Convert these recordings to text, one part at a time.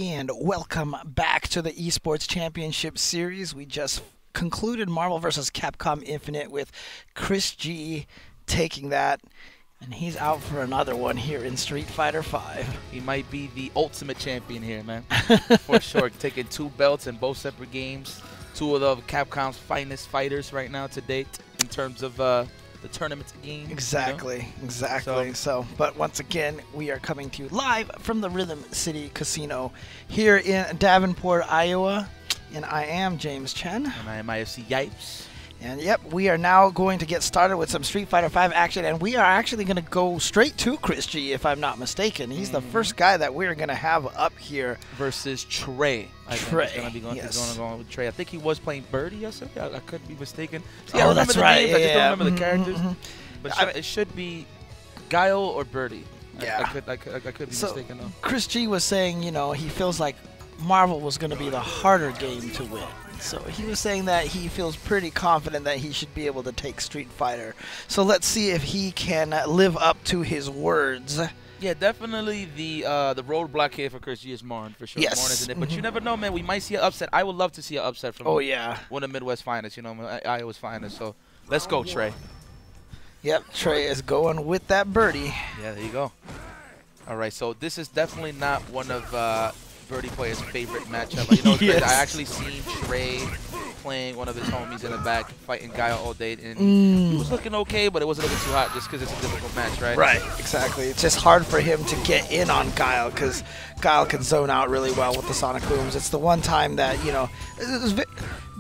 and welcome back to the Esports Championship Series. We just concluded Marvel vs. Capcom Infinite with Chris G taking that, and he's out for another one here in Street Fighter V. He might be the ultimate champion here, man. For sure. Taking 2 belts in both separate games. 2 of the Capcom's finest fighters right now to date in terms of the tournament game. Exactly, you know? Exactly. So, but once again, we are coming to you live from the Rhythm City Casino here in Davenport, Iowa. And I am James Chen. And I am IFC Yipes. And yep, we are now going to get started with some Street Fighter V action, and we are actually going to go straight to Chris G, if I'm not mistaken. He's the first guy that we're going to have up here. Versus Trey. Trey, going to be going with Trey. I think he was playing Birdie yesterday. I could be mistaken. See, I remember the right. names. I just don't remember the characters. But it should be Guile or Birdie. Yeah. I could be mistaken, though. Chris G was saying, you know, he feels like Marvel was going to be the harder game to win. So he was saying that he feels pretty confident that he should be able to take Street Fighter. So let's see if he can live up to his words. Yeah, definitely the roadblock here for Chris G is Marn, for sure. Yes. Marn is in it. But you never know, man. We might see an upset. I would love to see an upset from one of the Midwest finest, you know, Iowa's finest. So let's go, Trey. Yep, Trey is going with that birdie. Yeah, there you go. All right, so this is definitely not one of Birdie player's favorite matchup. You know, it's crazy. I actually seen Trey playing one of his homies in the back, fighting Guile all day, and he was looking okay, but it wasn't looking too hot just because it's a difficult match, right? Right, exactly. It's just hard for him to get in on Guile because Guile can zone out really well with the Sonic Booms. It's the one time that, you know,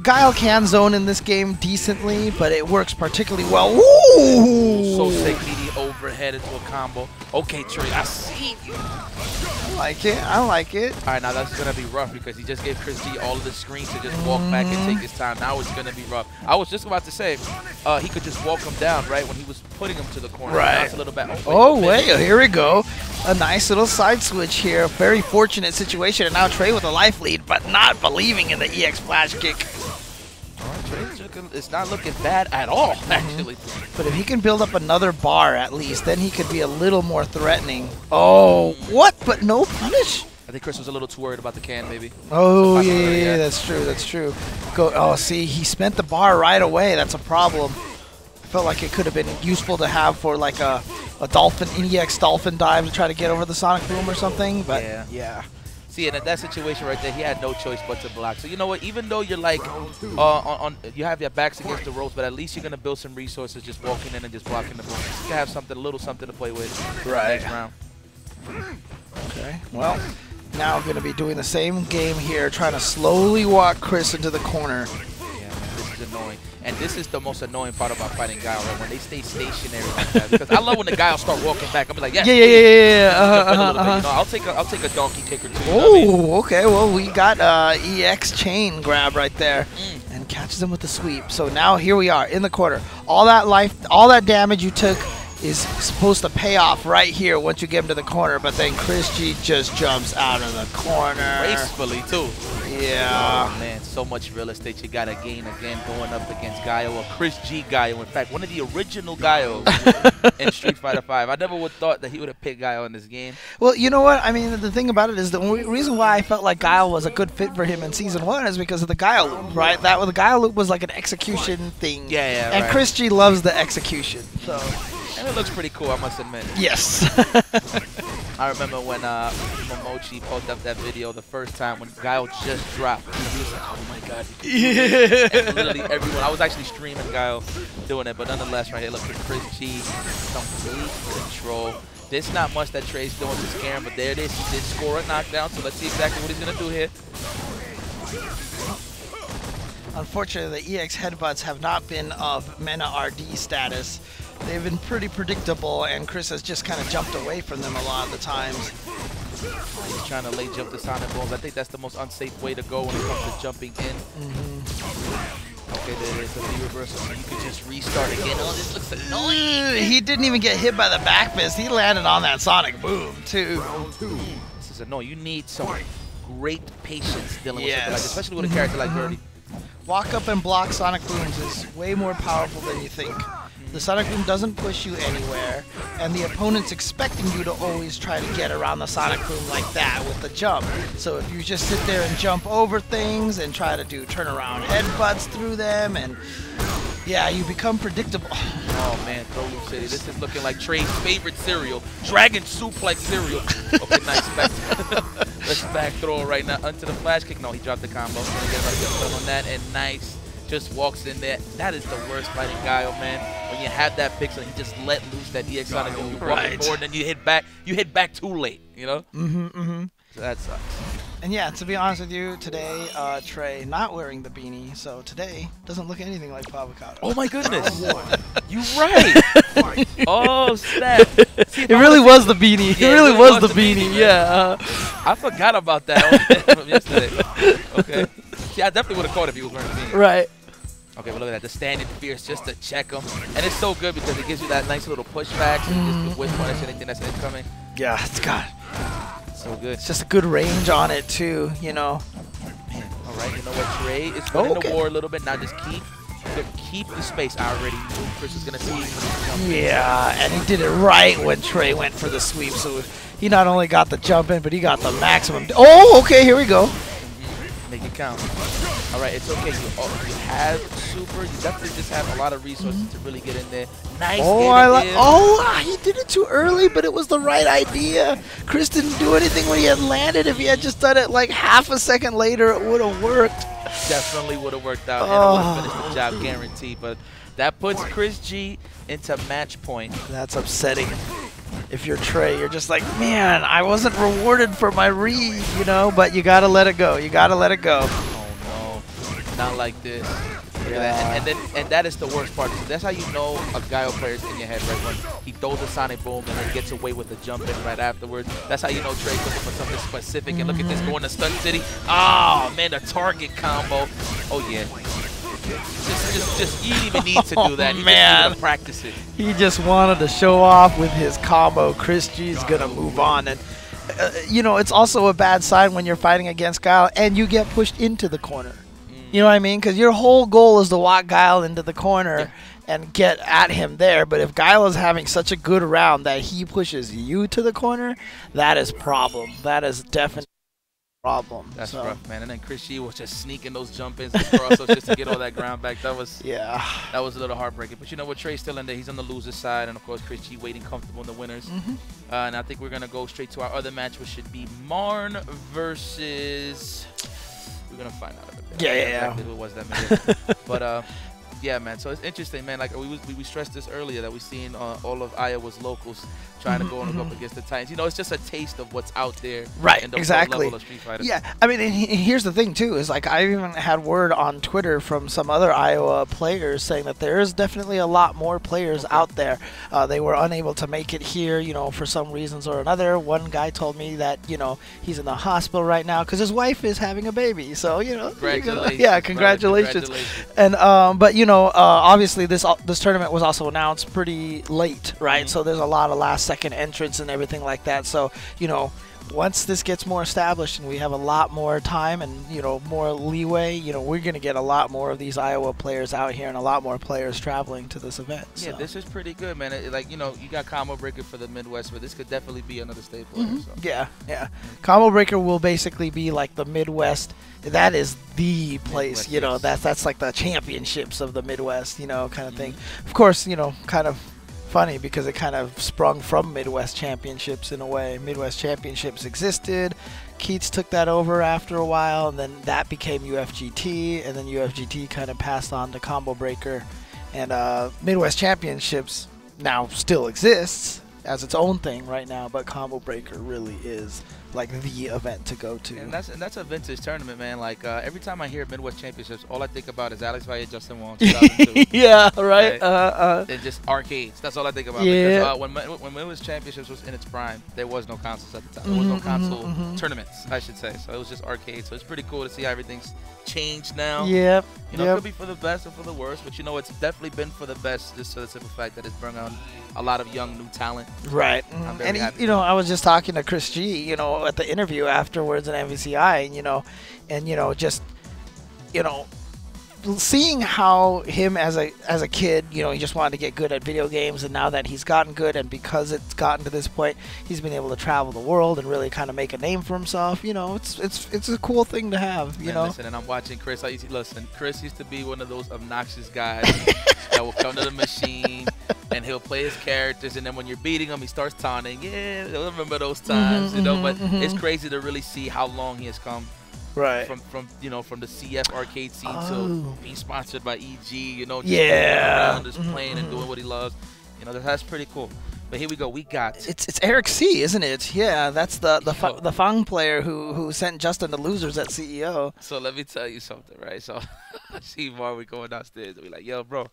Guile can zone in this game decently, but it works particularly well. Ooh! So sick, meaty overhead into a combo. Okay, Trey, I see you. I like it. I like it. All right, now that's going to be rough because he just gave Chris G all of the screen to just walk back and take his time. Now it's going to be rough. I was just about to say he could just walk him down, right, when he was putting him to the corner. Right. Now it's a little bit. Wait, here we go. A nice little side switch here. Very fortunate situation. And now Trey with a life lead, but not believing in the EX flash kick. It's not looking bad at all, actually. But if he can build up another bar at least, then he could be a little more threatening. Oh, what? But no punish? I think Chris was a little too worried about the can, maybe. Oh, yeah, that's true, that's true. Oh, see, he spent the bar right away. That's a problem. I felt like it could have been useful to have for like a Dolphin, EX Dolphin dive to try to get over the Sonic Boom or something, but yeah. See, and in that situation right there, he had no choice but to block. So you know what? Even though you're like, you have your backs against the ropes, but at least you're gonna build some resources just walking in and just blocking the boom. You can have a little something to play with next round. Okay. Well, now I'm gonna be doing the same game here, trying to slowly walk Chris into the corner. Yeah, man, this is annoying. And this is the most annoying part about fighting Guile, right? When they stay stationary like that. Because I love when the Guile start walking back. I'm like, yeah. You know, I'll take a donkey kick or two. Oh, okay. Well, we got EX chain grab right there, and catches him with the sweep. So now here we are in the corner. All that life, all that damage you took is supposed to pay off right here once you get him to the corner. But then Chris G just jumps out of the corner. Gracefully too. Yeah. Oh man, so much real estate you gotta gain again going up against Guile or Chris G Guile. In fact, one of the original Guiles in Street Fighter V. I never would have thought that he would have picked Guile in this game. Well, you know what? I mean, the thing about it is the reason why I felt like Guile was a good fit for him in Season 1 is because of the Guile loop, right? The Guile loop was like an execution thing. Yeah, and right. Chris G loves the execution, so. And it looks pretty cool, I must admit. Yes. I remember when Momochi posted up that video the first time when Guile just dropped. He was like, oh my god. Yeah. And literally everyone. I was actually streaming Guile doing it, but nonetheless, right here, look at Chris G. Complete control. There's not much that Trey's doing to scare him, but there it is. He did score a knockdown, so let's see exactly what he's going to do here. Unfortunately, the EX headbutts have not been of Mena RD status. They've been pretty predictable, and Chris has just kind of jumped away from them a lot of the times. He's trying to late jump the Sonic Booms. I think that's the most unsafe way to go when it comes to jumping in. Okay, there is a V reversal, so you can just restart again. Oh, this looks annoying. He didn't even get hit by the back fist. He landed on that Sonic Boom, too. This is annoying. You need some great patience dealing with something like this, especially with a character like Birdie. Walk up and block Sonic Booms is way more powerful than you think. The Sonic Boom doesn't push you anywhere. and the opponent's expecting you to always try to get around the Sonic Boom like that with the jump. So if you just sit there and jump over things and try to do turnaround headbutts through them, and yeah, you become predictable. Oh man, Throw Loop City. This is looking like Trey's favorite cereal, Dragon Suplex cereal. Okay, nice. Let's back throw it right now onto the flash kick. No, he dropped the combo. Gonna get another good flip on that, and nice. Just walks in there. That is the worst fighting Guile, man. When you have that pixel, you just let loose that EX Sonic and you walk forward, and you hit back too late, you know? So that sucks. And yeah, to be honest with you, today, Trey not wearing the beanie, so today doesn't look anything like Avocado. Oh my goodness. You're right. Oh, snap. See, it really was the beanie. Yeah, it really was the beanie, yeah. I forgot about that from yesterday. Okay. Yeah, I definitely would have caught if he was wearing a beanie. Right. Okay, but look at that. The standing fierce just to check him. And it's so good because it gives you that nice little pushback. So you just whip punish anything that's incoming. Yeah, it's got so good. It's just a good range on it, too, you know. Man, all right, you know what? Trey is winning the war a little bit. Now just keep the space. I already knew Chris was going to see. Yeah, and he did it right when Trey went for the sweep. So he not only got the jump in, but he got the maximum. Oh, okay, here we go. Make it count. All right, it's okay. You have super. You definitely just have a lot of resources to really get in there. Nice. Oh, he did it too early, but it was the right idea. Chris didn't do anything when he had landed. If he had just done it like half a second later, it would have worked. Definitely would have worked out, and it would have finished the job guaranteed. But that puts Chris G into match point. That's upsetting. If you're Trey, you're just like, man, I wasn't rewarded for my read, you know, but you got to let it go. You got to let it go. Oh, no. Not like this. Yeah. And that is the worst part. That's how you know a Guile player's in your head, right? When he throws a Sonic Boom and then gets away with the jump in right afterwards. That's how you know Trey's looking for something specific. And look at this going to Stunt City. Oh, man, the target combo. Oh, yeah. He didn't even need to do that. He just needed to practice it. He just wanted to show off with his combo. Chris G's going to move on. And, you know, it's also a bad sign when you're fighting against Guile and you get pushed into the corner. You know what I mean? Because your whole goal is to walk Guile into the corner and get at him there. But if Guile is having such a good round that he pushes you to the corner, that is problem. That is definitely problem. That's rough, man. And then Chris G was just sneaking those jump-ins and crosses just to get all that ground back. That was that was a little heartbreaking. But you know what? Trey's still in there. He's on the loser's side. And, of course, Chris G waiting comfortable in the winners. And I think we're going to go straight to our other match, which should be Marn versus... We're going to find out. Exactly who it was that made it. But yeah, man. So it's interesting, man. Like we stressed this earlier that we've seen all of Iowa's locals trying to go up against the Titans. You know, it's just a taste of what's out there. Right. In the exactly. level of Street Fighter. Yeah. I mean, and here's the thing too: is like I even had word on Twitter from some other Iowa players saying that there is definitely a lot more players out there. They were unable to make it here, you know, for some reasons or another. One guy told me that he's in the hospital right now because his wife is having a baby. So congratulations. Yeah, congratulations. And but obviously this tournament was also announced pretty late, right? So there's a lot of last second entrants and everything like that. So once this gets more established and we have a lot more time and more leeway, we're gonna get a lot more of these Iowa players out here and a lot more players traveling to this event. Yeah, so. this is pretty good, man. You got Combo Breaker for the Midwest, but this could definitely be another staple. So. Yeah. Combo Breaker will basically be like the Midwest. That is the place, Midwest, that's like the championships of the Midwest, kind of thing. Of course, kind of funny because it kind of sprung from Midwest Championships in a way. Midwest Championships existed. Keats took that over after a while, and then that became UFGT, and then UFGT kind of passed on to Combo Breaker. And Midwest Championships now still exists as its own thing right now, but Combo Breaker really is like the event to go to. And that's a vintage tournament, man. Like every time I hear Midwest Championships, all I think about is Alex Valle, Justin Wong, 2002. Yeah, right. And just arcades. That's all I think about. Yeah. Because when Midwest Championships was in its prime, there was no consoles at the time. There was no console tournaments, I should say. So it was just arcades. So it's pretty cool to see how everything's changed now. Yep. It could be for the best or for the worst, but it's definitely been for the best, just for the simple fact that it's brought on a lot of young new talent. Right. And I was just talking to Chris G, at the interview afterwards at MVCI, and just seeing how him as a kid, you know, he just wanted to get good at video games, and now that he's gotten good, and because it's gotten to this point, he's been able to travel the world and really kind of make a name for himself. You know, it's a cool thing to have. You know. Listen, and I'm watching Chris. Listen, Chris used to be one of those obnoxious guys that will come to the machine and he'll play his characters, and then when you're beating him, he starts taunting. Yeah, I remember those times, you know. But it's crazy to really see how long he has come. Right. From you know, from the CF arcade scene to being sponsored by EG, you know, just yeah, around, just playing and doing what he loves. You know, that's pretty cool. But here we go. We got it's Eric C, isn't it? Yeah, that's the Fang player who sent Justin to losers at CEO. So let me tell you something, right? So I see Marn, we going downstairs, and we like, yo, bro,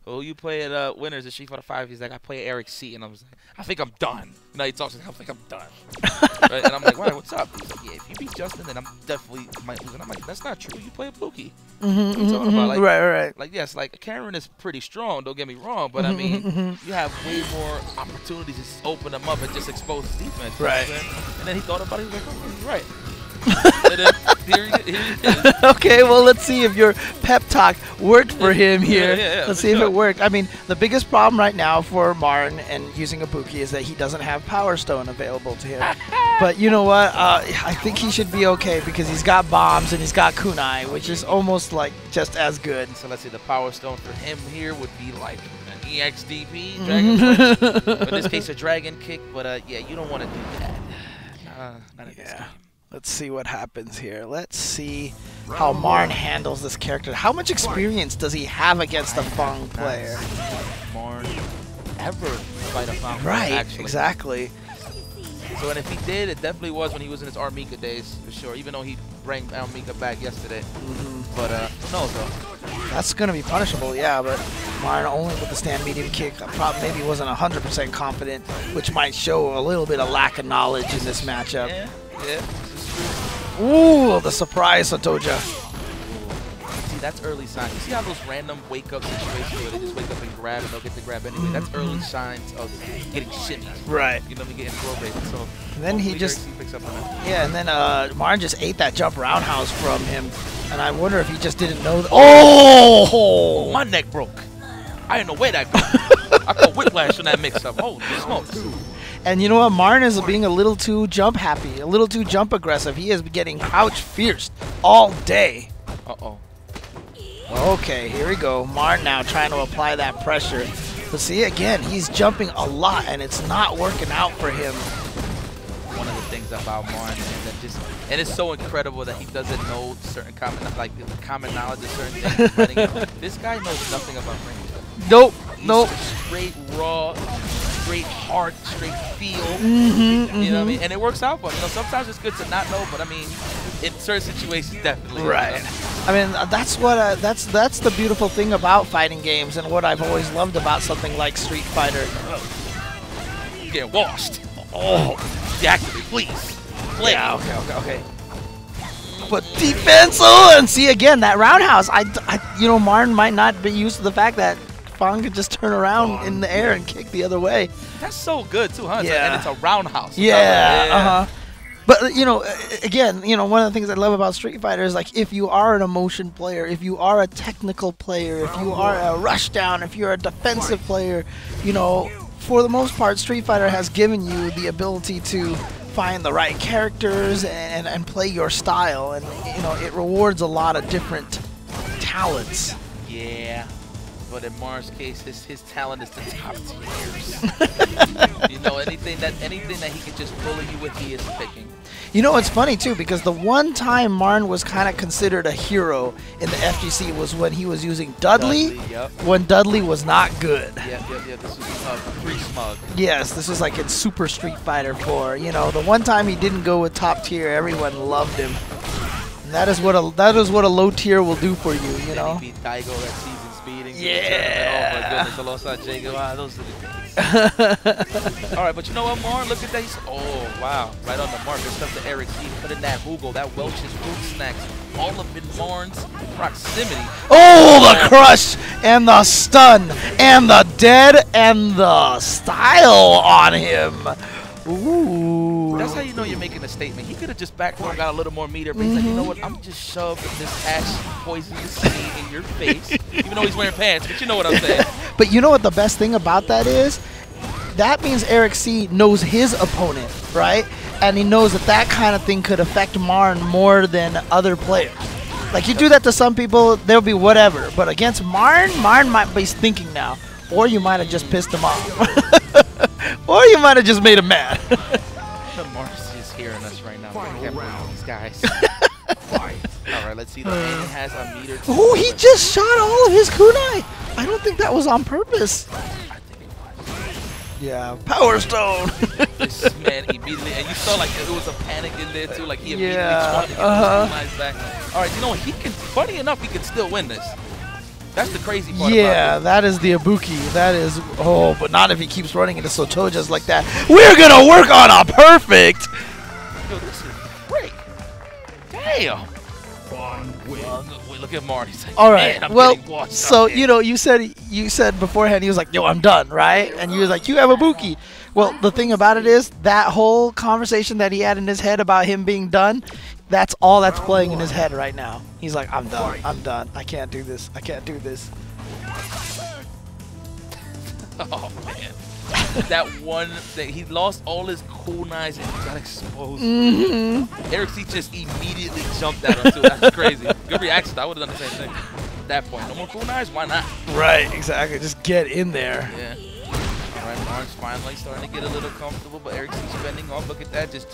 who you play at Winners at Street Fighter 5? He's like, I play Eric C, and I was like, I think I'm done. You know, he talks like, I think I'm done. Right? And I'm like, why? What's up? He's like, yeah, if you beat Justin, then I'm definitely might lose. And I'm like, that's not true. You play a Pookie. What are you talking about? Like, right. Like, yes, like Karen is pretty strong. Don't get me wrong, but I mean, you have way more opportunities to open them up and just expose the defense. Right. And then he thought about it. He was like, oh, he's right. And then here he is. Okay, well, let's see if your pep talk worked for him here. Yeah, let's see if it worked. I mean, the biggest problem right now for Marn and using a Buki is that he doesn't have Power Stone available to him. But you know what? I think he should be okay because he's got bombs and he's got kunai, which is almost like just as good. So let's see, the Power Stone for him here would be like an EXDP, Dragon Punch. In this case, a Dragon Kick. But yeah, you don't want to do that. Not in this game. Let's see what happens here. Let's see how Marn handles this character. How much experience does he have against a Fang player? Marn ever fight a Fang player, Right, actually. exactly. So, and if he did, it definitely was when he was in his Armika days, for sure. Even though he brought Armika back yesterday. But, who knows, though? That's going to be punishable, yeah, but Marn only with the stand medium kick probably maybe wasn't 100% confident, which might show a little bit of lack of knowledge in this matchup. Yeah, this is true. Ooh, the surprise Satoja. See, that's early signs. You see how those random wake-up situations where they just wake up and grab and they'll get the grab anyway? That's early signs of getting shimmy. Right. You know, me getting throw baited. So and then he just picks up on that. Yeah, and then Marn just ate that jump roundhouse from him, and I wonder if he just didn't know. Oh, my neck broke. I didn't know where that go. I caught whiplash on that mix-up. Holy smokes. And you know what? Marn is being a little too jump happy, a little too jump aggressive. He is getting crouch fierce all day. Uh-oh. Okay, here we go. Marn now trying to apply that pressure. But see, again, he's jumping a lot, and it's not working out for him. One of the things about Marn is that and it's so incredible that he doesn't know certain common knowledge of certain things. This guy knows nothing about range. Nope. He's straight raw, straight heart, straight feel. You know what I mean? And it works out for him. You know, sometimes it's good to not know, but I mean, in certain situations, definitely. Right. You know? I mean, that's what that's the beautiful thing about fighting games, and what I've always loved about something like Street Fighter. You get washed. Oh, deactivate, please. Play. Yeah. Okay. But defense, and see again that roundhouse. You know, Marn might not be used to the fact that Fang could just turn around in the air and kick the other way. That's so good too, huh? Yeah. And it's a roundhouse. Yeah. But you know, again, you know, one of the things I love about Street Fighter is like if you are an emotion player, if you are a technical player, if you are a rushdown, if you're a defensive player, you know, for the most part, Street Fighter has given you the ability to find the right characters and play your style, and you know, it rewards a lot of different talents. Yeah. But in Marn's case, his talent is the top tiers. You know, anything that he could just bully you with, he is picking. You know, it's funny too, because the one time Marn was kind of considered a hero in the FGC was when he was using Dudley, when Dudley was not good. Yep. This was free smug. Yes, this was like in Super Street Fighter 4. You know, the one time he didn't go with top tier, everyone loved him. And that is what a low tier will do for you. You know. He beat Daigo that season speeding. Yeah. Oh my goodness, alongside Jago. Wow, those are the days. All right, but you know what, Marn? Look at that. Oh wow, right on the mark. Good stuff to Eric C. Put in that Hugo, that Welch's fruit snacks, all up in Marn's proximity. Oh, the crush and the stun and the dead and the style on him. Ooh, That's how you know you're making a statement. He could have just backed and got a little more meter, but he's like, you know what? I'm just shove this ash poisonous seed in your face, even though he's wearing pants. But you know what I'm saying. But you know what the best thing about that is? That means Eric C knows his opponent, right? And he knows that that kind of thing could affect Marn more than other players. Like, you do that to some people, they'll be whatever. But against Marn, Marn might be thinking now. Or you might have just pissed him off. Or you might have just made him mad. Marcus is hearing us right now. These guys. Alright, let's see. The man has a meter. Oh, he just shot all of his kunai. I don't think that was on purpose. Yeah, Power Stone. This man immediately, and you saw like it was a panic in there too. Like he immediately wanted to get those back. All right, you know what? He can. Funny enough, he can still win this. That's the crazy part. Yeah, that is the Ibuki. That is. Oh, but not if he keeps running into Sotojas like that. We're gonna work on a perfect. Yo, this is great. Damn. Wait, look at Marn. He's like, all right. Man, well, so you know, you said beforehand he was like, "Yo, I'm done," right? And you was like, "You have Ibuki." Well, the thing about it is that whole conversation that he had in his head about him being done, that's all that's playing in his head right now. He's like, "I'm done. I'm done. I can't do this. I can't do this." Oh man. That one thing, he lost all his kunais and he got exposed. Eric C just immediately jumped at him too. That's crazy. Good reaction. I would have done the same thing. At that point, no more kunais. Why not? Right. Exactly. Just get in there. Yeah. All right, Marn's finally starting to get a little comfortable, but Eric C's spending off. Look at that, just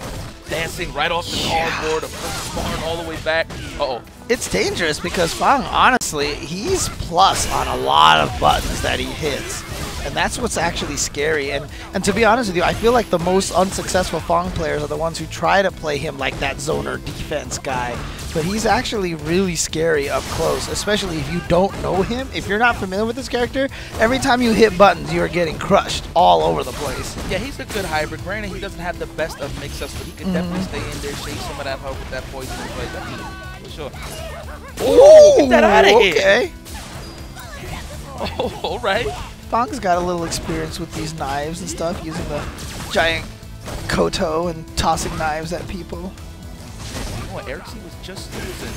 dancing right off the cardboard, Marn all the way back. It's dangerous because Fang, honestly, he's plus on a lot of buttons that he hits. And that's what's actually scary. And to be honest with you, I feel like the most unsuccessful Fang players are the ones who try to play him like that zoner defense guy. But he's actually really scary up close, especially if you don't know him. If you're not familiar with this character, every time you hit buttons, you are getting crushed all over the place. Yeah, he's a good hybrid. Granted, he doesn't have the best of mix-ups, but he can definitely stay in there, shake some of that health with that poison play. For sure. Oh, get that out of here. Okay. Oh, all right. Fang's got a little experience with these knives and stuff, using the giant koto and tossing knives at people. You know what Eric C was just losing.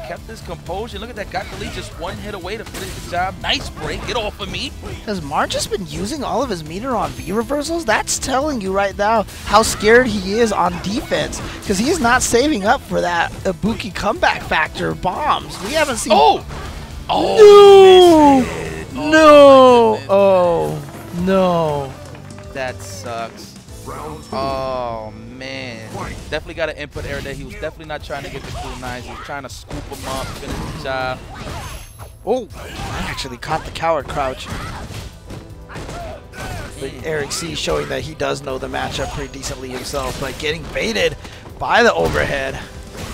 Kept his composure. Look at that. Got the lead just one hit away to finish the job. Nice break. Get off of me. Has Marn just been using all of his meter on V reversals? That's telling you right now how scared he is on defense, because he's not saving up for that Ibuki comeback factor bombs. We haven't seen. Oh No! No! Oh no! That sucks. Oh man. Definitely got an input error there. He was definitely not trying to get the kunais. He was trying to scoop him up, finish the job. Oh, I actually caught the coward crouch. But Eric C showing that he does know the matchup pretty decently himself, but getting baited by the overhead.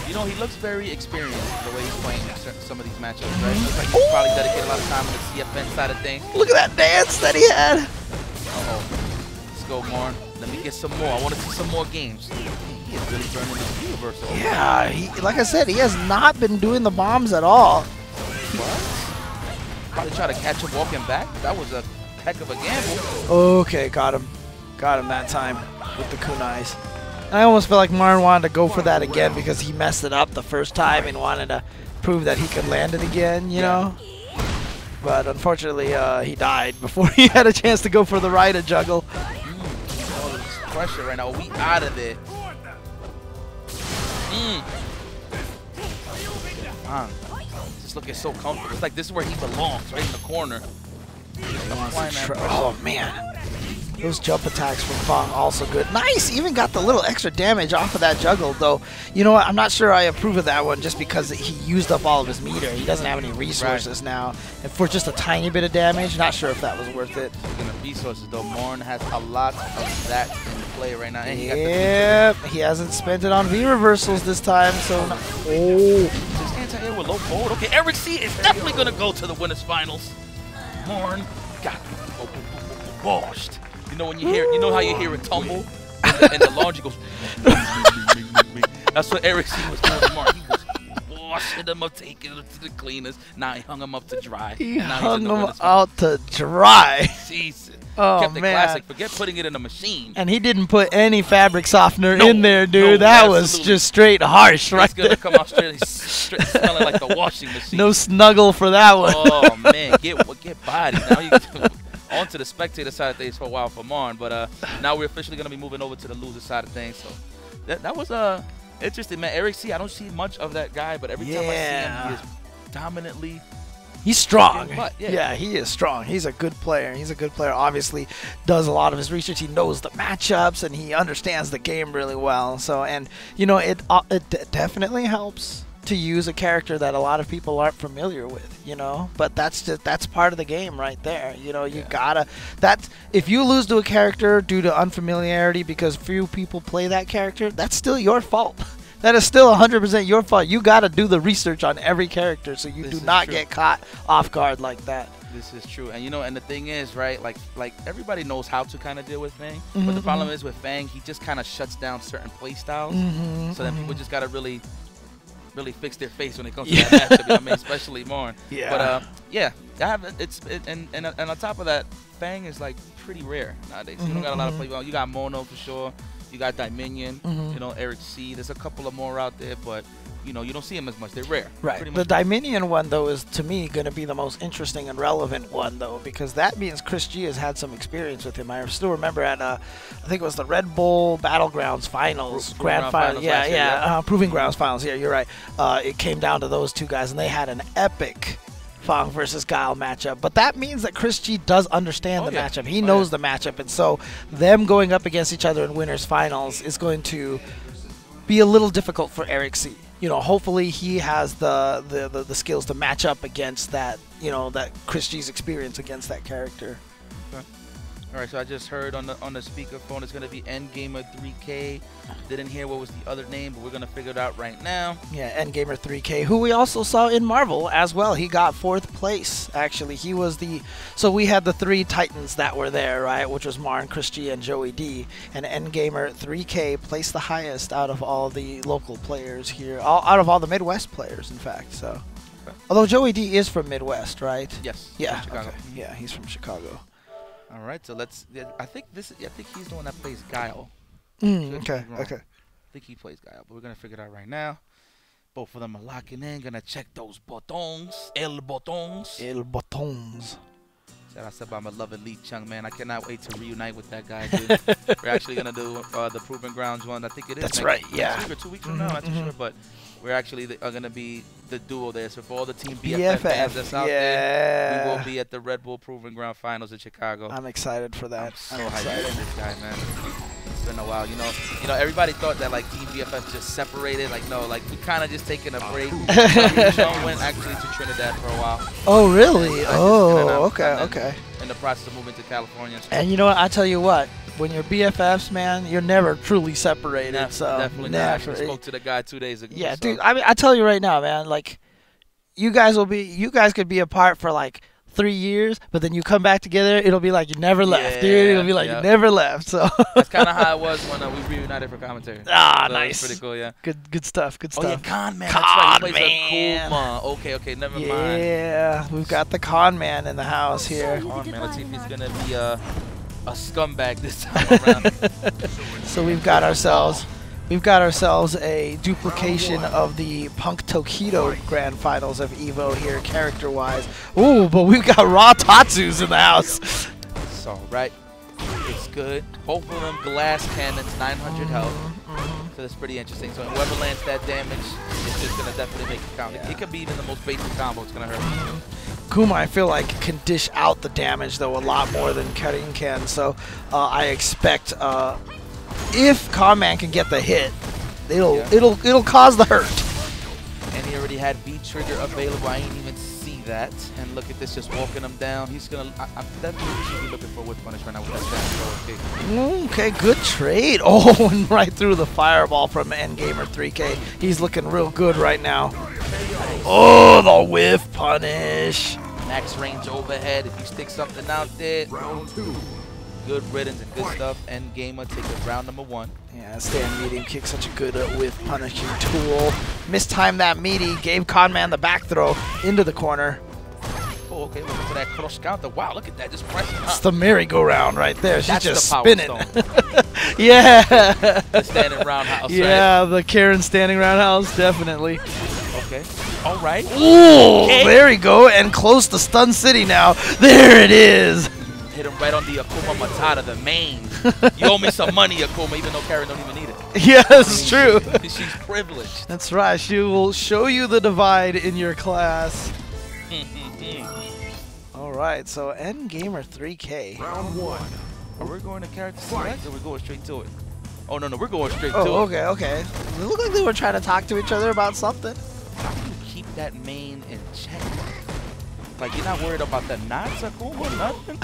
You know, he looks very experienced the way he's playing some of these matchups, right? Looks like he's probably dedicated a lot of time on the CFN side of things. Look at that dance that he had. Let's go, Marn. Let me get some more. I want to see some more games. He is really turning this universal. Yeah, like I said, he has not been doing the bombs at all. What? Probably try to catch him walking back. That was a heck of a gamble. Okay, got him. Got him that time with the kunais. I almost feel like Marn wanted to go for that again because he messed it up the first time and wanted to prove that he could land it again, you know? But unfortunately, he died before he had a chance to go for the Raida juggle. Pressure right now. We out of it. Just looking so comfortable. It's like this is where he belongs, right in the corner. Oh, man. Those jump attacks from Fang also good. Nice! Even got the little extra damage off of that juggle, though. You know what? I'm not sure I approve of that one just because he used up all of his meter. He doesn't have any resources now. And for just a tiny bit of damage, not sure if that was worth it. Speaking of resources, though, Marn has a lot of that in play right now. And he hasn't spent it on V reversals this time, so... Just anti-air with low forward. Okay, Eric C is definitely going to go to the winners finals. Marn got washed. You know when you hear, you know how you hear it tumble, and the laundry goes. That's what Eric C was doing to Marn. He was washing them up, taking them to the cleaners. Now he hung them up to dry. He now hung them out to dry. Jesus. Oh, Kept it man. classic. Forget putting it in a machine. And he didn't put any fabric softener in there, dude. No, that was just straight harsh, right? It's going to come out straight smelling like the washing machine. No snuggle for that one. Oh, man. Get body. Now you on to the spectator side of things for a while for Marn. But now we're officially going to be moving over to the loser side of things. So that was interesting, man. Eric C., I don't see much of that guy, but every time I see him, he is dominantly... He's strong. Yeah, he is strong. He's a good player. He's a good player. Obviously, does a lot of his research. He knows the matchups and he understands the game really well. So, and you know, it definitely helps to use a character that a lot of people aren't familiar with. You know, but that's part of the game right there. You know, you gotta. If you lose to a character due to unfamiliarity because few people play that character, that's still your fault. That is still 100% your fault. You got to do the research on every character so you do not get caught off guard like that. This is true. And, you know, and the thing is, right, like everybody knows how to kind of deal with Fang. But the problem is with Fang, he just kind of shuts down certain play styles. So then people just got to really fix their face when it comes to that matchup. I mean, especially Marn. Yeah. But, and on top of that, Fang is, like, pretty rare nowadays. You don't got a lot of play. Well, you got Mono for sure. You got Dominion, you know, Eric C. There's a couple of more out there, but, you know, you don't see them as much. They're rare. Right. The Dominion one, though, is, to me, going to be the most interesting and relevant one, though, because that means Chris G has had some experience with him. I still remember at, I think it was the Red Bull Battlegrounds Finals, Grand Final. Proving Grounds Finals. Yeah, you're right. It came down to those two guys, and they had an epic Fang versus Guile matchup, but that means that Chris G does understand the matchup. He knows the matchup, and so them going up against each other in winners finals is going to be a little difficult for Eric C. You know, hopefully he has the skills to match up against that. You know, that Chris G's experience against that character. Okay. All right, so I just heard on the speakerphone it's going to be Endgamer 3K. Didn't hear what was the other name, but we're going to figure it out right now. Yeah, Endgamer 3K, who we also saw in Marvel as well. He got 4th place, actually. He was so we had the 3 Titans that were there, right, which was Marn, Chris G, and Joey D. And Endgamer 3K placed the highest out of all the local players here, out of all the Midwest players, in fact. So, although Joey D is from Midwest, right? Yes. Yeah. Chicago. Okay. Yeah, he's from Chicago. All right, so let's. I think he's the one that plays Guile. Okay. I think he plays Guile, but we're gonna figure it out right now. Both of them are locking in. Gonna check those buttons. El buttons. Shout out to my beloved Lee Chung, man. I cannot wait to reunite with that guy, dude. We're actually gonna do the Proving Grounds one. I think it is. That's right. Yeah. Next week or 2 weeks from now, I'm not too sure, but we're actually gonna be the duo there. So for all the Team BFF fans that's out there, we will be at the Red Bull Proving Ground Finals in Chicago. I'm excited for that. I'm so hyped for this guy, man. It's been a while. You know, everybody thought that like Team BFF just separated. Like no, like we kind of just taking a break. Sean went actually to Trinidad for a while. Oh really? Oh, okay. In the process of moving to California. And you know what? I tell you what. When you're BFFs, man, you're never truly separated. Definitely not. I actually spoke to the guy 2 days ago. Yeah, dude. I mean, I tell you right now, man. Like, you guys could be apart for like 3 years, but then you come back together, it'll be like you never left, dude. It'll be like you never left. So that's kind of how it was when we reunited for commentary. Ah, so nice. Pretty cool, yeah. Good stuff. Good stuff. Oh yeah, Con Man. Con that's right. Man. Okay, never mind. Yeah, we've got the Con Man in the house here. Con Man. Let's see if he's gonna be a scumbag this time around. So we've got ourselves a duplication of the Punk Tokido Grand Finals of EVO here, character-wise. Ooh, but we've got Raw Tatsus in the house. It's all right. It's good. Both of them glass cannons, 900 health. So that's pretty interesting. So whoever lands that damage, it's just gonna definitely make it count. It could be even the most basic combo. It's gonna hurt. Kuma, I feel like, can dish out the damage, though, a lot more than Karin can. So I expect if Con-Man can get the hit, it'll cause the hurt. And he already had V-Trigger available. I ain't even see that. And look at this, just walking him down. He's gonna. I definitely should be looking for Whip Punish right now with that down. Okay, good trade. Oh, and right through the fireball from Endgamer 3K. He's looking real good right now. Oh, the Whiff Punish. Max range overhead. If you stick something out there, good riddance and good stuff. End gamer taking round number 1. Yeah, stand medium kick, such a good whiff punishing tool. Mistimed that meaty, gave Conman the back throw into the corner. Oh, okay, looking for that cross counter. Wow, look at that, just pressing up. It's the merry-go-round right there. She's That's just the power spinning. Yeah. The standing roundhouse. Yeah, right? the Karen standing roundhouse, definitely. Okay. All right. Ooh, okay. There we go, and close to Stun City now. There it is. Hit him right on the Akuma Matata, the main. You owe me some money, Akuma, even though Karen don't even need it. Yeah, that's true. She's privileged. That's right. She will show you the divide in your class. All right, so End Gamer 3K. Round 1. Are we going to character select or are we going straight to it? Oh, no, we're going straight to Oh, it. okay. It looked like they were trying to talk to each other about something. How do you keep that main in check? Like, you're not worried about the knots, Akuma, nothing?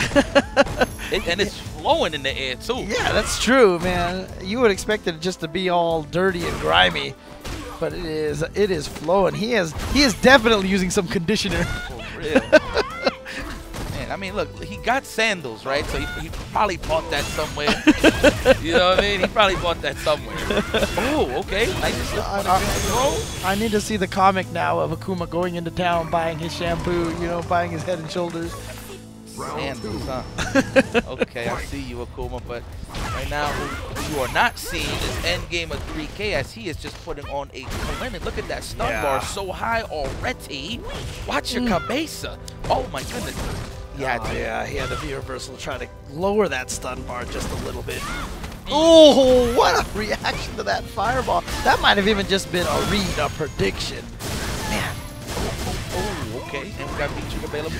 And it's flowing in the air, too. Yeah, that's true, man. You would expect it just to be all dirty and grimy, but it is flowing. He is definitely using some conditioner. For real. Man, I mean, look, he got sandals, right? So he probably bought that somewhere. You know what I mean? He probably bought that somewhere. Oh, okay. Nice slip on the I need to see the comic now of Akuma going into town, buying his shampoo, buying his Head and Shoulders. Sandals, huh? Okay, I see you, Akuma, but right now who you are not seeing is Endgamer 3K as he is just putting on a clinic. Look at that stun bar so high already. Watch your cabeza. Oh my goodness. Yeah, he had to be reversal to try to lower that stun bar just a little bit. Oh, what a reaction to that fireball. That might have even just been a read, a prediction. Man. Oh, okay. And we got V-Trigger available.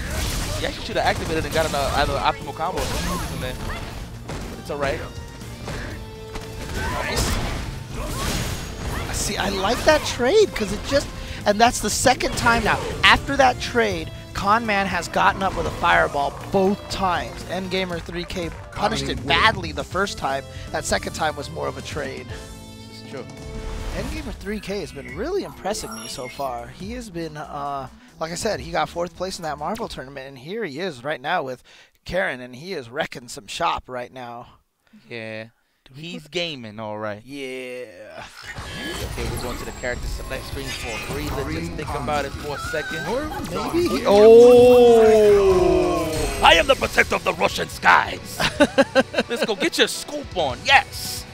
He actually should have activated and got either optimal combo or something in there. But it's alright. Nice. See, I like that trade because it just, and that's the second time now. After that trade, Conman has gotten up with a fireball both times. Endgamer 3K punished it badly the first time. That second time was more of a trade. This is true. Endgamer 3K has been really impressing me so far. He has been, like I said, he got 4th place in that Marvel tournament, and here he is right now with Karen, and he is wrecking some shop right now. Yeah. He's gaming, all right. Yeah. Okay, we're going to the character select screen for a breather. Just think about it for a second. Or maybe. Oh! I am the protector of the Russian skies. Let's go get your scoop on. Yes.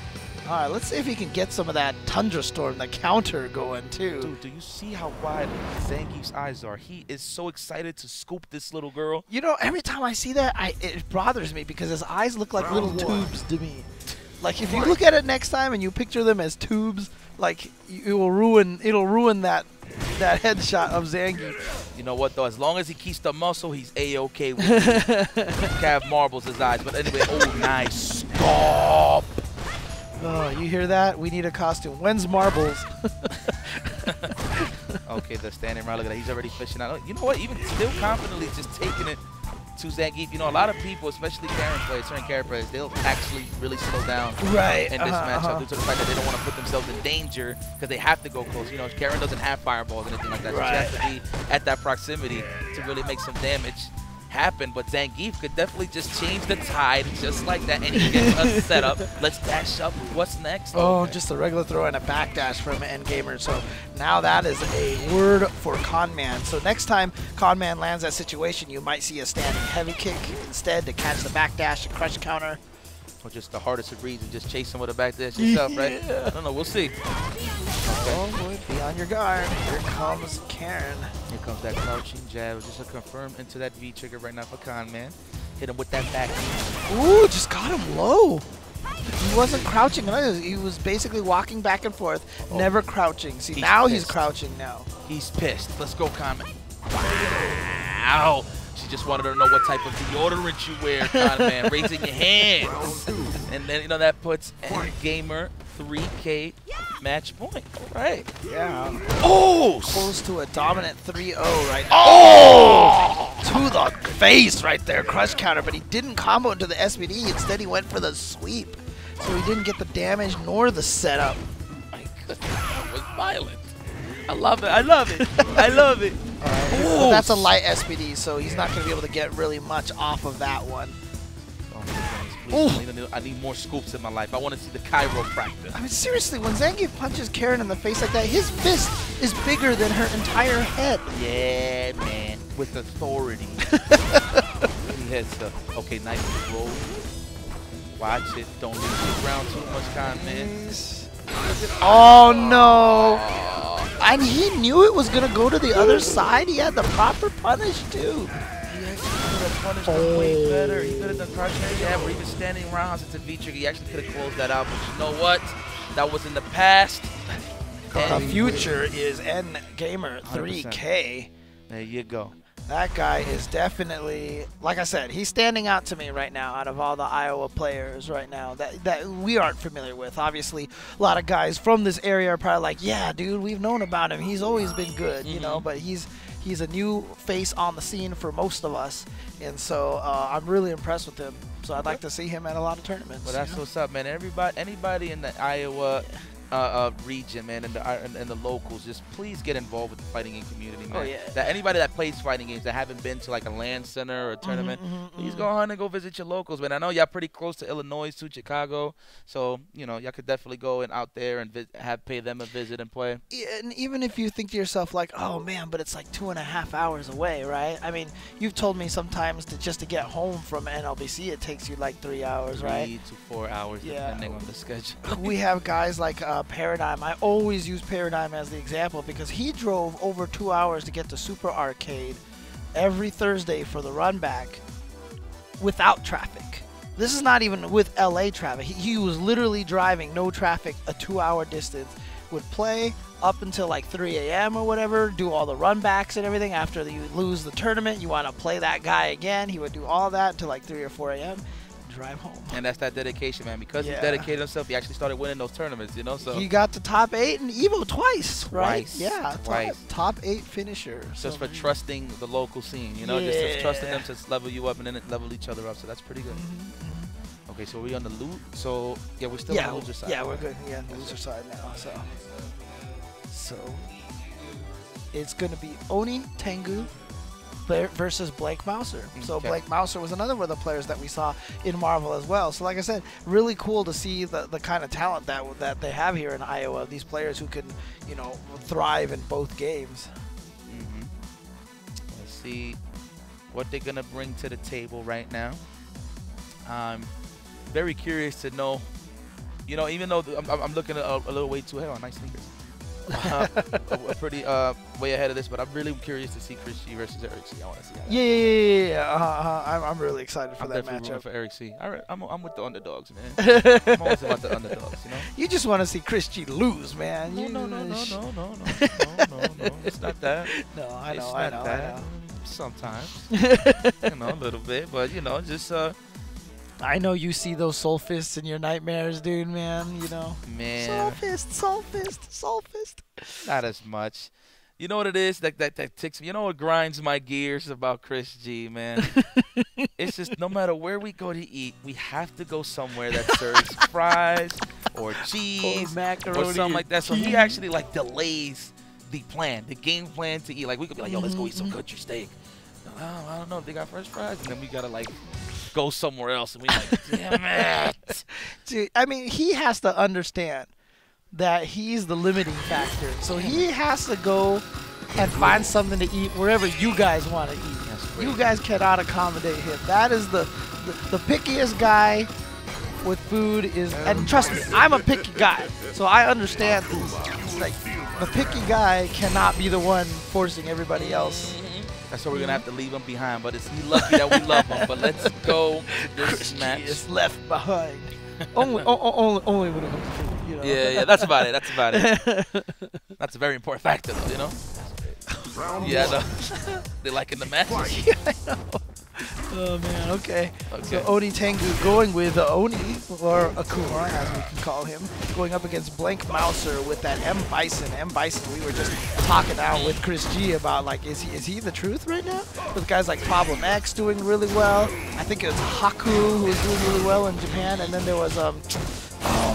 All right, let's see if he can get some of that Tundra Storm, the counter going too. Dude, do you see how wide Zangief's eyes are? He is so excited to scoop this little girl. You know, every time I see that, it bothers me because his eyes look like little tubes to me. Like if you look at it next time and you picture them as tubes, like it'll ruin that headshot of Zangief. You know what though? As long as he keeps the muscle, he's a-okay with it. Cav marbles his eyes, but anyway, oh nice. Stop. Oh, you hear that? We need a costume. When's Marbles? Okay, the standing around. Look at that. He's already fishing out. You know what? Even still confidently just taking it to Zangief. You know, a lot of people, especially Karen players, certain Karen players, they'll actually really slow down in this matchup due to the fact that they don't want to put themselves in danger because they have to go close. You know, Karen doesn't have fireballs or anything like that. So she has to be at that proximity to really make some damage happen. But Zangief could definitely just change the tide just like that, and he gets us set up. Let's dash up. What's next? Oh, just a regular throw and a backdash from Endgamer. So now that is a word for Conman. So next time Conman lands that situation, you might see a standing heavy kick instead to catch the backdash and crush counter. Or just the hardest of reads and just chase him with a backdash yourself, right? I don't know. We'll see. Oh, boy, be on your guard. Here comes Karen. Here comes that crouching jab. Just a confirm into that V trigger right now for Conman. Hit him with that back. Ooh, just got him low. He wasn't crouching. He was basically walking back and forth, never crouching. See, now he's crouching now. He's pissed. Let's go, Conman. Wow. She just wanted to know what type of deodorant you wear, Conman. Raising your hands. And then, you know, that puts Endgamer 3K match point. All right. Yeah. Oh! Close to a dominant 3-0 right now. Oh! To the face right there. Crush counter, but he didn't combo into the SBD. Instead, he went for the sweep. So he didn't get the damage nor the setup. My goodness. That was violent. I love it. I love it. I love it. But that's a light SBD, so he's not going to be able to get really much off of that one. Oh, he's please. I need more scoops in my life. I want to see the chiropractor. I mean, seriously, when Zangief punches Karen in the face like that, his fist is bigger than her entire head. Yeah, man. With authority. He hits the... Okay, nice roll. Watch it. Don't lose the ground too much time, man. Oh, no. And he knew it was going to go to the other side. He had the proper punish, too. He actually could have punished him way better. He could have done crouching jab or even standing rounds into V-trigger. He actually could have closed that out. But you know what? That was in the past. The future is N Gamer 3K. There you go. That guy is definitely, like I said, he's standing out to me right now out of all the Iowa players right now that we aren't familiar with. Obviously, a lot of guys from this area are probably like, yeah, dude, we've known about him. He's always been good, you know, but he's a new face on the scene for most of us. And so I'm really impressed with him. So I'd like to see him at a lot of tournaments. Well, that's what's up, man. Anybody in the Iowa region, man, and the locals, just please get involved with the fighting game community, man. Oh, yeah. That anybody that plays fighting games that haven't been to like a LAN center or a tournament, please go on and go visit your locals, man. I know y'all pretty close to Illinois, to Chicago, so you know y'all could definitely go and out there and pay them a visit and play. Yeah, and even if you think to yourself like, oh man, but it's like 2.5 hours away, right? I mean, you've told me sometimes just to get home from NLBC, it takes you like 3 hours, right? 3 to 4 hours, depending on the schedule. We have guys like Paradigm. I always use Paradigm as the example because he drove over 2 hours to get to Super Arcade every Thursday for the run back without traffic. This is not even with LA traffic. He was literally driving no traffic a 2-hour distance, would play up until like 3 a.m. or whatever, do all the run backs and everything. After you lose the tournament, you want to play that guy again. He would do all that until like 3 or 4 a.m. drive home. And that's that dedication, man. Because he dedicated himself, he actually started winning those tournaments, you know. So he got to top 8 in Evo twice, right? Yeah, twice. Top 8 finisher. Just for trusting the local scene, you know, just trusting them to level you up and then level each other up. So that's pretty good. Okay, so we're on the loot. So yeah, we're still on the loser side. Yeah, we're good. Yeah, the loser side now. So it's gonna be Oni, Tengu versus Blake Mouser. So Blake Mouser was another one of the players that we saw in Marvel as well. So like I said, really cool to see the kind of talent that they have here in Iowa. These players who can, you know, thrive in both games. Let's see what they're gonna bring to the table right now. I'm very curious to know, you know, even though I'm looking a little way too ahead on nice sneakers. Pretty way ahead of this, but I'm really curious to see Chris G versus Eric C. I want to see that. Yeah. I'm really excited for that matchup. For Eric C. All right, I'm with the underdogs, man. I'm always about the underdogs, you know. You just want to see Chris G lose, man. No. It's not that. No, I know. Sometimes, you know, a little bit, but you know, just I know you see those soul fists in your nightmares, dude, man, you know. Man. Soul fist. Not as much. You know what it is? That ticks me. You know what grinds my gears about Chris G, man? It's just no matter where we go to eat, we have to go somewhere that serves fries or cheese or something like that. So he actually like delays the game plan to eat. Like we could be like, yo, let's go eat some country steak. I don't know if they got fresh fries, and then we gotta like go somewhere else, and we like, damn it. Dude, I mean, he has to understand that he's the limiting factor. So he has to go and find something to eat wherever you guys want to eat. You guys cannot accommodate him. That is the pickiest guy with food is, and trust me, I'm a picky guy, so I understand this. Like, the picky guy cannot be the one forcing everybody else. That's why we're gonna have to leave him behind. But he's lucky that we love him. But let's go this match. Is left behind. only when it comes to food, you know. Yeah, that's about it. That's a very important factor, though, you know. They liking the matches. Yeah, I know. Oh man, okay. So Oni Tengu going with Oni, or Akuma as we can call him, going up against Blank Mouser with that M Bison. M Bison, we were just talking out with Chris G about like, is he the truth right now? With guys like Problem X doing really well. I think it was Haku who was doing really well in Japan, and then there was oh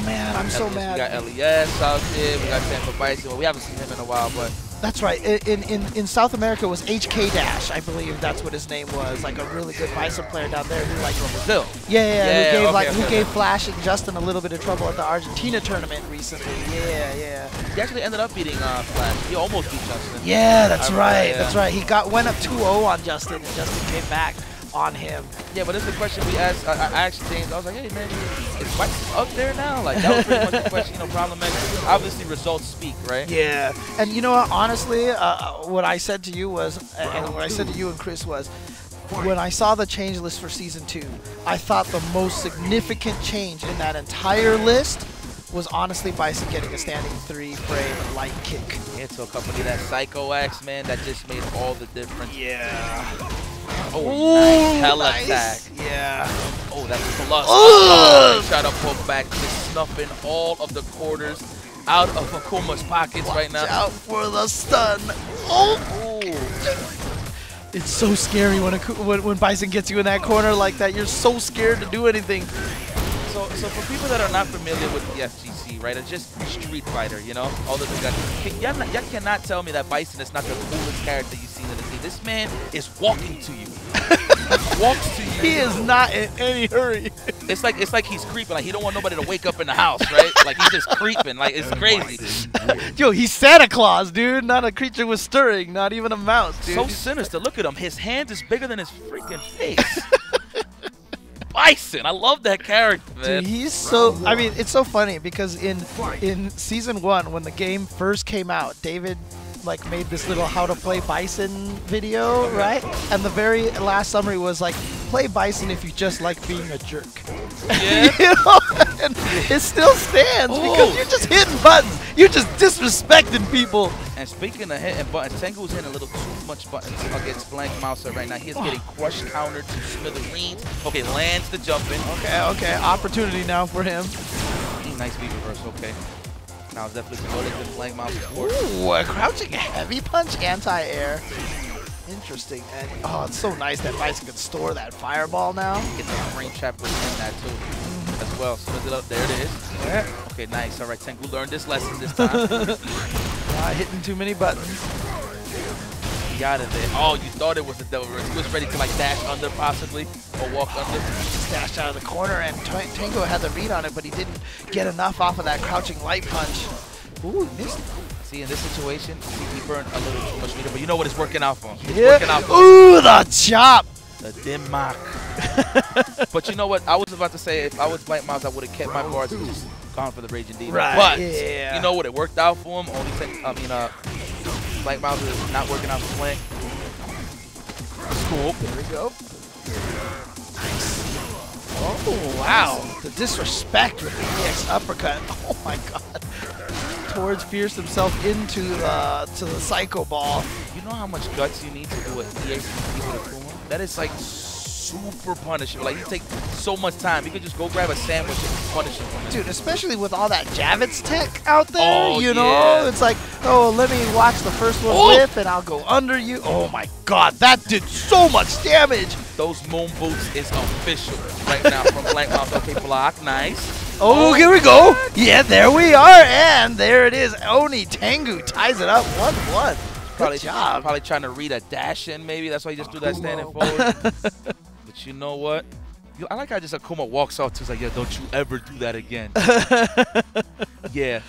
man, I'm so mad. We got LES out there, we got Tampa Bison. Well, we haven't seen him in a while, but That's right. In South America, it was HK Dash, I believe that's what his name was. Like a really good Bison player down there who like from Brazil. Who gave Flash and Justin a little bit of trouble at the Argentina tournament recently. Yeah. He actually ended up beating Flash. He almost beat Justin. Yeah, that's right. Yeah. That's right. He went up 2-0 on Justin, and Justin came back on him. Yeah, but it's the question we asked. I asked James. I was like, hey man, is Bison up there now? Like that was pretty much the question. You know, problem is obviously results speak, right? Yeah. And you know what? Honestly, what I said to you was, and what I said to you and Chris was, when I saw the change list for Season 2, I thought the most significant change in that entire list was honestly Bison getting a standing 3 frame light kick. Yeah, to accompany that Psycho Axe, man, that just made all the difference. Yeah. Oh, nice hell attack. Yeah. Oh, that's plus. Try to poke back, just snuffing all of the quarters out of Akuma's pockets right now. Watch out for the stun. Oh. It's so scary when Bison gets you in that corner like that. You're so scared to do anything. So for people that are not familiar with the FGC, right, it's just Street Fighter, you know, all the guys. Y'all cannot tell me that Bison is not the coolest character you've seen in the game. This man is walking to you. Walks to you. He is not in any hurry. It's like he's creeping. Like he don't want nobody to wake up in the house, right? Like he's just creeping. Like it's crazy. Yo, he's Santa Claus, dude. Not a creature with stirring. Not even a mouse, dude. So sinister. Look at him. His hands is bigger than his freaking face. Bison. I love that character, man. Dude, he's so. I mean, it's so funny because in Season 1, when the game first came out, David like made this little how to play Bison video, right? And the very last summary was like, play Bison if you just like being a jerk. Yeah. You know? And it still stands because you're just hitting buttons. You're just disrespecting people. And speaking of hitting buttons, Tengu's hitting a little too much buttons against Blank Mouser right now. He is getting crush countered to smithereens. Okay, lands the jump in. Okay. Opportunity now for him. Nice V reverse, okay. Now it's definitely promoted to Blank Mouser. Ooh, a crouching heavy punch anti-air. Interesting. And it's so nice that Bison can store that fireball now. Get the frame trap within that too. As well. Spins it up. There it is. Yeah. Okay, nice. All right, Tengu learned this lesson this time. Not hitting too many buttons. He got it there. Oh, you thought it was a double reverse. He was ready to like dash under possibly or walk under. Just dashed out of the corner and Tengu had the read on it, but he didn't get enough off of that crouching light punch. Ooh, missed. See, in this situation, he burned a little too much meter, but you know what? It's working out for him. It's working out for him. Ooh, the chop. The dim mock. But you know what? I was about to say, if I was Blank Mouse, I would have kept my bars and just gone for the Raging Demon. Right. But yeah. you know what? It worked out for him. Blank Mouse is not working out for Blank. Cool. There we go. Nice. Oh, wow. The disrespect with the EX uppercut. Oh, my God. Towards Fierce himself into the Psycho Ball. You know how much guts you need to do an EX with Akuma? That is like super punishable. Like you take so much time. You could just go grab a sandwich and punish him. Dude, especially with all that Javits tech out there, you know? It's like, let me watch the first one whip and I'll go under you. Oh my God, that did so much damage. Those moon boots is official right now from Blank Mouth. Okay, block, nice. Oh, here we go. Yeah, there we are. And there it is. Oni Tengu ties it up 1-1. Good job. Probably trying to read a dash in, maybe. That's why he just threw that standing forward. But you know what? I like how just Akuma walks off too. He's like, yeah, don't you ever do that again. Yeah.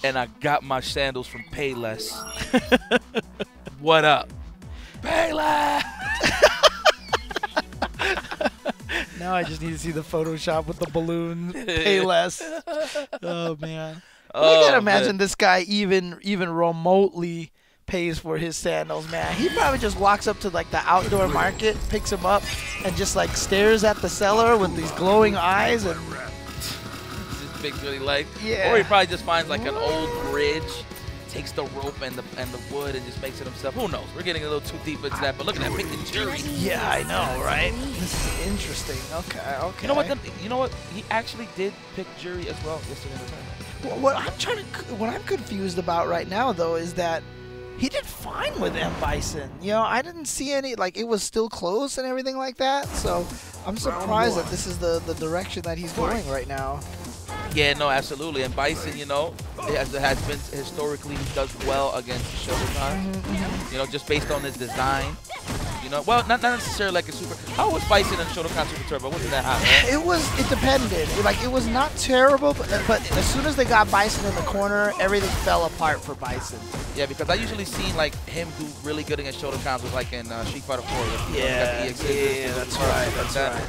And I got my sandals from Payless. What up? Payless! Now I just need to see the Photoshop with the balloon. Payless. Oh, man. I can't imagine this guy even remotely pays for his sandals, man. He probably just walks up to like the outdoor market, picks them up, and just like stares at the seller with these glowing eyes and just picks what he likes. Yeah. Or he probably just finds like an old bridge, takes the rope and the wood and just makes it himself. Who knows? We're getting a little too deep into that, but look at that picking jury. Yeah, I know, right? This is interesting. Okay. You know what? He actually did pick jury as well yesterday in the tournament. What I'm confused about right now though is that he did fine with M. Bison. You know, I didn't see any, like, it was still close and everything like that. So I'm surprised that this is the direction that he's going right now. Yeah, no, absolutely. And Bison, you know, it has been historically, he does well against Shotokan. You know, just based on his design. You know, well, not necessarily like a super. How was Bison and Shotokan Super Turbo? Wasn't that hot? Right? It depended. It was not terrible, but as soon as they got Bison in the corner, everything fell apart for Bison. Yeah, because I usually seen like him do really good against Shotokan was like in Street Fighter 4. Yeah, that's right. That's right.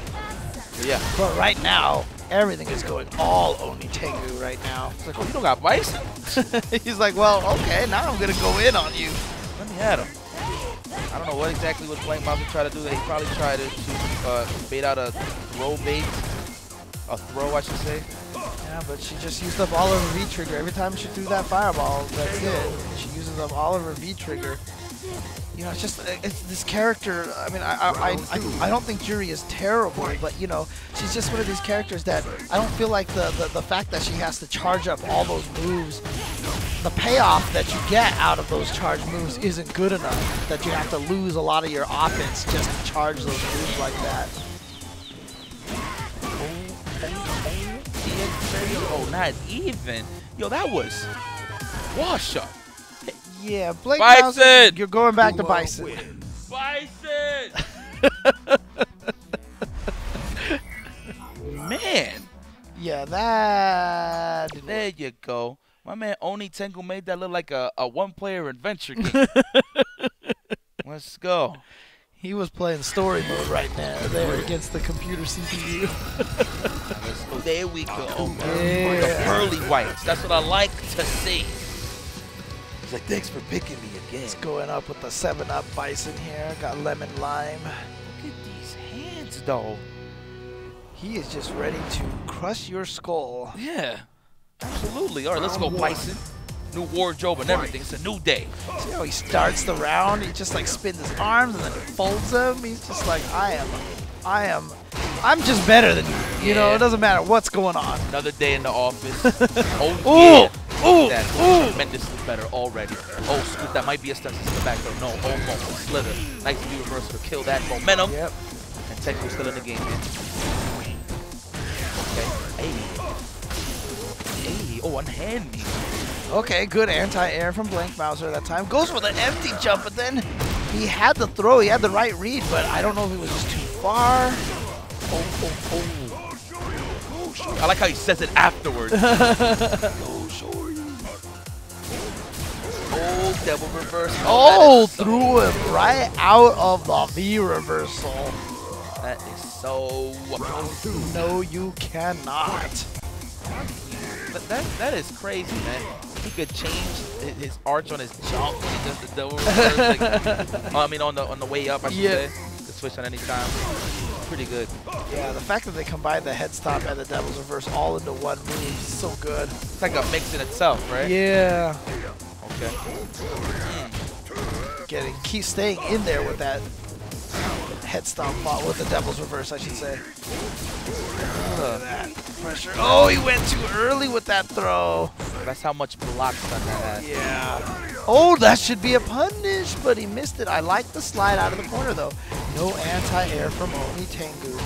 Yeah. But right now, everything is going all Oni Tengu right now. It's like, oh, you don't got Bison? He's like, well, okay, now I'm gonna go in on you. Let me at him. I don't know what exactly was Blank Mouse trying to do. He probably tried to bait out a throw bait. A throw, I should say. Yeah, but she just used up all of her V-trigger. Every time she threw that fireball, that's it. She uses up all of her V-trigger. You know, it's this character. I mean, I don't think Yuri is terrible, but you know, she's just one of these characters that I don't feel like the fact that she has to charge up all those moves, the payoff that you get out of those charge moves isn't good enough. That you have to lose a lot of your offense just to charge those moves like that. Oh, not even. Yo, that was wash up. Yeah, Blake Bison! Mouse, you're going back to Bison. Bison! Man. Yeah, that... There you go. My man Oni Tengu made that look like a one-player adventure game. Let's go. He was playing story mode right now there against the computer CPU. Let's go. There we go. Yeah. The pearly whites. That's what I like to see. He's like, thanks for picking me again. It's going up with the 7-Up Bison here. Got lemon lime. Look at these hands, though. He is just ready to crush your skull. Yeah, absolutely. All right, let's go, Bison. New wardrobe and everything. It's a new day. See how he starts the round? He just like spins his arms and then he folds them. He's just like, I'm just better than you. You know, it doesn't matter what's going on. Another day in the office. Oh, yeah. Ooh! That's tremendously better already. Oh, Scoop, that might be a step to the back, though. No, almost. Slither. Nice to be reversal to kill that momentum. Yep. And Tengu's still in the game. Okay. Hey. Oh, unhand me. Okay, good anti-air from Blank Mouser that time. Goes for the empty jump, but then he had the throw. He had the right read, but I don't know if it was just too far. Oh, I like how he says it afterwards. Oh, double reversal. Oh, threw him right out of the V reversal. That is so... No, you cannot. That is crazy, man. He could change his arch on his jump when he does the double reverse. Like, I mean, on the way up, I should say. Could switch on any time. Pretty good. Yeah, the fact that they combine the head stomp and the devil's reverse all into one move is so good. It's like a mix in itself, right? Yeah. Okay. Keep staying in there with that head stomp with the devil's reverse, I should say. That pressure. Oh, he went too early with that throw. That's how much blocks on that had. Yeah. Oh, that should be a punish, but he missed it. I like the slide out of the corner, though. No anti-air from Oni Tengu.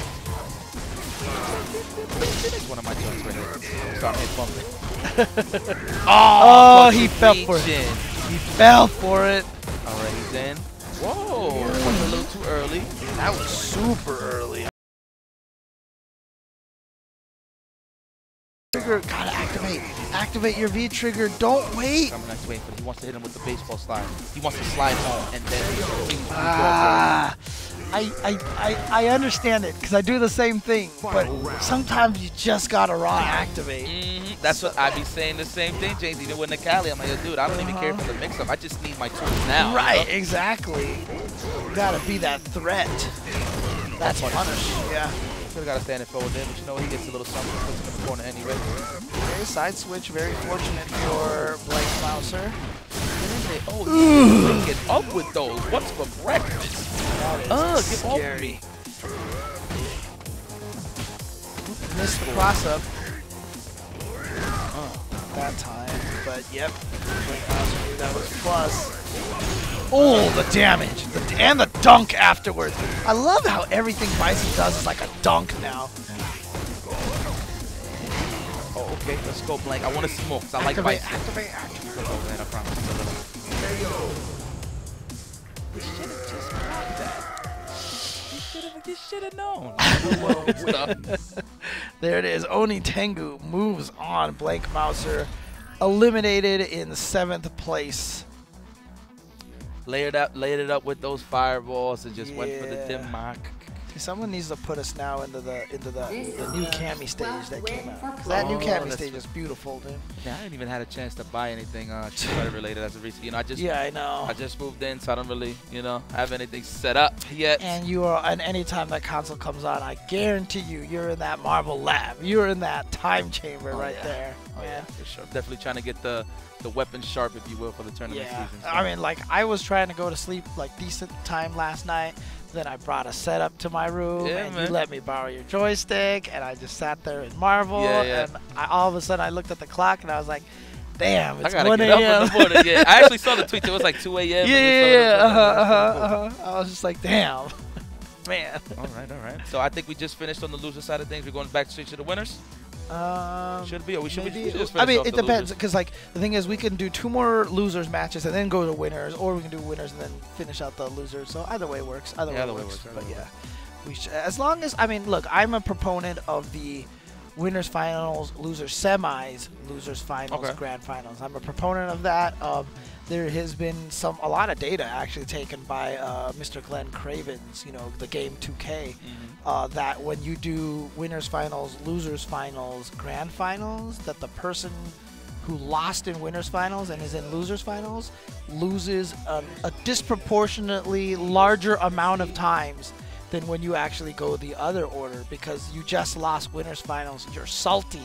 One of my joints right here. So I'm hit bumping. Oh, he fell for it. He fell for it. All right, he's in. Whoa, went a little too early. That was super early. Trigger, gotta activate. Activate your V trigger. Don't wait. I'm not waiting for it. He wants to hit him with the baseball slide. He wants to slide home and then I understand it because I do the same thing, but sometimes you just gotta raw activate. That's what I be saying, the same thing, James. Even with Nikali, I'm like, dude, I don't even care for the mix-up. I just need my tools now. Right, you know? Exactly. You gotta be that threat. That's punish. Yeah. Still gotta stand and forward there, but you know he gets a little something, puts him in the corner anyway. Okay, side switch, very fortunate for Blake Mouser. Oh, he's get up with those. What's for breakfast? That is scary. Missed the cross up that time, but yep, Blake Mouser knew that was plus. Oh, the damage, and the dunk afterwards. I love how everything Bison does is like a dunk now. Okay, let's go blank. I want to smoke because I like bites. Activate. Go ahead, I promise. You should have just blocked that. You should have known. Good stuff. There it is. Oni Tengu moves on. Blank Mouser eliminated in 7th place. Layered it up with those fireballs and just went for the dim mock. Someone needs to put us now into the new Cammy stage that came out. That new Cammy stage is beautiful, dude. Yeah, I didn't even had a chance to buy anything credit related as of recent. You know, I know. I just moved in, so I don't really, have anything set up yet. And anytime that console comes on, I guarantee you're in that marble lab. You're in that time chamber there. Oh yeah, for sure. Definitely trying to get the weapon sharp, if you will, for the tournament season. So. I mean, like, I was trying to go to sleep like decent time last night. Then I brought a setup to my room, and you let me borrow your joystick, and I just sat there in Marvel, and all of a sudden I looked at the clock, and I was like, damn, it's 1 a.m. I gotta get up in the morning. Yeah, I actually saw the tweet. It was like 2 a.m. I was just like, damn, man. All right. So I think we just finished on the loser side of things. We're going back straight to the winners. Should be, or we should just I mean, it depends, because like the thing is, we can do 2 more losers matches and then go to winners, or we can do winners and then finish out the losers. So either way works. Either way works. But yeah, we should, as long as, I mean, look, I'm a proponent of the winners finals, losers semis, losers finals, grand finals. I'm a proponent of that. There has been a lot of data actually taken by Mr. Glenn Craven's, the game 2K, that when you do winners finals, losers finals, grand finals, that the person who lost in winners finals and is in losers finals loses a disproportionately larger amount of times than when you actually go the other order, because you just lost winners finals, you're salty,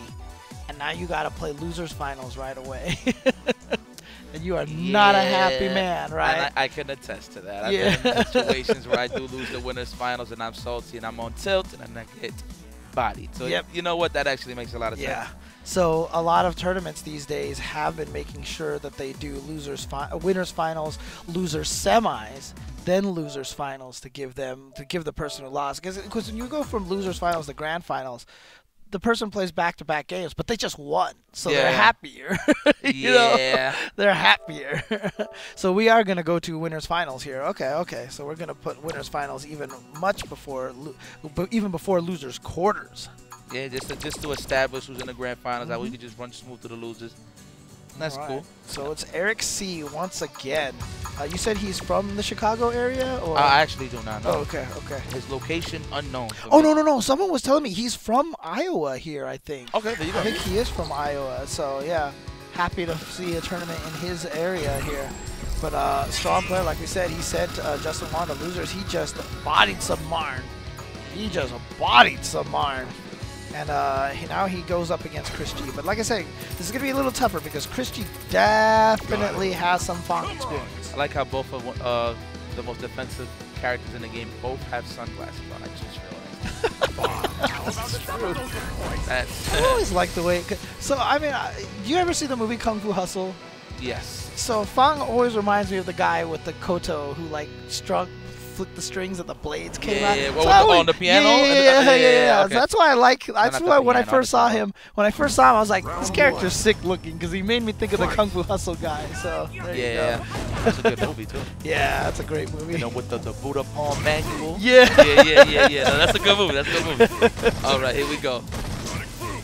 and now you got to play losers finals right away. And you are not a happy man, right? And I can attest to that. I've been in situations where I do lose the winners finals and I'm salty and I'm on tilt and then I get bodied. So you know what? That actually makes a lot of sense. Yeah. So a lot of tournaments these days have been making sure that they do winners finals, losers semis, then losers finals to give the person who lost. Because when you go from losers finals to grand finals, the person plays back-to-back games, but they just won, so they're happier. They're happier. So we are going to go to winners finals here. Okay. So we're going to put winners finals even before losers quarters. Yeah, just to establish who's in the grand finals. That we can just run smooth to the losers. That's cool. So it's Eric C. once again. You said he's from the Chicago area? Or? I actually do not know. Oh, okay. His location unknown. Oh, no. Someone was telling me he's from Iowa here, I think. Okay, there you go. I think he is from Iowa. So, yeah, happy to see a tournament in his area here. But strong player, like we said, he said Justin Wong, the losers, he just bodied some Marn. And now he goes up against Chris G. But like I said, this is going to be a little tougher because Chris G definitely has some Fong experience. I like how both of the most defensive characters in the game both have sunglasses on. I just realized. That's true. I always like the way... So, I mean, do you ever see the movie Kung Fu Hustle? Yes. So Fong always reminds me of the guy with the koto who, like, flicked the strings and the blades came out. On the piano? Yeah. Okay. That's why I like. That's why when I first saw him, I was like, this character's sick looking because he made me think of the Kung Fu Hustle guy. So there you go. That's a good movie too. Yeah, that's a great movie. With the Buddha palm manual. Yeah. No, that's a good movie. All right, here we go.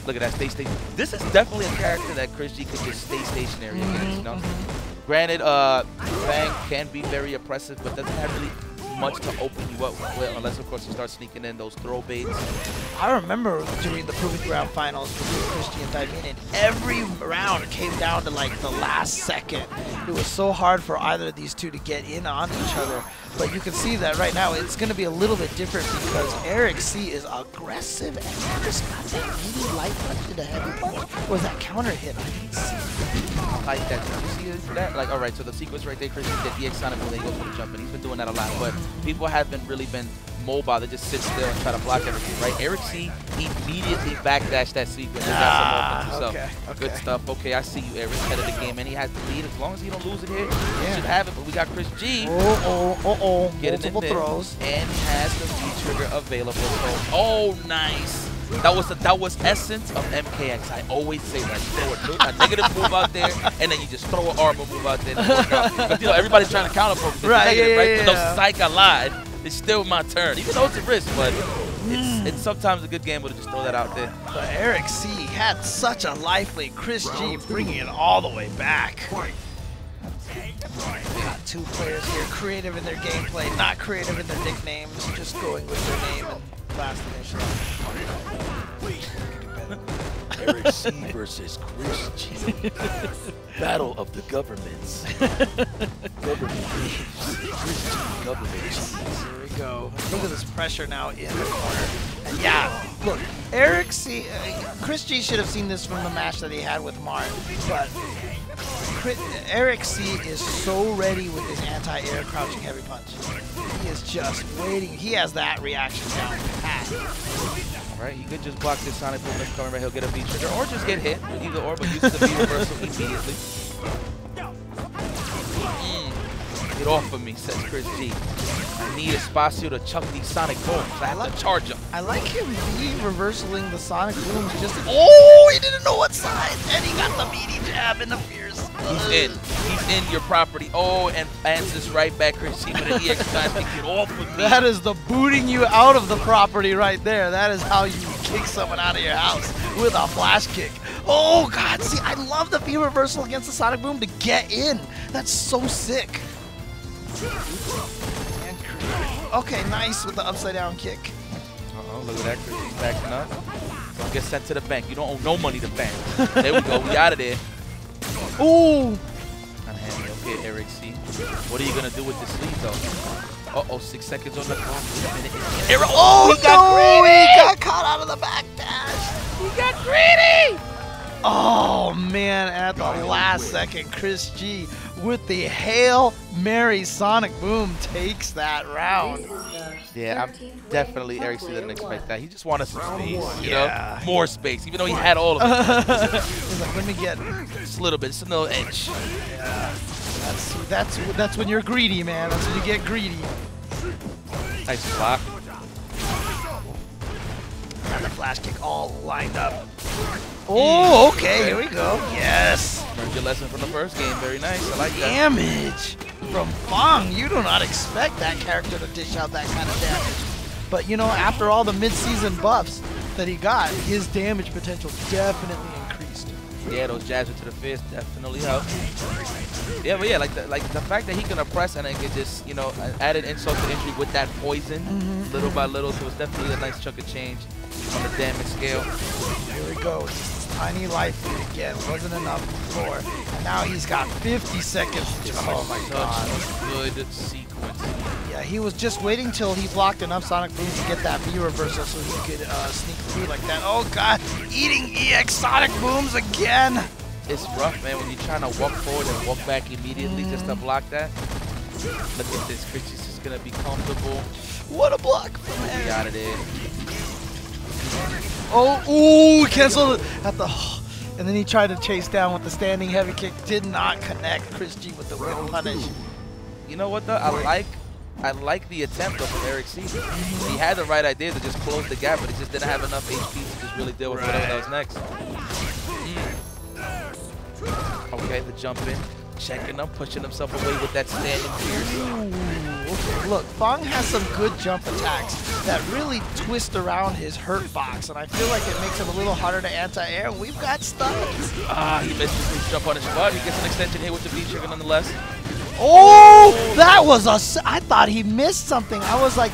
Look at that, stay stationary. This is definitely a character that Chris G could just stay stationary against. Granted, Fang can be very oppressive, but doesn't have really much to open you up with, unless of course you start sneaking in those throw baits. I remember during the Proving Ground finals between Christy and Diamond, every round came down to like the last second. It was so hard for either of these two to get in on each other. But you can see that right now it's going to be a little bit different because Eric C is aggressive and he just got that really light punch to the heavy punch. Or was that counter hit? I didn't see. Like that. Did you see that? Like, all right, so the sequence right there, Christian did the X-Sonic when they go for the jump, and he's been doing that a lot. But people haven't really been mobile. They just sit still and try to block everything, right? Eric C immediately backdashed that sequence and got some open himself. Good stuff. Okay, I see you, Eric. Head of the game, and he has the lead. As long as he don't lose it here, he should have it. But we got Chris G. Getting multiple throws. And he has the V trigger available. So, nice. That was essence of MKX. I always say that. You throw a negative move out there, and then you just throw an armor move out there. And work out. But, you know, everybody's trying to counter for negative, right? No, psych, I lied. It's still my turn, even though it's a risk, but it's sometimes a good game to just throw that out there. But Eric C had such a life lead. Chris G bringing it all the way back. Got two players here, creative in their gameplay, not creative in their nicknames, just going with their name and last initial. Eric C versus Chris G. Battle of the governments. Government chiefs. Here we go. Look at this pressure now in the corner. And yeah, look, Eric C. Chris G should have seen this from the match that he had with Marn, but Eric C is so ready with his anti-air crouching heavy punch. He is just waiting. He has that reaction down pat. Right, he could just block this Sonic Boom that's coming right. He'll get a V trigger or just get hit. Either or, but use the V reversal immediately. Get off of me, says Chris G. I need Espacio to chuck these Sonic Booms. I have to charge him. I like him reversaling the Sonic Booms just. Oh, he didn't know what side. And he got the meaty jab and the fierce. He's in. He's in your property. Oh, and answers right back, Chris G with an EX time to get off of me. That is the booting you out of the property right there. That is how you kick someone out of your house with a flash kick. Oh, God. See, I love the V reversal against the Sonic Boom to get in. That's so sick. Okay, nice with the upside down kick. Uh-oh, look at that. Chris G's backing up. Don't get sent to the bank. You don't owe no money to bank. There we go. We out of there. Ooh. Unhandy. Okay, Eric C. What are you going to do with this lead, though? Uh-oh, 6 seconds on the clock. Oh, he got greedy! He got caught out of the back dash. He got greedy! Oh, man, at the last second, Chris G with the Hail Mary Sonic Boom takes that round. Yeah, I'm definitely, Eric C didn't expect that. He just wanted some space, you know? More space, even though he had all of it. He's like, let me get just a little bit, just a little inch. Yeah, that's when you're greedy, man. That's when you get greedy. Nice block. And the flash kick all lined up. Oh, okay, here we go. Yes. Learned your lesson from the first game. Very nice. I like that. Damage from Fong. You do not expect that character to dish out that kind of damage. But, you know, after all the mid-season buffs that he got, his damage potential definitely increased. Yeah, those jabs to the face definitely help. Yeah, but yeah, like the fact that he can oppress and then get just, you know, added insult to injury with that poison, little by little, so it's definitely a nice chunk of change on the damage scale. Here we go. Just this tiny life lead again. Wasn't enough before. And now he's got 50 seconds. Oh my god. Good sequence. Yeah, he was just waiting till he blocked enough Sonic Boom to get that V reversal so he could sneak through like that. Oh god, eating EX Sonic Booms again. It's rough, man, when you're trying to walk forward and walk back immediately just to block that. Look at this. Chris is just going to be comfortable. What a block. Be out of there. Oh, ooh, canceled it at the. And then he tried to chase down with the standing heavy kick. Did not connect Chris G with the whip punish. You know what, though? I like the attempt from Eric C. He had the right idea to just close the gap, but he just didn't have enough HP to just really deal with whatever that was next. Okay, the jump in, checking him, pushing himself away with that standing fierce. Okay, look, Fong has some good jump attacks that really twist around his hurt box, and I feel like it makes him a little harder to anti-air. We've got stuns. He missed his jump on his butt. He gets an extension hit with the V-trigger nonetheless. Oh, that was I thought he missed something. I was like,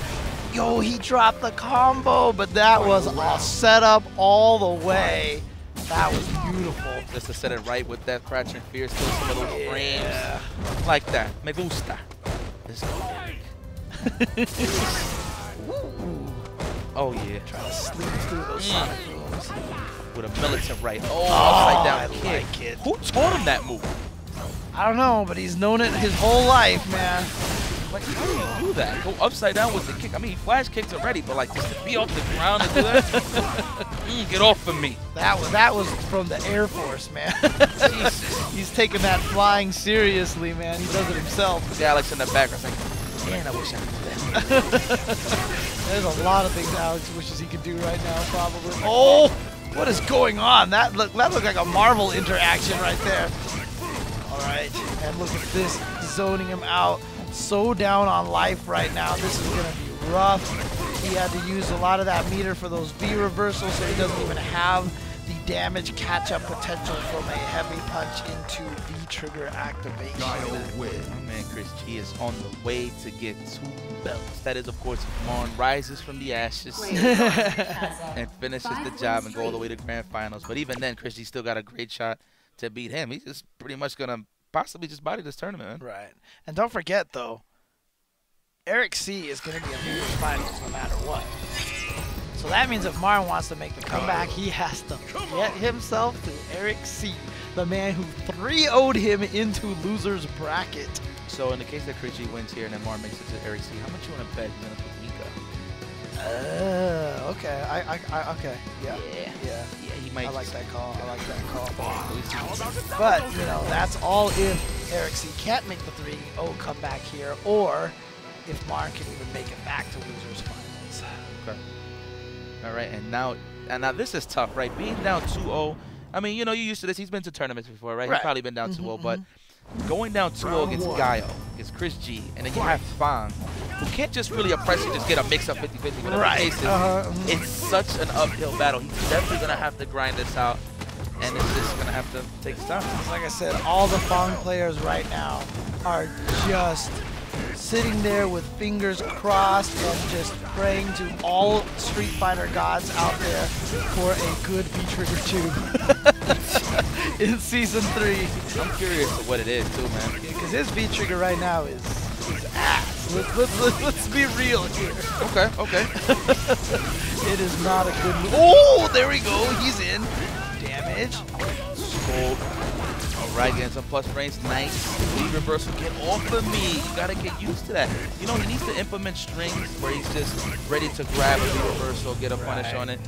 yo, he dropped the combo, but that was a setup all the way. That was beautiful. Just to set it right with that crouching fierce, kill some of those frames. Like that. Me gusta. Let's go, Eric. Oh, yeah. Trying to sleep through those Sonic Booms. With a militant right. Oh, upside down kick. Like it. Who taught him that move? I don't know, but he's known it his whole life, man. Like, how do you do that? Go upside down with the kick. I mean, he flash kicks already, but like just to be off the ground and do that? Get off of me. That was from the Air Force, man. He's taking that flying seriously, man. He does it himself. See Alex in the background like, man, I wish I could do that. There's a lot of things Alex wishes he could do right now, probably. Oh, what is going on? That looked like a Marvel interaction right there. All right, and look at this, zoning him out. So down on life right now. This is gonna be rough. He had to use a lot of that meter for those V reversals, so he doesn't even have the damage catch-up potential from a heavy punch into V-trigger activation. My man Chris G is on the way to get 2 belts. That is, of course, if Marn rises from the ashes and finishes the job and go all the way to grand finals. But even then, Chris G still got a great shot to beat him. He's just pretty much going to possibly just body this tournament, man. Right. And don't forget, though, Eric C is going to be in the finals no matter what. So that means if Marn wants to make the comeback, he has to get himself to Eric C, the man who 3-0'd him into loser's bracket. So in the case that Chris G wins here and then Marn makes it to Eric C, how much you want to bet he's going to put Mika? Okay. Okay. Yeah. Yeah, he might. I like that call. I like that call. But, you know, that's all if Eric C can't make the 3-0 comeback here, or if Marn can even make it back to losers finals. Okay. All right, and now this is tough, right? Being down 2-0. I mean, you know, you're used to this. He's been to tournaments before, right? He's probably been down 2-0, but going down 2-0 against Gaio, against Chris G, and then you have Fang, who can't just really oppress you, just get a mix-up 50-50. Whatever the case is, it's such an uphill battle. He's definitely going to have to grind this out, and it's just going to have to take his time. Like I said, all the Fang players right now are just sitting there with fingers crossed and just praying to all Street Fighter gods out there for a good V-Trigger 2 in Season 3. I'm curious what it is, too, man. Because his V-Trigger right now is ass. Let's be real here. Okay. It is not a good move. Oh, there we go. He's in. Damage. Scope. Right, getting some plus frames. Nice. V reversal. Get off of me. You got to get used to that. You know, he needs to implement strings where he's just ready to grab a V reversal, get a punish on it.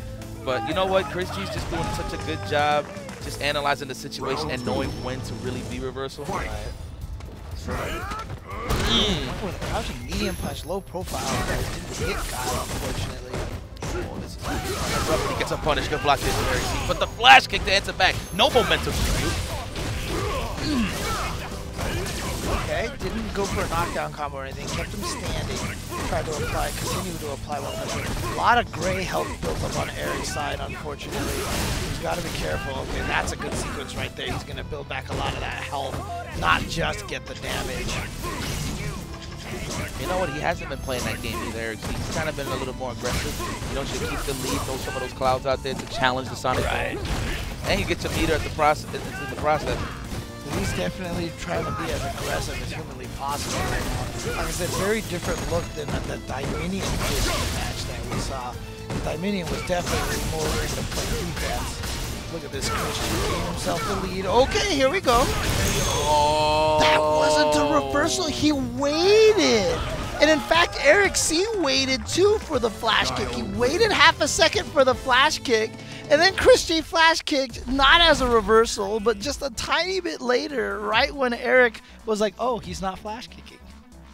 But you know what? Chris G's just doing such a good job just analyzing the situation and knowing when to really V reversal. With a crouching medium punch, low profile. Didn't hit Guile, unfortunately. Oh, this is rough. He gets a punish. Good block this, Eric C. But the flash kick to answer back. No momentum for you. Okay, didn't go for a knockdown combo or anything, kept him standing, tried to continue to apply one punch. A lot of gray health built up on Eric's side, unfortunately. He's got to be careful. Okay, that's a good sequence right there. He's going to build back a lot of that health, not just get the damage. You know what? He hasn't been playing that game either, Eric C. He's kind of been a little more aggressive. You know, should keep the lead, throw some of those clouds out there to challenge the Sonic Boom. And you get your meter at the process. He's definitely trying to be as aggressive as humanly possible. Like I said, very different look than the Dominion match that we saw. The Dominion was definitely more willing to play defense. Look at this Christian gave himself the lead. Okay, here we go. Oh. That wasn't a reversal. He waited. And in fact, Eric C waited too for the flash kick. He waited half a second for the flash kick. And then Chris G flash kicked, not as a reversal, but just a tiny bit later, right when Eric was like, oh, he's not flash kicking.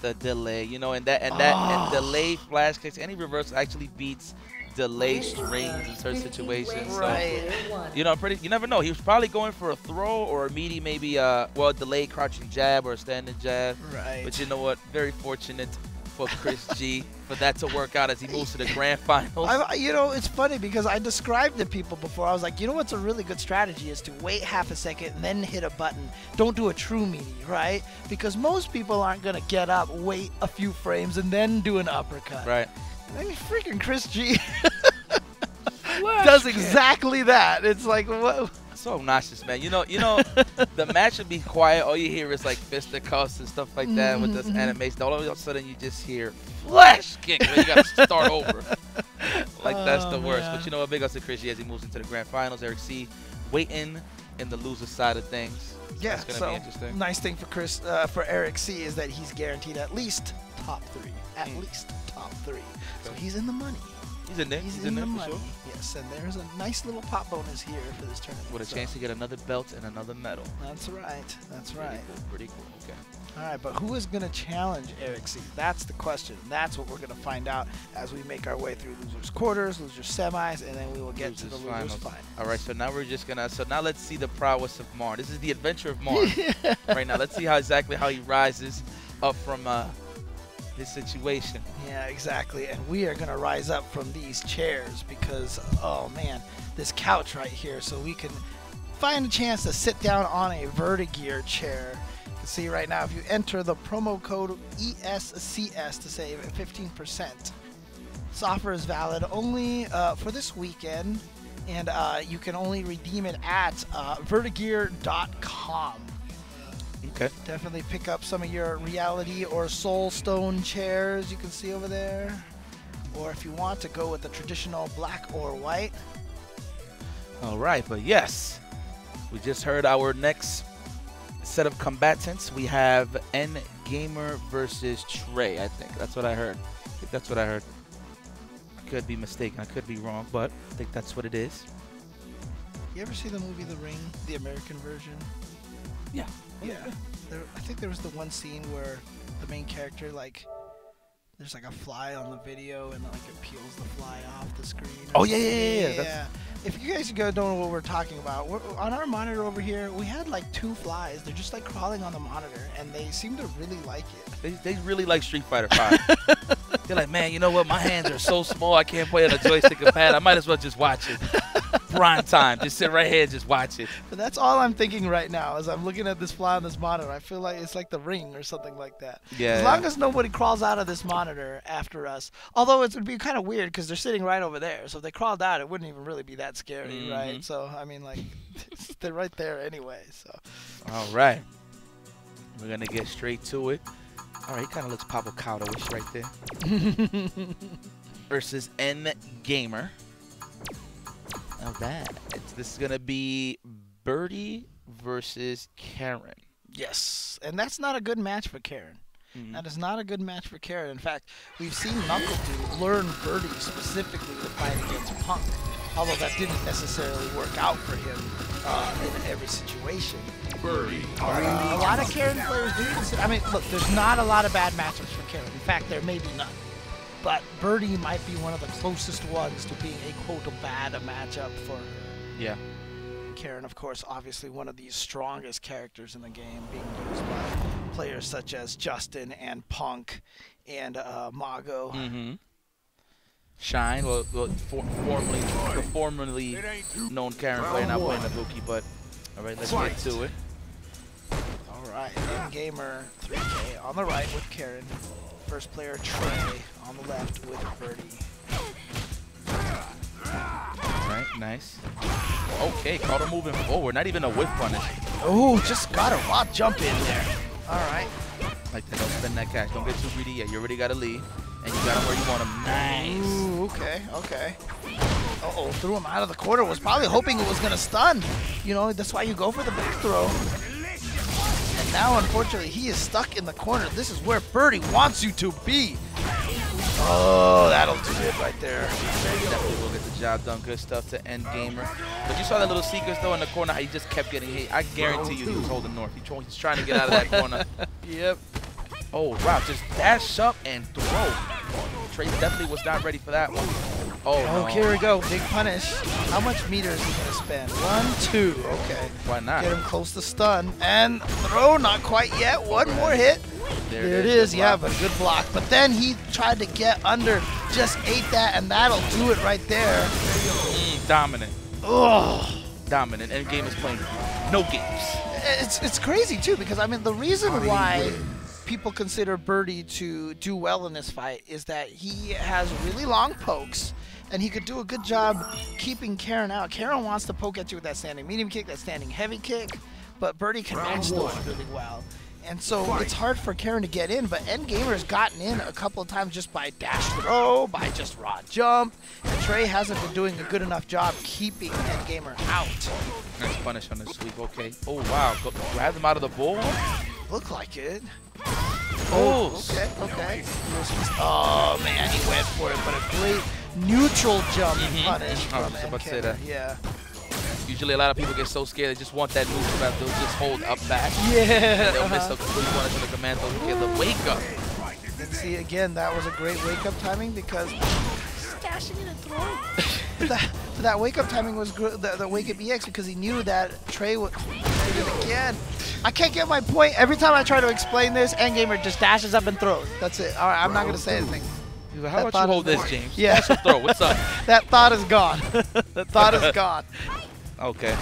The delay, you know, and delay flash kicks, any reversal actually beats delay strings in certain situations. Right. So, you know, you never know. He was probably going for a throw or a meaty, maybe well, delayed crouching jab or a standing jab. Right. But you know what? Very fortunate for Chris G for that to work out as he moves to the grand finals. You know, it's funny because I described to people before. I was like, you know what's a really good strategy is to wait half a second and then hit a button. Don't do a true meaty, right? Because most people aren't going to get up, wait a few frames, and then do an uppercut. Right. I mean, freaking Chris G does exactly that. It's like, what? So obnoxious, man. You know, the match would be quiet. All you hear is like fisticuffs and stuff like that with this animation. All of a sudden, you just hear flash kick. Man, you got to start over. Like that's the worst. But you know what? Big ups to Chris G as he moves into the grand finals. Eric C waiting in the loser side of things. Yeah, that's gonna so be interesting. Nice thing for for Eric C is that he's guaranteed at least top 3. At least top 3. So he's in the money. He's in there. He's in the for money. sure. Yes, and there's a nice little pop bonus here for this tournament. With a chance to get another belt and another medal. That's right. That's right. Pretty cool. Okay. All right, but who is going to challenge Eric C? That's the question. That's what we're going to find out as we make our way through losers quarters, losers semis, and then we will get to the losers final. All right, so now we're just going to, so now let's see the prowess of Marn. This is the adventure of Marn right now. Let's see exactly how he rises up from his situation. Yeah, exactly. And we are going to rise up from these chairs because, oh man, this couch right here, so we can find a chance to sit down on a Vertigear chair. See right now, if you enter the promo code ESCS to save 15%. This offer is valid only for this weekend, and you can only redeem it at vertigear.com. Okay. Definitely pick up some of your reality or soul stone chairs you can see over there. Or if you want to go with the traditional black or white. All right, but yes, we just heard our next set of combatants. We have N Gamer versus Trey. I think that's what I heard. I could be mistaken. I could be wrong, but I think that's what it is. You ever see the movie The Ring, the American version? Yeah. Yeah. I think there was the one scene where the main character, like, there's like a fly on the video and like it peels the fly off the screen. Oh yeah. If you guys don't know what we're talking about, on our monitor over here, we had like 2 flies. They're just like crawling on the monitor, and they seem to really like it. They really like Street Fighter 5. They're like, man, you know what? My hands are so small, I can't play on a joystick and pad. I might as well just watch it. Prime time. Just sit right here and just watch it. But that's all I'm thinking right now as I'm looking at this fly on this monitor. I feel like it's like The Ring or something like that. Yeah. As long as nobody crawls out of this monitor after us. Although it would be kind of weird because they're sitting right over there. So if they crawled out, it wouldn't even really be that scary, right? So, I mean, like, they're right there anyway. So. All right. We're going to get straight to it. All right, he kind of looks Pablo Caudo-ish right there. Versus N Gamer. All right. This is going to be Birdie versus Karen. Yes, and that's not a good match for Karen. That is not a good match for Karen. In fact, we've seen Knuckle learn Birdie specifically to fight against Punk, although that didn't necessarily work out for him in every situation. Birdie. A lot of Karen players do consider. I mean, look, there's not a lot of bad matchups for Karen. In fact, there may be none. But Birdie might be one of the closest ones to being a quote bad matchup for her. Yeah. Karen, of course, obviously one of the strongest characters in the game, being used by players such as Justin and Punk and Mago. Shine, formerly known Karen player, now playing Ibuki, but all right, let's get to it. All right, Gamer 3K on the right with Karen. First player Trey on the left with Birdie. All right, nice. Okay, Caudo moving forward, not even a whiff punish. Oh, just got a lot jump in there. All right. Like that, don't spend that cash. Don't get too greedy yet. You already got a lead, and you got him where you want him. Nice. Ooh, okay. Uh-oh, threw him out of the corner. Was probably hoping it was going to stun. You know, that's why you go for the back throw. And now, unfortunately, he is stuck in the corner. This is where Birdie wants you to be. Oh, that'll do it right there. Definitely will get the job done. Good stuff to End Gamer. But you saw that little sequence, though, in the corner, how he just kept getting hit. I guarantee you he was holding north. He's trying to get out of that corner. Yep. Oh, wow. Just dash up and throw. Trey definitely was not ready for that one. Oh, no. Here we go. Big punish. How much meter is he going to spend? 1, 2. Okay. Why not? Get him close to stun. And throw. Not quite yet. One more hit. There it is. Yeah, but good block. But then he tried to get under. Just ate that, and that'll do it right there. Dominant. Ugh. Dominant. And game is playing no games. It's crazy, too, because, I mean, the reason why people consider Birdie to do well in this fight is that he has really long pokes, and he could do a good job keeping Karen out. Karen wants to poke at you with that standing medium kick, that standing heavy kick, but Birdie can match those really well. And so it's hard for Karen to get in, but Endgamer's gotten in a couple of times just by dash throw, by just raw jump, and Trey hasn't been doing a good enough job keeping Endgamer out. Nice punish on the sweep, okay. Oh, wow. Grab him out of the bull. Look like it. Oh, okay. Oh, man, he went for it, but a great neutral jump punish from I was about to say that. Yeah. Usually a lot of people get so scared they just want that neutral that they'll just hold up back. Yeah. They'll miss the complete punish on the command. They'll get the wake up. And see, again, that was a great wake-up timing because stashing it and throwing. that wake-up timing was good, the wake-up EX, because he knew that Trey would do it again. I can't get my point. Every time I try to explain this, Endgamer just dashes up and throws. That's it. All right, I'm not going to say anything. He's like, how about you hold this, James? Yeah. Dash or throw. What's up? That thought is gone. That thought is gone. Okay.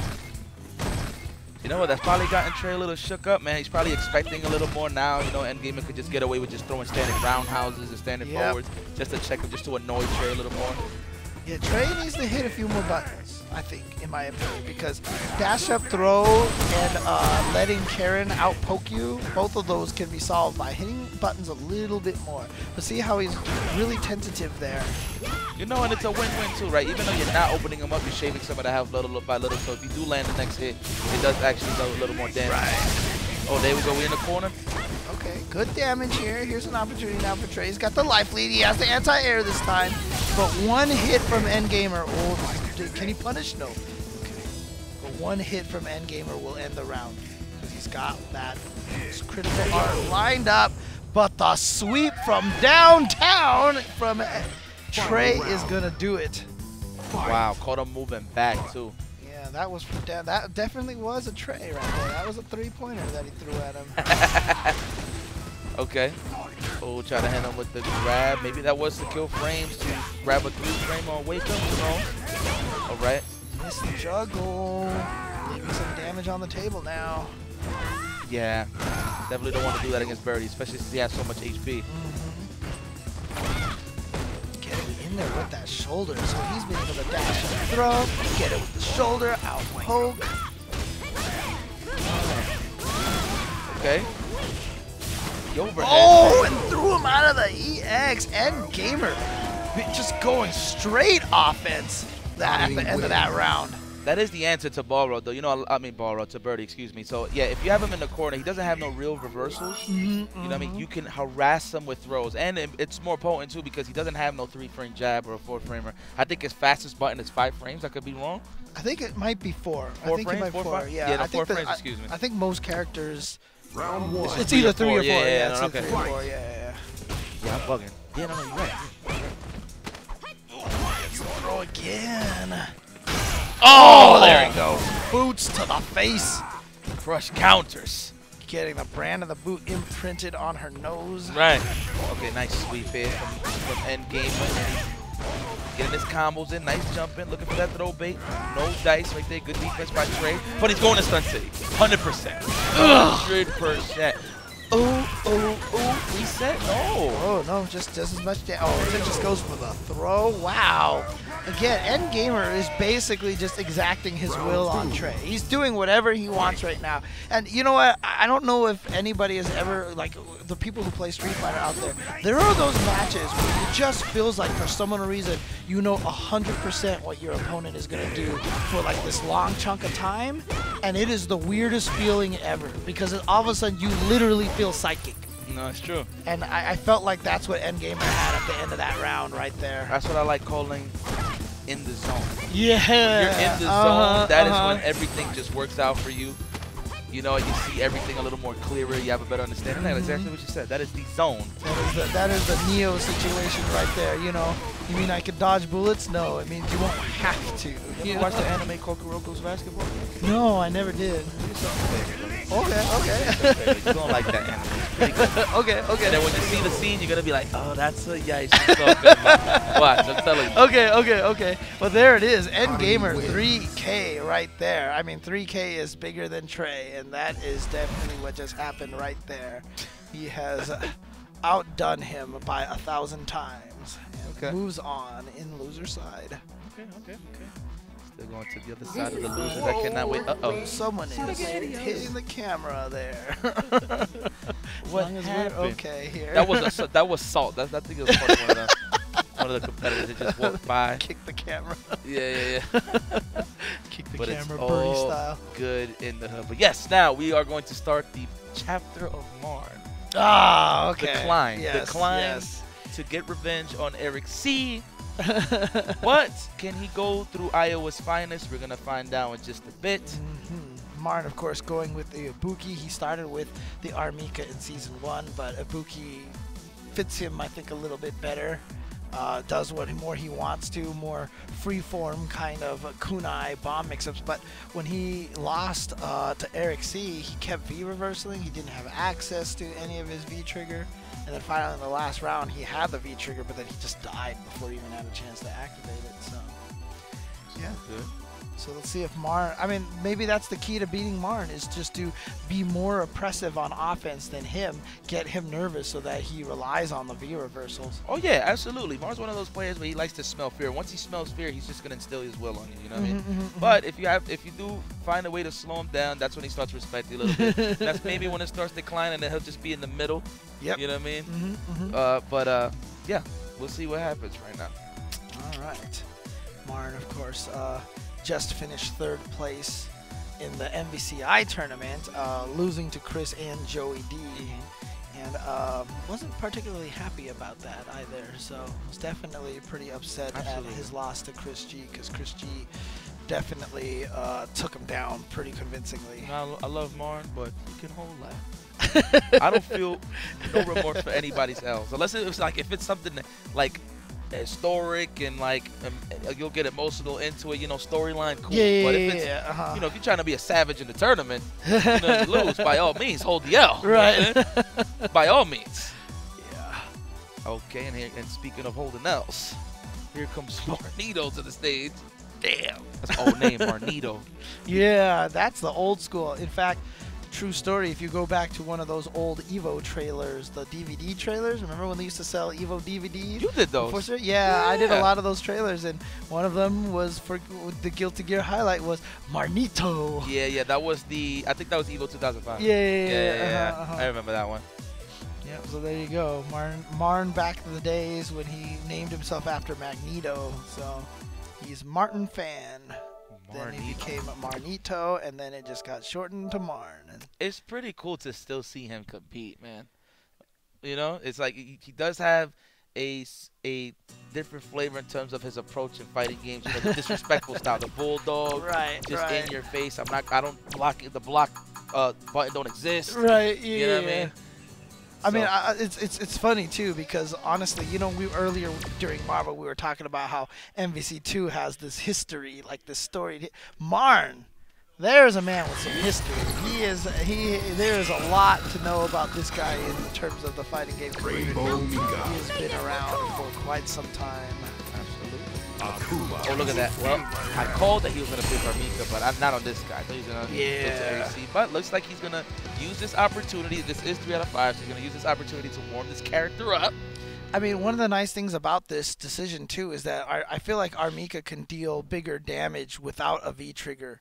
You know what? That's probably gotten Trey a little shook up, man. He's probably expecting a little more now. You know, Endgamer could just get away with just throwing standing roundhouses and standing forwards just to check him, just to annoy Trey a little more. Yeah, Trey needs to hit a few more buttons, I think, in my opinion, because dash up throw and letting Karen out-poke you, both of those can be solved by hitting buttons a little bit more. But see how he's really tentative there. You know, and it's a win-win too, right? Even though you're not opening them up, you're shaving some of the health little by little, so if you do land the next hit, it does actually do a little more damage. Right. Oh, there we go. We in the corner. Okay, good damage here. Here's an opportunity now for Trey. He's got the life lead. He has the anti-air this time. But one hit from Endgamer. Oh, can he punish? No. Okay. But one hit from Endgamer will end the round. Because he's got that critical art lined up. But the sweep from downtown from Trey is going to do it. Wow, caught him moving back too. Yeah, that definitely was a Trey right there. That was a three-pointer that he threw at him. Okay. Oh, try to hit him with the grab. Maybe that was to kill frames to grab a 3-frame on wake up. No. All right. Miss the juggle. Leaving some damage on the table now. Yeah. Definitely don't want to do that against Birdie, especially since he has so much HP. Getting in there with that shoulder, so he's been able to dash and throw. Get it with the shoulder, out poke. Okay. Overhead. Oh, and threw him out of the EX. Endgamer just going straight offense at the end of that round. That is the answer to Ballroad, though. You know, I mean Ballroad, to Birdie, excuse me. So, yeah, if you have him in the corner, he doesn't have no real reversals. You know what I mean? You can harass him with throws. And it's more potent, too, because he doesn't have no 3-frame jab or a 4-framer. I think his fastest button is 5 frames. I could be wrong. I think it might be 4. 4 I think frames? it might be 4. Yeah, no, I 4 think frames, excuse me. I think most characters... Round 1. It's either 3 or 4. Yeah, it's no, either okay. 3 or 4. Yeah. Yeah, I'm bugging. Yeah, no, you're right. Let's throw again. Oh, there we go. Boots to the face. Crush counters. Getting the brand of the boot imprinted on her nose. Right. Okay, nice sweep here from Endgame. Getting his combos in, nice jump in, looking for that throw bait. No dice right there, good defense by Trey. But he's going to Stun City, 100%. 100%. Oh, reset? No. Oh, no, just as much damage. Oh, it just goes for the throw. Wow. Again, Endgamer is basically just exacting his will on Trey. He's doing whatever he wants right now. And you know what? I don't know if anybody has ever, like, the people who play Street Fighter out there are those matches where it just feels like for some reason you know 100% what your opponent is going to do for, like, this long chunk of time. And it is the weirdest feeling ever because all of a sudden you literally feel psychic. No, it's true. And I felt like that's what Endgamer had at the end of that round right there. That's what I like calling in the zone. Yeah. When you're in the zone, that is when everything just works out for you. You know, you see everything a little more clearer. You have a better understanding. That's exactly what you said. That is the zone. That is the Neo situation right there. You know, you mean I could dodge bullets? No, it means you won't have to. You ever watch the anime Kokuroko's basketball? No, I never did. Okay. You don't like that anime. It's pretty good. Okay. And then when you see the scene, you're gonna be like, oh, that's a Yaish talking about. Watch, I'm telling you. Okay. Well, there it is. Endgamer 3K right there. I mean, 3K is bigger than Trey, and that is definitely what just happened right there. He has outdone him by 1,000 times. And moves on in loser side. Okay. Still going to the other side of the losers. I cannot wait. Uh-oh. Someone is hitting the camera there. What happened? Okay here. That was salt. I think it was part of one of the competitors that just walked by. Kick the camera. Yeah. Kick the But camera, it's Birdie all style. good in the hood. But yes, now we are going to start the chapter of Marn. Ah, okay. Decline. Yes, Decline yes. to get revenge on Eric C. But can he go through Iowa's finest? We're going to find out in just a bit. Marn, of course, going with the Ibuki. He started with the Armika in Season 1, but Ibuki fits him, I think, a little bit better. Does what more he wants to, more freeform kind of kunai bomb mix-ups. But when he lost to Eric C, he kept V-reversing. He didn't have access to any of his V-trigger. And then finally in the last round, he had the V-trigger, but then he just died before he even had a chance to activate it. So, yeah. Good. So let's see if Marn, I mean, maybe that's the key to beating Marn, is just to be more oppressive on offense than him, get him nervous so that he relies on the V reversals. Oh, yeah, absolutely. Marn's one of those players where he likes to smell fear. Once he smells fear, he's just going to instill his will on you, you know what I mean? But if you do find a way to slow him down, that's when he starts to respect you a little bit. That's maybe when it starts declining, and then he'll just be in the middle. Yep. You know what I mean? Yeah, we'll see what happens right now. All right. Marn, of course, just finished 3rd place in the MVCI tournament, losing to Chris and Joey D. And wasn't particularly happy about that either. So was definitely pretty upset at his loss to Chris G, because Chris G definitely took him down pretty convincingly. I love Marn, but he can hold that. I don't feel no remorse for anybody's else, unless it was like, if it's something that, like, historic and like you'll get emotional into it, you know, storyline, cool. But if it's, you know, if you're trying to be a savage in the tournament, you know, you lose, by all means, hold the L. Right. By all means. Yeah. Okay, and speaking of holding L's, here comes Marnito to the stage. Damn. That's an old name, Marnito. Yeah, that's the old school. In fact, true story, if you go back to one of those old Evo trailers, the DVD trailers, remember when they used to sell Evo DVDs? You did those? Yeah, I did a lot of those trailers, and one of them was for the Guilty Gear highlight was Marnito. Yeah, that was I think that was Evo 2005. Yeah. I remember that one. Yeah, so there you go. Marn back to the days when he named himself after Magneto, so he's Martin Fan. Then he became Marnito, and then it just got shortened to Marn. It's pretty cool to still see him compete, man. You know, it's like he does have a different flavor in terms of his approach in fighting games. You know, the disrespectful style, the bulldog, just in your face. I don't block it. The block button don't exist. Right. Yeah. You know what I mean? I mean, it's funny too, because honestly, you know, we earlier during Marvel we were talking about how MVC2 has this history, like this story. Marn, there's a man with some history. There is a lot to know about this guy in terms of the fighting game community. He has been around for quite some time. Oh, look at that. Well, I called that he was going to pick Armika, but I'm not on this guy. I thought he was going to go to AC. But looks like he's going to use this opportunity. This is 3 out of 5, so he's going to use this opportunity to warm this character up. I mean, one of the nice things about this decision, too, is that I feel like Armika can deal bigger damage without a V-trigger.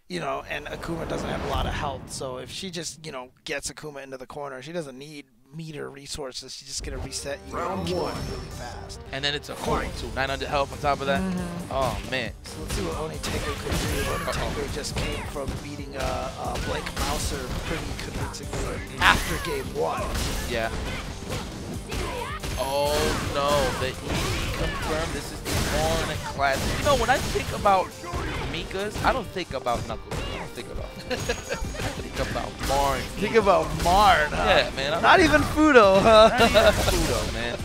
You know, and Akuma doesn't have a lot of health, so if she just, you know, gets Akuma into the corner, she doesn't need meter resources. She's just gonna reset you and kill him really fast. And then it's a Akuma too, 900 health on top of that. Oh man. So let's see what Oni Tengu could do. Oni Tengu just came from beating Blake Mouser pretty convincingly after game 1. Yeah. Oh no, the easy confirmed. This is the Marn classic. You know, when I think about Mikas, I don't think about Knuckles. I don't think about I think about Marn. Think about Marn, huh? Yeah, man. Not even Fudo, huh? Not even Fudo, man.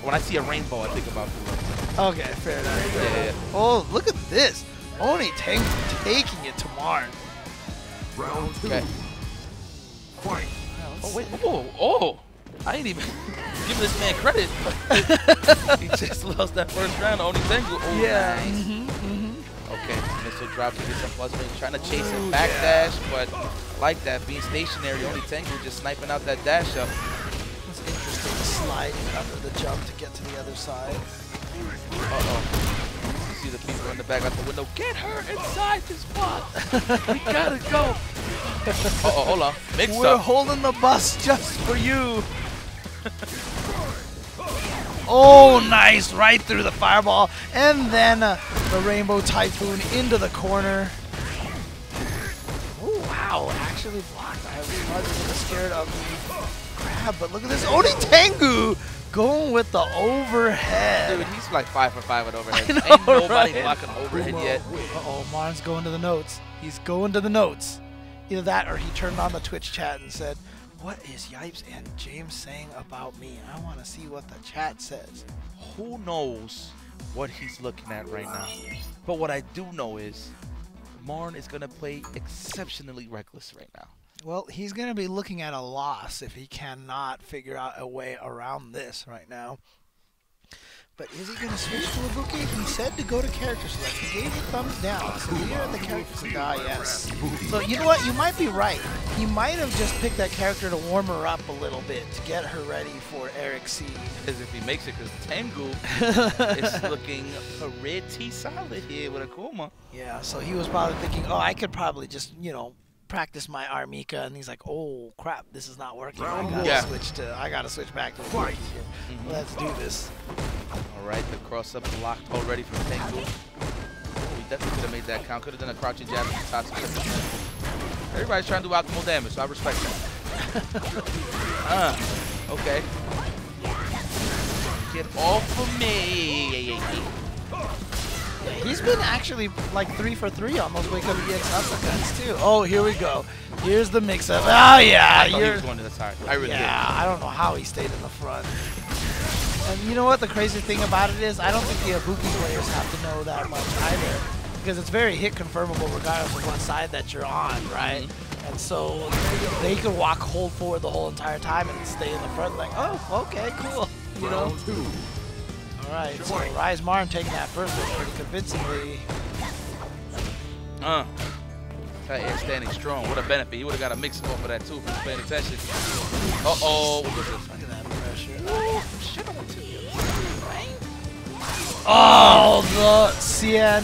When I see a rainbow, I think about Fudo. Okay, fair enough. Yeah. Oh, look at this. Oni Tengu taking it to Marn. Round 2. Okay. Fight. Oh, wait. Oh. I ain't even give this man credit. He just lost that first round. Oni Tengu. Oh, yeah. Nice. Okay, missile drops to get some plus range. Trying to chase him backdash, but like that, being stationary, Oni Tengu just sniping out that dash up. It's interesting, sliding under the jump to get to the other side. You see the people in the back out the window. Get her inside this spot. We gotta go. Hold on. We're holding the bus just for you. Oh, nice. Right through the fireball. And then the Rainbow Typhoon into the corner. Oh, wow. wow, actually blocked. I was a little scared of the grab, but look at this. Oni Tengu going with the overhead. Dude, he's like 5 for 5 with overhead. Know, Ain't nobody right? blocking overhead yet. Uh-oh, Marn's going to the notes. He's going to the notes. Either that or he turned on the Twitch chat and said, what is Yipes and James saying about me? I want to see what the chat says. Who knows what he's looking at right now? But what I do know is Marn is going to play exceptionally reckless right now. Well, he's going to be looking at a loss if he cannot figure out a way around this right now. But is he going to switch to Ibuki? He said to go to character select. He gave a thumbs down. So here at the character select. Ah, yes. So you know what? You might be right. He might have just picked that character to warm her up a little bit to get her ready for Eric C. Because if he makes it, because Tengu is looking pretty solid here with Akuma. Yeah, so he was probably thinking, oh, I could probably just, you know, practice my Armika, and he's like, oh crap, this is not working. I gotta switch back to Ibuki here. Let's do this. All right, the cross up blocked already from Tengu. Oh, he definitely could have made that count. Could have done a crouching jab at the top. Everybody's trying to do optimal damage, so I respect that. Okay. Get off of me. He's been actually like 3 for 3 on those wake up EX uppercuts too. Oh, here we go. Here's the mix up. Oh yeah, I thought he was going to the side. I really did. I don't know how he stayed in the front. And you know what the crazy thing about it is? I don't think the Ibuki players have to know that much either, because it's very hit confirmable regardless of what side that you're on, right? And so they could hold forward the whole entire time and stay in the front like, oh, okay, cool. You know? Alright, so Rise Marn taking that first one pretty convincingly. That air standing strong. What a benefit. He would have got a mix off of that too if he was paying attention. Uh-oh. What was this? Look at that pressure. Ooh, shit, I went to the other side, right? Oh, the Cien.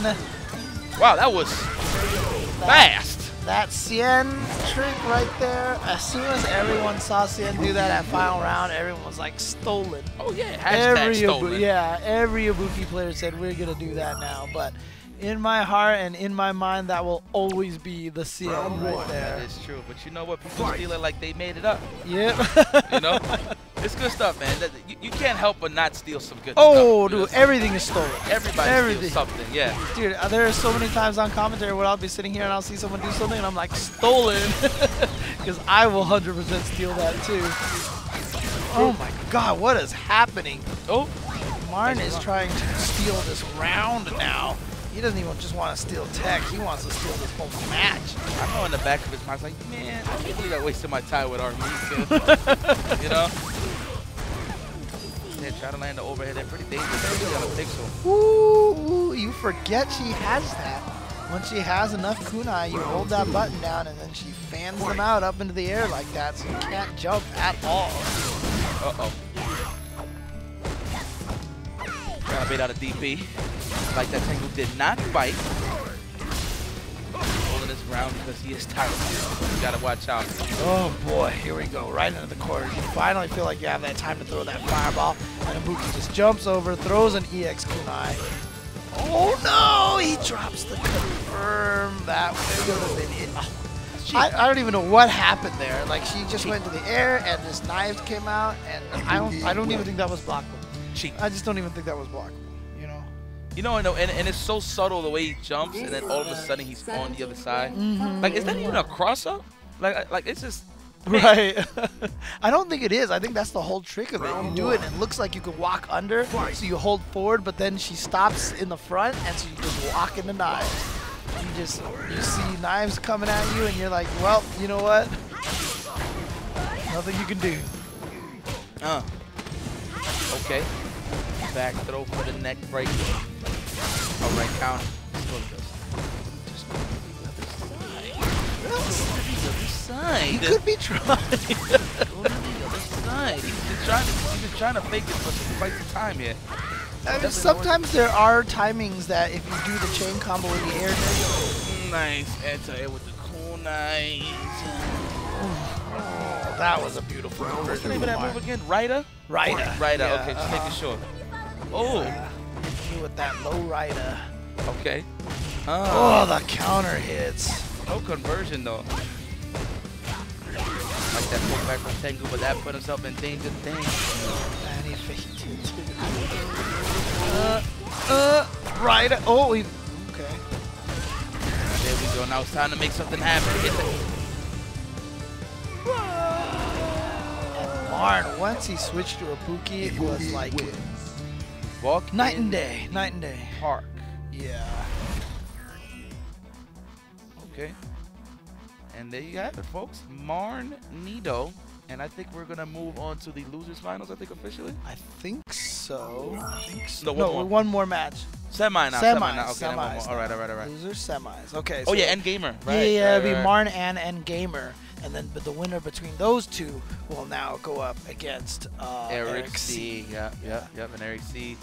Wow, that was fast. That Cien trick right there, as soon as everyone saw Cien do that at final round, everyone was like, stolen. Oh yeah, hashtag stolen. Every Ibuki player said, we're going to do that now. But in my heart and in my mind, that will always be the Cien right there. That is true, but you know what? People feel it like they made it up. Yep. You know? It's good stuff, man. You can't help but not steal some good stuff. Oh, dude, everything is stolen. Everybody steals something, yeah. Dude, there are so many times on commentary where I'll be sitting here and I'll see someone do something and I'm like, stolen. Because I will 100% steal that too. Oh my god, what is happening? Oh, Marn is trying to steal this round now. He doesn't even just want to steal tech, he wants to steal this whole match. I know in the back of his mind, like, man, I can't believe I wasted my time with Armika. You know? Yeah, try to land the overhead there. Pretty dangerous. You got a pixel. Ooh, you forget she has that. Once she has enough kunai, you hold that button down and then she fans them out up into the air like that, so you can't jump at all. Uh-oh. Trying to bait out a DP. Like that Tengu did not fight. Holding his ground because he is tired. You gotta watch out. Oh boy, here we go, right into the corner. You finally feel like you have that time to throw that fireball, and Ibuki just jumps over, throws an EX kunai. Oh no, he drops the confirm. That would have been it. Oh, I don't even know what happened there. Like, she just went to the air and this knife came out, and I don't even think that was blockable. I just don't even think that was blockable. You know, and it's so subtle the way he jumps, and then all of a sudden he's on the other side. Like, is that even a cross-up? Like it's just... Right. I don't think it is. I think that's the whole trick of it. You do it, and it looks like you could walk under, so you hold forward, but then she stops in the front, and so you just walk into knives. You see knives coming at you, and you're like, well, you know what? Nothing you can do. Okay. Back throw for the neck break. All right, count. Just go to the side. He could be trying. Go to the other side. He's been trying to fake it for quite some time here. I mean, sometimes there are timings that if you do the chain combo in the air, nice anti-air with the cool knives. Oh, that was a beautiful move. What's the name of that move again? Rider? Rider. Yeah. Okay, just making sure. Oh. With that low rider. Okay. Oh, the counter hits. No conversion though. Like that pullback from Tengu, but that put himself in danger. Dang. And he fainted. Right. Oh, he. Okay. There we go. Now it's time to make something happen. And Marn, once he switched to a Buki, it was like Walk night and day. Night and day. Park. Yeah. Okay. And there you have it, folks. Marn, Nido. And I think we're going to move on to the losers finals, I think, officially. I think so. No, one more match. Semi now. Semis. Okay, Semis. All right. Losers, semis. Okay. Oh, so yeah, End Gamer. Right. Yeah, it'll be Marn and End Gamer. And then the winner between those two will now go up against Eric C. Yep. And Eric C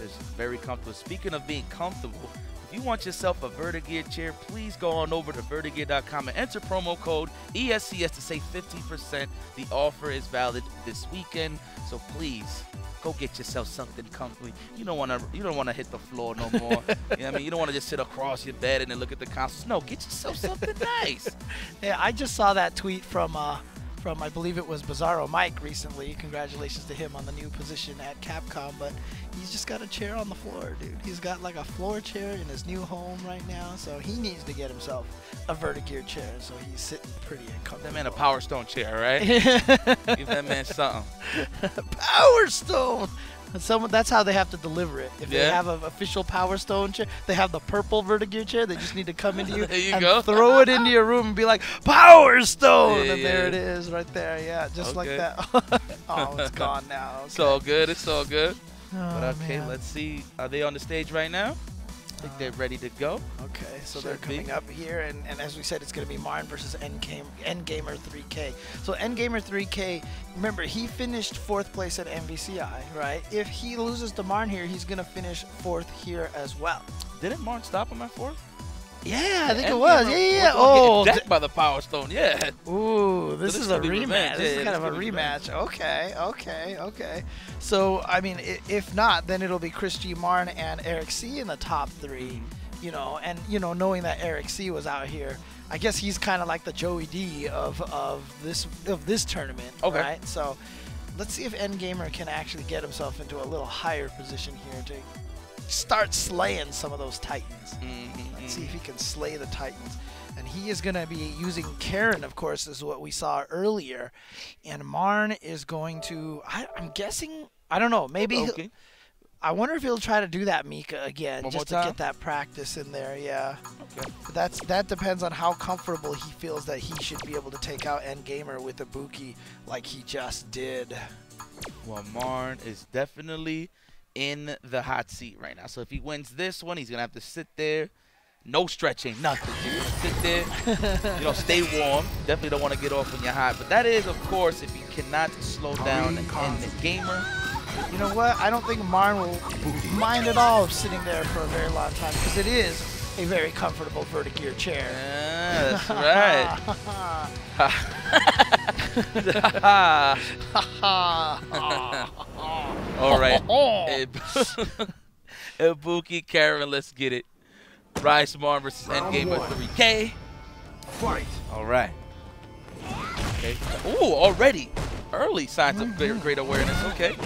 is very comfortable. Speaking of being comfortable, if you want yourself a Vertigear chair, please go on over to vertigear.com and enter promo code ESCS to save 50%. The offer is valid this weekend, so please go get yourself something comfy. You don't want to hit the floor no more. You know what I mean? You don't want to just sit across your bed and then look at the consoles. No, get yourself something nice. Yeah, I just saw that tweet from I believe it was Bizarro Mike recently. Congratulations to him on the new position at Capcom, but he's just got a chair on the floor, dude. He's got like a floor chair in his new home right now, so he needs to get himself a Vertigear chair, so he's sitting pretty comfortable. That man a Power Stone chair, right? Give that man something. Power Stone! That's how they have to deliver it. If they have an official Power Stone chair, they have the purple Vertigear chair. They just need to come into you, and throw it into your room and be like, Power Stone! And there it is right there. Yeah, just like that. Oh, it's gone now. Okay. It's all good. It's all good. Oh, but okay, man. let's see. Are they on the stage right now? I think they're ready to go. Okay, so they're coming up here, and as we said, it's going to be Marn versus Endgamer 3K. So Endgamer 3K, remember, he finished 4th place at MVCI, right? If he loses to Marn here, he's going to finish 4th here as well. Didn't Marn stop him at 4th? Yeah, I think it was. Yeah. Oh, decked by the Power Stone. Yeah. Ooh, this is a rematch. This is kind of a rematch. Okay. So, I mean, if not, then it'll be Chris G, Marn, and Eric C in the top 3. You know, and knowing that Eric C was out here, I guess he's kind of like the Joey D of this tournament. Okay. Right. So, let's see if Endgamer can actually get himself into a little higher position here to start slaying some of those Titans. Let's see if he can slay the Titans. And he is going to be using Karen, of course, is what we saw earlier. And Marn is going to, I'm guessing, I don't know, maybe, I wonder if he'll try to do that Mika again, just to get that practice in there, yeah. Okay. But that depends on how comfortable he feels that he should be able to take out Endgamer with a Buki like he just did. Well, Marn is definitely in the hot seat right now. So if he wins this one, he's going to have to sit there. No stretching, nothing. Just sit there, stay warm. Definitely don't want to get off when you're hot. But that is, of course, if you cannot slow down Endgamer. You know what? I don't think Marn will mind at all of sitting there for a very long time because it is a very comfortable Vertigear chair. Yeah, that's right. All right. Ibuki, Karen, let's get it. Rise Marn versus Endgamer 3K. Fight. All right. Okay. Ooh, already. Early signs of great awareness. Okay.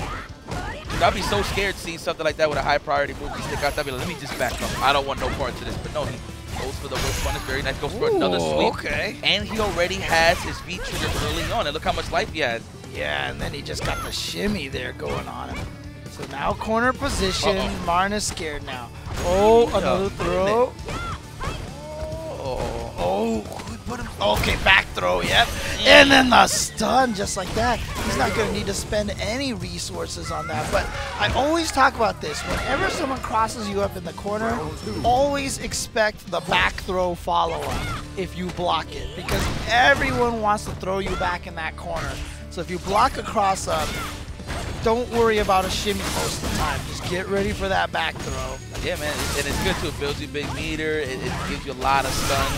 I'd be so scared seeing something like that with a high priority movie stick out. I'd be like, let me just back up. I don't want no parts of this. But no, he goes for the whip punish. Very nice. Goes for another sweep. Okay. And he already has his V trigger early on. And look how much life he has. Yeah, and then he just got the shimmy there going on him. So now corner position. Marn is scared now. Oh, another throw. Okay, back throw, yep. And then the stun, just like that. He's not going to need to spend any resources on that. But I always talk about this. Whenever someone crosses you up in the corner, always expect the back throw follow-up if you block it. Because everyone wants to throw you back in that corner. So if you block a cross-up, don't worry about a shimmy most of the time. Just get ready for that back throw. Yeah, man, and it's good too. It builds you a big meter. It gives you a lot of stun.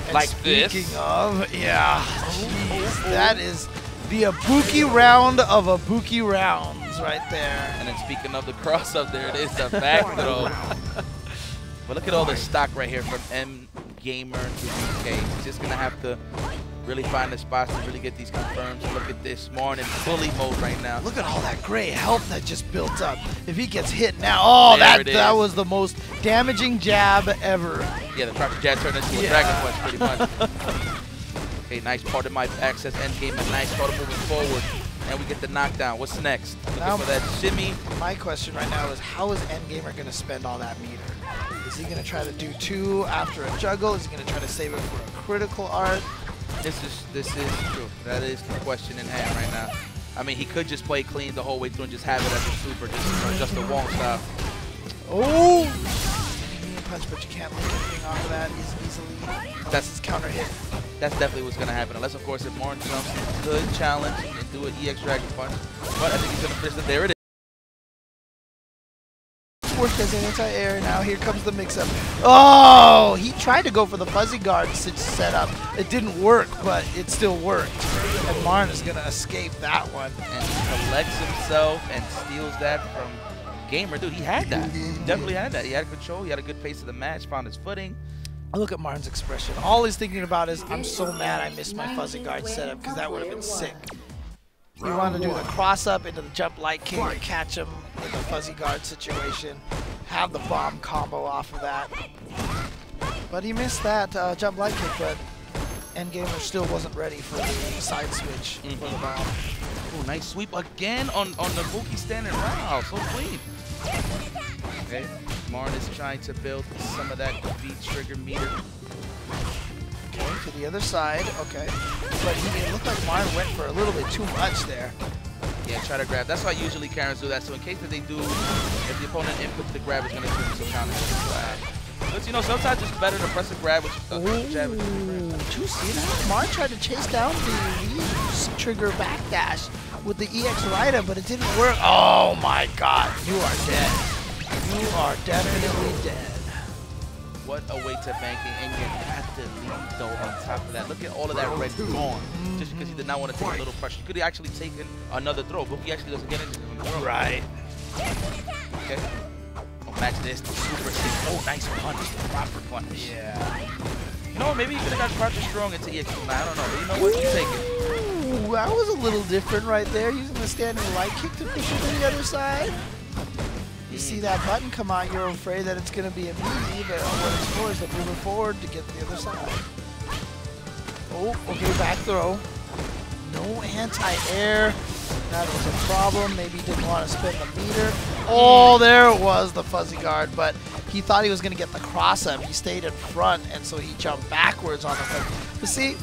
And like speaking this. of, yeah, geez, that is the Ibuki round of Ibuki rounds right there. And then speaking of the cross up, there it is, the back throw. But look at all the stock right here from Endgamer to UK. He's just gonna have to really find the spots to really get these confirmed. So look at this, Marn in bully mode right now. Look at all that gray health that just built up. If he gets hit now, oh, that was the most damaging jab ever. Yeah, the crouch jab turned into a Dragon Punch pretty much. Okay, nice part of my access endgame, a nice start moving forward. And we get the knockdown. What's next? Looking for that shimmy. My question right now is, how is Endgamer going to spend all that meter? Is he going to try to do 2 after a juggle? Is he going to try to save it for a critical art? This is true. That is the question in hand right now. I mean, he could just play clean the whole way through and just have it as a super, just a wall style. Oh! Punch, but you can't link anything off of that easily. That's his counter hit. That's definitely what's going to happen. Unless, of course, if Marn jumps, good challenge and do an EX Dragon Punch. But I think he's going to finish it. There it is. Worked as an anti-air. Now here comes the mix-up. Oh! He tried to go for the fuzzy guard setup. It didn't work, but it still worked. And Marn is going to escape that one. And he collects himself and steals that from Gamer. Dude, he had that. He definitely had that. He had control. He had a good pace of the match. Found his footing. Look at Marn's expression. All he's thinking about is, I'm so mad I missed my fuzzy guard setup because that would have been sick. We want to do the cross up into the jump light king to catch him in the fuzzy guard situation. Have the bomb combo off of that. But he missed that jump light kick, but Endgamer still wasn't ready for the side switch for the bomb. Oh, nice sweep again on the Buki standing. Wow, so clean. Okay, Marn is trying to build some of that V trigger meter. Okay, to the other side. Okay, but it looked like Marn went for a little bit too much there. Yeah, try to grab. That's why usually Karens do that. So in case that they do, if the opponent inputs the grab, it's going to give them some counter. But you know, sometimes it's better to press a grab with jab. Did you see that? Marn tried to chase down the V trigger backdash with the EX Rida, but it didn't work. Oh my God, you are dead. You are definitely dead. What a way to banking, and you have to lead though on top of that. Look at all of that red gone, just because he did not want to take a little pressure. He could have actually taken another throw, but he actually doesn't get into the Right. Okay. Oh, match this. Super sick. Oh, nice punch. The proper punch. Yeah. You know what? Maybe he could have got Croucher strong into EX9. I don't know. But you know what? You take it. Ooh, that was a little different right there. Using the standing light kick to push it to the other side. You see that button come out, you're afraid that it's going to be a meaty, but what it's for is to move it forward to get to the other side. Oh, okay, back throw. No anti-air. That was a problem. Maybe he didn't want to spend the meter. Oh, there it was, the fuzzy guard, but he thought he was going to get the cross-up. He stayed in front, and so he jumped backwards on the fuzzy. But see,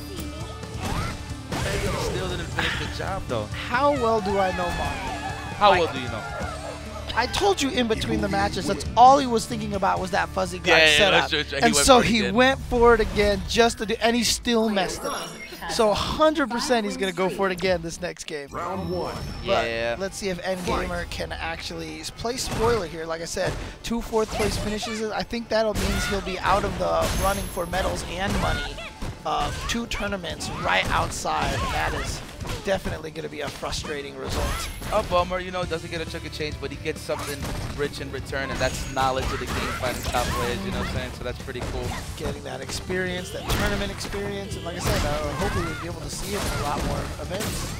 still didn't finish the job, though. How well do I know Marn? How well do you know? I told you in between the matches, that's all he was thinking about was that fuzzy guard setup. True. And so he went for it again just to do, and he still messed it up. So 100% he's going to go for it again this next game. Round 1. Yeah. But let's see if Endgamer can actually play spoiler here. Like I said, 2 4th place finishes. I think that means he'll be out of the running for medals and money. 2 tournaments right outside. That is definitely going to be a frustrating result. A bummer, you know, doesn't get a chunk of change, but he gets something rich in return, and that's knowledge of the game fighting top players, you know what I'm saying? So that's pretty cool. Getting that experience, that tournament experience, and like I said, hopefully we'll be able to see him in a lot more events.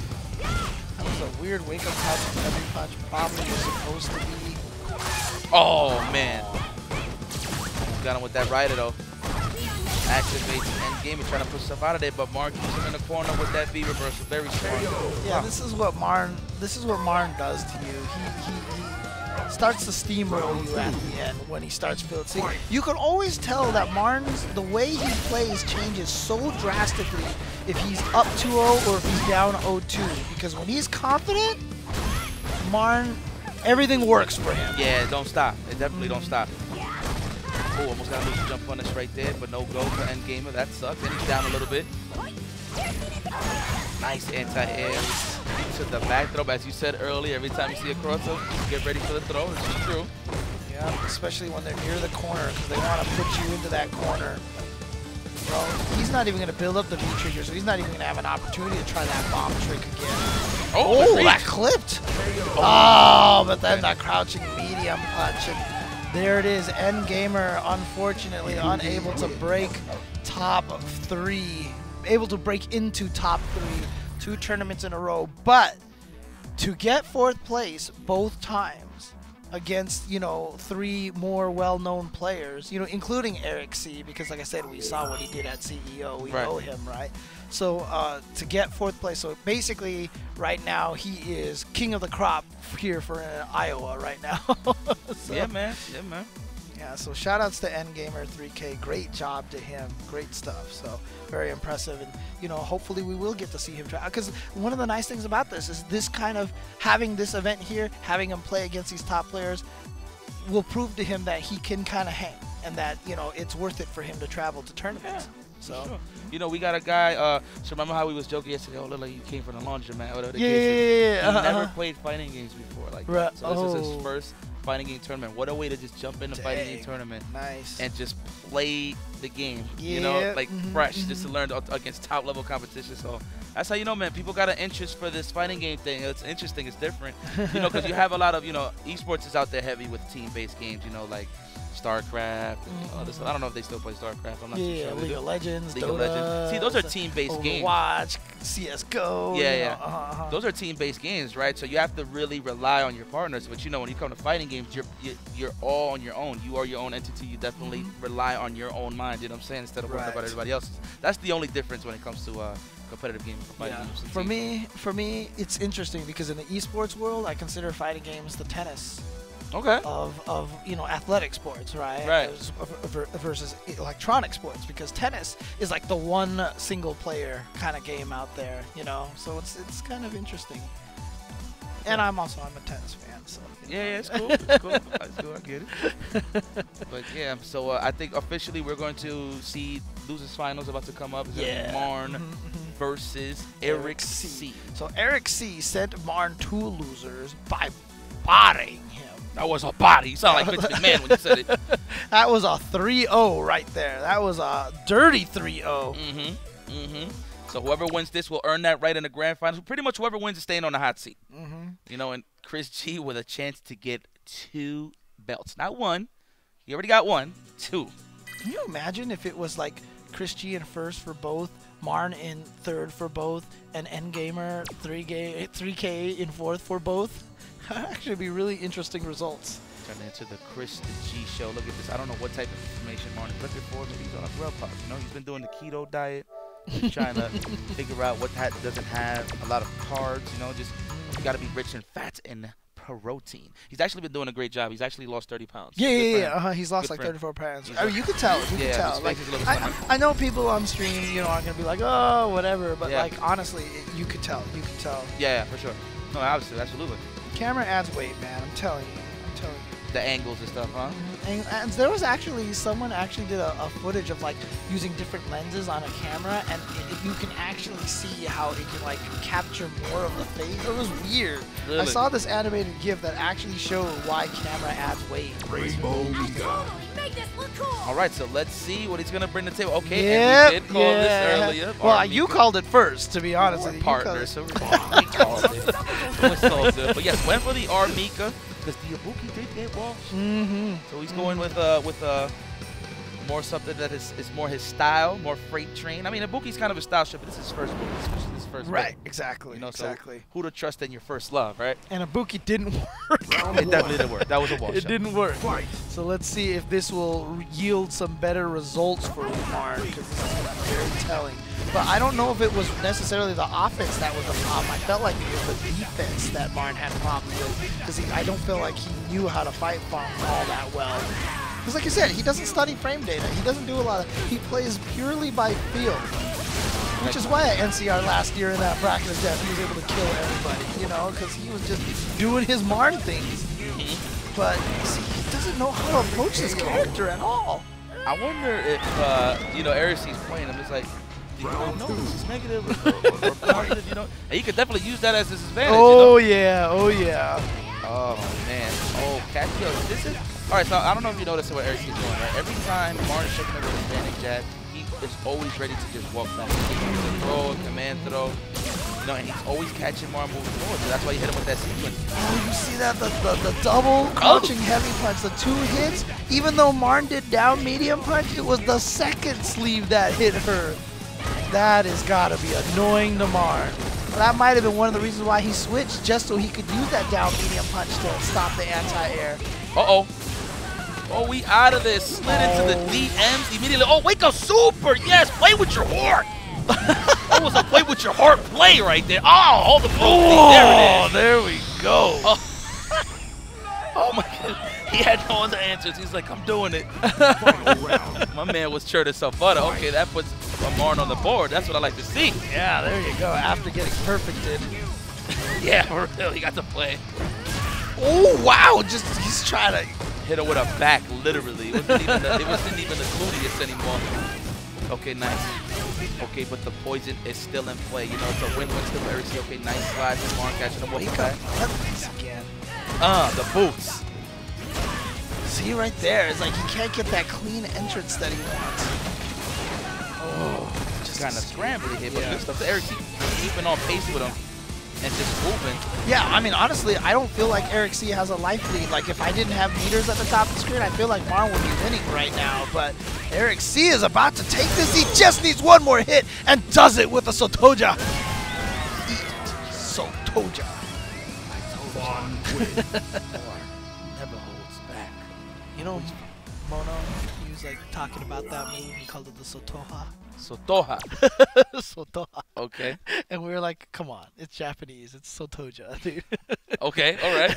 That was a weird wake-up punch. Every punch probably was supposed to be. Oh, man. Got him with that rider, though. Activates Endgamer trying to push stuff out of there, but Marn keeps him in the corner with that V reversal. Very smart. Yeah, this is what Marn does to you. He starts to steamroll you at the end when he starts building. See, you can always tell that the way he plays changes so drastically if he's up 2-0 or if he's down 0-2. Because when he's confident, Marn, everything works for him. Yeah, don't stop. It definitely don't stop. Oh, almost got a little jump punish right there, but no go for Endgamer. That sucks. And he's down a little bit. Nice anti-air to the back throw. As you said earlier, every time you see a crossover, get ready for the throw. This is true. Yeah, especially when they're near the corner because they want to put you into that corner. Well, he's not even going to build up the V-trigger, so he's not even going to have an opportunity to try that bomb trick again. Oh, that clipped. Oh, but then that crouching medium punch. And there it is. Endgamer, unfortunately, unable to break top 3 able to break into top 3 2 tournaments in a row, but to get 4th place both times against, you know, 3 more well-known players, you know, including Eric C, because like I said, we saw what he did at CEO. We know him, right? So to get 4th place, so basically right now he is king of the crop here for Iowa right now. So, yeah, man. Yeah, man. yeah, so shout outs to NGamer3K. Great job to him. Great stuff. So very impressive. And, you know, hopefully we will get to see him try. Because one of the nice things about this is this kind of having this event here, having him play against these top players will prove to him that he can kind of hang and that, you know, it's worth it for him to travel to tournaments. Yeah. So, sure. You know, we got a guy, so remember how we was joking yesterday, oh, look like you came from the laundromat, or whatever. Yeah. He never played fighting games before. Like, Right. so this is his first fighting game tournament. What a way to just jump in the fighting game tournament. Nice. And just play the game, Yeah. you know, like fresh, just to learn against top level competition. So that's how you know, man, people got an interest for this fighting game thing. It's interesting, it's different, you know, because you have a lot of, you know, esports is out there heavy with team-based games, you know, like StarCraft. I don't know if they still play StarCraft. I'm not too sure. League of Legends, League Dota, of Legends. See, those are team-based games. Overwatch, CS:GO. Yeah. Those are team-based games, right? So you have to really rely on your partners. But you know, when you come to fighting games, you're all on your own. You are your own entity. You definitely rely on your own mind. You know what I'm saying? Instead of worrying about everybody else's. That's the only difference when it comes to competitive games. For me, it's interesting because in the esports world, I consider fighting games the tennis. Okay. Of you know, athletic sports, right? Right. Versus electronic sports, because tennis is like the one single player kind of game out there, you know. So it's kind of interesting. And I'm a tennis fan, so. Yeah, it's cool. It's cool. It's cool. I get it. But yeah, so I think officially we're going to see losers finals about to come up. It's Marn versus Eric C. So Eric C sent Marn to losers by bodying him. That was a body. You sound like Vince McMahon when you said it. That was a 3-0 right there. That was a dirty 3-0. So whoever wins this will earn that right in the grand finals. Pretty much whoever wins is staying on the hot seat. You know, and Chris G with a chance to get 2 belts. Not 1. He already got 1. 2. Can you imagine if it was like Chris G in first for both, Marn in third for both, and NGamer 3K in fourth for both? Actually, be really interesting results. Turn into the Chris G show. Look at this. I don't know what type of information Marn is looking for. Maybe he's on a grub pop. You know, he's been doing the keto diet. He's trying to figure out what that doesn't have. A lot of carbs. You know, just you got to be rich in fats and protein. He's actually been doing a great job. He's actually lost 30 pounds. Yeah. He's lost like 34 pounds. I mean, you could tell. You could tell. Like, I know people on stream, you know, aren't gonna be like, oh, whatever. But like, honestly, you could tell. You could tell. Yeah, for sure. No, obviously, absolutely. Camera adds weight, man. I'm telling you. The angles and stuff, huh? And there was actually someone did a footage of like using different lenses on a camera, and you can actually see how it can like capture more of the face. It was weird. Really? I saw this animated GIF that actually showed why camera adds weight. Rainbow Mika. Make this look cool. All right, so let's see what he's gonna bring to the table. Okay, and we did call this earlier. Well, you called it first, to be honest with you. Partners, so we called it. It's all good. But yes, went for the Mika. Because the Ibuki did get washed. So he's going with more something that is more his style, more freight train. I mean, Ibuki's kind of a style ship, but this is his first book. This is his first right, book. Exactly. You know, exactly. So who to trust in your first love, right? And Ibuki didn't work. It definitely didn't work. That was a wash. It didn't work. So let's see if this will yield some better results for Marn, because this is very telling. But I don't know if it was necessarily the offense that was the problem. I felt like it was the defense that Marn had problems with, because I don't feel like he knew how to fight Fong all that well. Because like you said, he doesn't study frame data. He doesn't do a lot of... He plays purely by feel. Which is why at NCR last year in that bracket of death, he was able to kill everybody, you know, because he was just doing his Marn things. But see, he doesn't know how to approach this character at all. I wonder if, you know, Aris's playing him. It's like, do you know this is negative or positive, you know? And he could definitely use that as his advantage, Oh, you know? yeah. Oh, yeah. Oh, man. Oh, catch. Yo, this is... All right, so I don't know if you noticed what Eric is doing, right? Every time Marn is shaking it with his advantage jab, he is always ready to just walk back. He can use a throw, a command throw, you know, and he's always catching Marn moving forward. So that's why you hit him with that sequence. Oh, you see that? The double crouching heavy punch, the 2 hits. Even though Marn did down medium punch, it was the second sleeve that hit her. That has got to be annoying to Marn. That might have been one of the reasons why he switched, just so he could use that down medium punch to stop the anti-air. Uh-oh. Oh, we out of this. Slid into the DMs immediately. Oh, wake up super. Yes, play with your heart. That was a play with your heart play right there. Oh, all the pro there it is. There we go. Oh my God. He had no other answers. He's like, I'm doing it. My man was sure to some butter. Okay, that puts a Marn on the board. That's what I like to see. Yeah, there you go. After getting perfected. Yeah, for real. He got to play. Oh, wow. Just he's trying to hit her with a back, literally. It wasn't even the gluteus anymore. Okay, nice. Okay, but the poison is still in play. You know, it's a win-win still for Eric. Okay, nice slide from Marn catching him with the back. Again. The boots. See right there, it's like he can't get that clean entrance that he wants. Oh, just kind of scrambling here, but good stuff to Eric. Keeping on pace with him and just moving. Yeah, I mean, honestly, I don't feel like Eric C has a life lead. Like, if I didn't have meters at the top of the screen, I feel like Marn would be winning right now. But Eric C is about to take this. He just needs one more hit and does it with a Sotoja. Eat Sotoja. Never holds back. You know, Mono, he was like talking about that move. He called it the Sotoha. Sotoha. Sotoha. Okay. And we were like, come on, it's Japanese. It's Sotoja, dude. Okay, all right.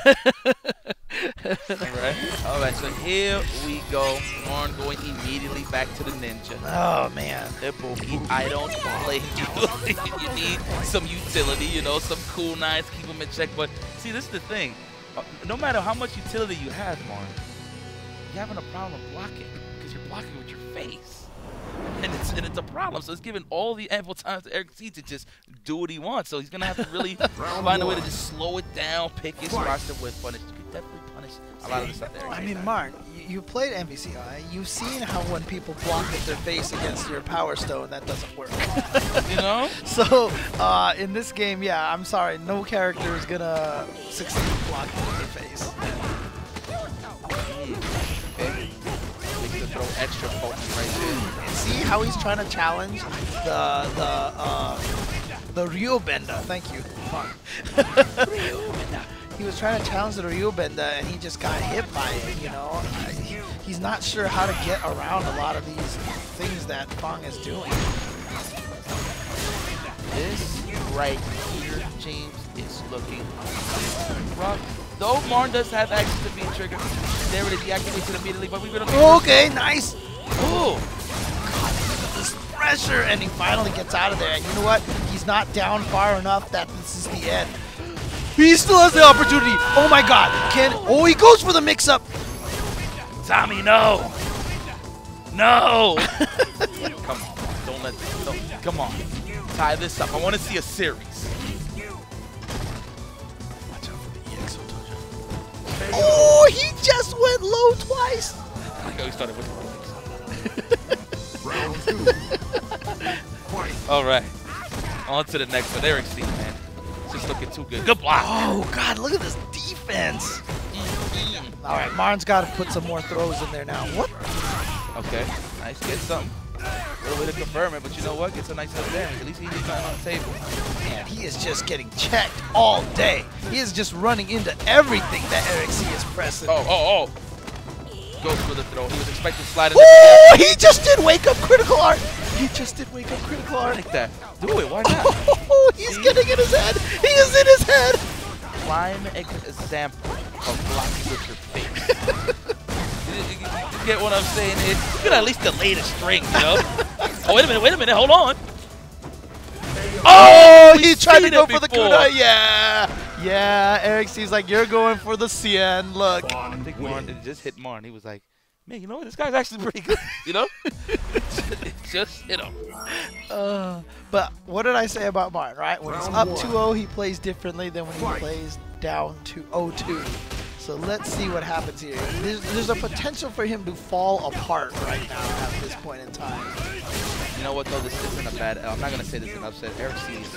All right, so here we go. Marn going immediately back to the ninja. Oh, man. They're both items play. You need some utility, you know, some cool nines, keep them in check. But see, this is the thing. No matter how much utility you have, Marn, you're having a problem blocking because you're blocking with your face. And it's a problem. So it's giving all the ample time to Eric C to just do what he wants. So he's going to have to really find a way to just slow it down, pick his roster with punish. You could definitely punish a lot of the stuff there. I mean, Marn, you played MVCI. You've seen how when people block with their face against your Power Stone, that doesn't work. You know? So, in this game, yeah, I'm sorry. No character is going to succeed blocking with their face. Okay. To throw extra potent right there. And see how he's trying to challenge the Ryo Benda. Thank you. He was trying to challenge the Ryo Benda and he just got hit by it, you know. He's not sure how to get around a lot of these things that Fong is doing. This right here, James, is looking rough. Though Marn does have access to beat trigger. There it is, he activates it immediately, but we've been okay, nice. Ooh. God, look at this pressure, and he finally gets out of there. And you know what? He's not down far enough that this is the end. He still has the opportunity. Oh my God. Oh, he goes for the mix-up. Tommy, no. No. Come on, don't let this, come on. Tie this up. I want to see a series. Oh, he just went low twice. I like how he started with the all right. On to the next one. Eric C, man. It's just looking too good. Good block. Oh, God, look at this defense. All right, Marn's got to put some more throws in there now. What? Okay. Nice. Get something. A little way to confirm it, but you know what? Gets a nice little damage. At least he gets something on the table. Man, he is just getting checked all day. He is just running into everything that Eric C is pressing. Oh. Goes for the throw. He was expecting to slide in. Oh, he just did wake up critical art. He just did wake up critical art. Like that. Do it. Why not? Oh, he's getting in his head. He is in his head. Prime example of blocking with your face. You get what I'm saying? You could at least delay the string, you know? Oh, wait a minute, hold on. Oh, he tried to go for the kunai. Yeah, Eric C's like, you're going for the Cien. Look. I think Marn just hit Marn. He was like, man, you know what? This guy's actually pretty good, you know? Just hit him. But what did I say about Marn, right? When he's up 2-0, he plays differently than when he plays down to 0-2. So let's see what happens here. There's a potential for him to fall apart right now at this point in time. You know what, though? This isn't a bad I'm not going to say this is an upset. Eric C is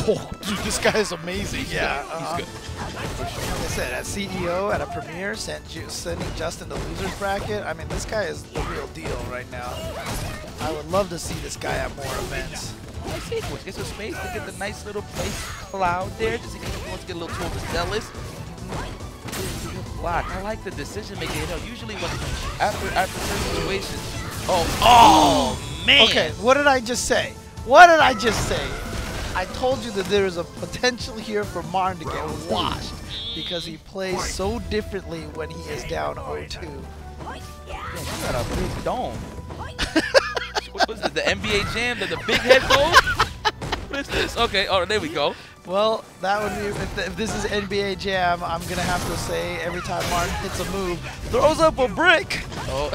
oh, dude, this guy is amazing. Yeah. He's good. For sure. Like I said, at CEO, at a premiere, sending Justin the loser's bracket. I mean, this guy is the real deal right now. I would love to see this guy at more events. Nice sequence. Get some space to get the nice little place cloud there, just in case he wants to get a little too overzealous. Block. I like the decision making. You know, usually when after certain situations. Oh man. Okay, what did I just say? What did I just say? I told you that there is a potential here for Marn to get washed because he plays so differently when he is down 0-2. Yeah, you got a big dome. What was it? The NBA Jam? The big headphones? What is this? Okay, oh, there we go. Well, that would be, if this is NBA Jam, I'm going to have to say every time Marn hits a move, throws up a brick. Oh,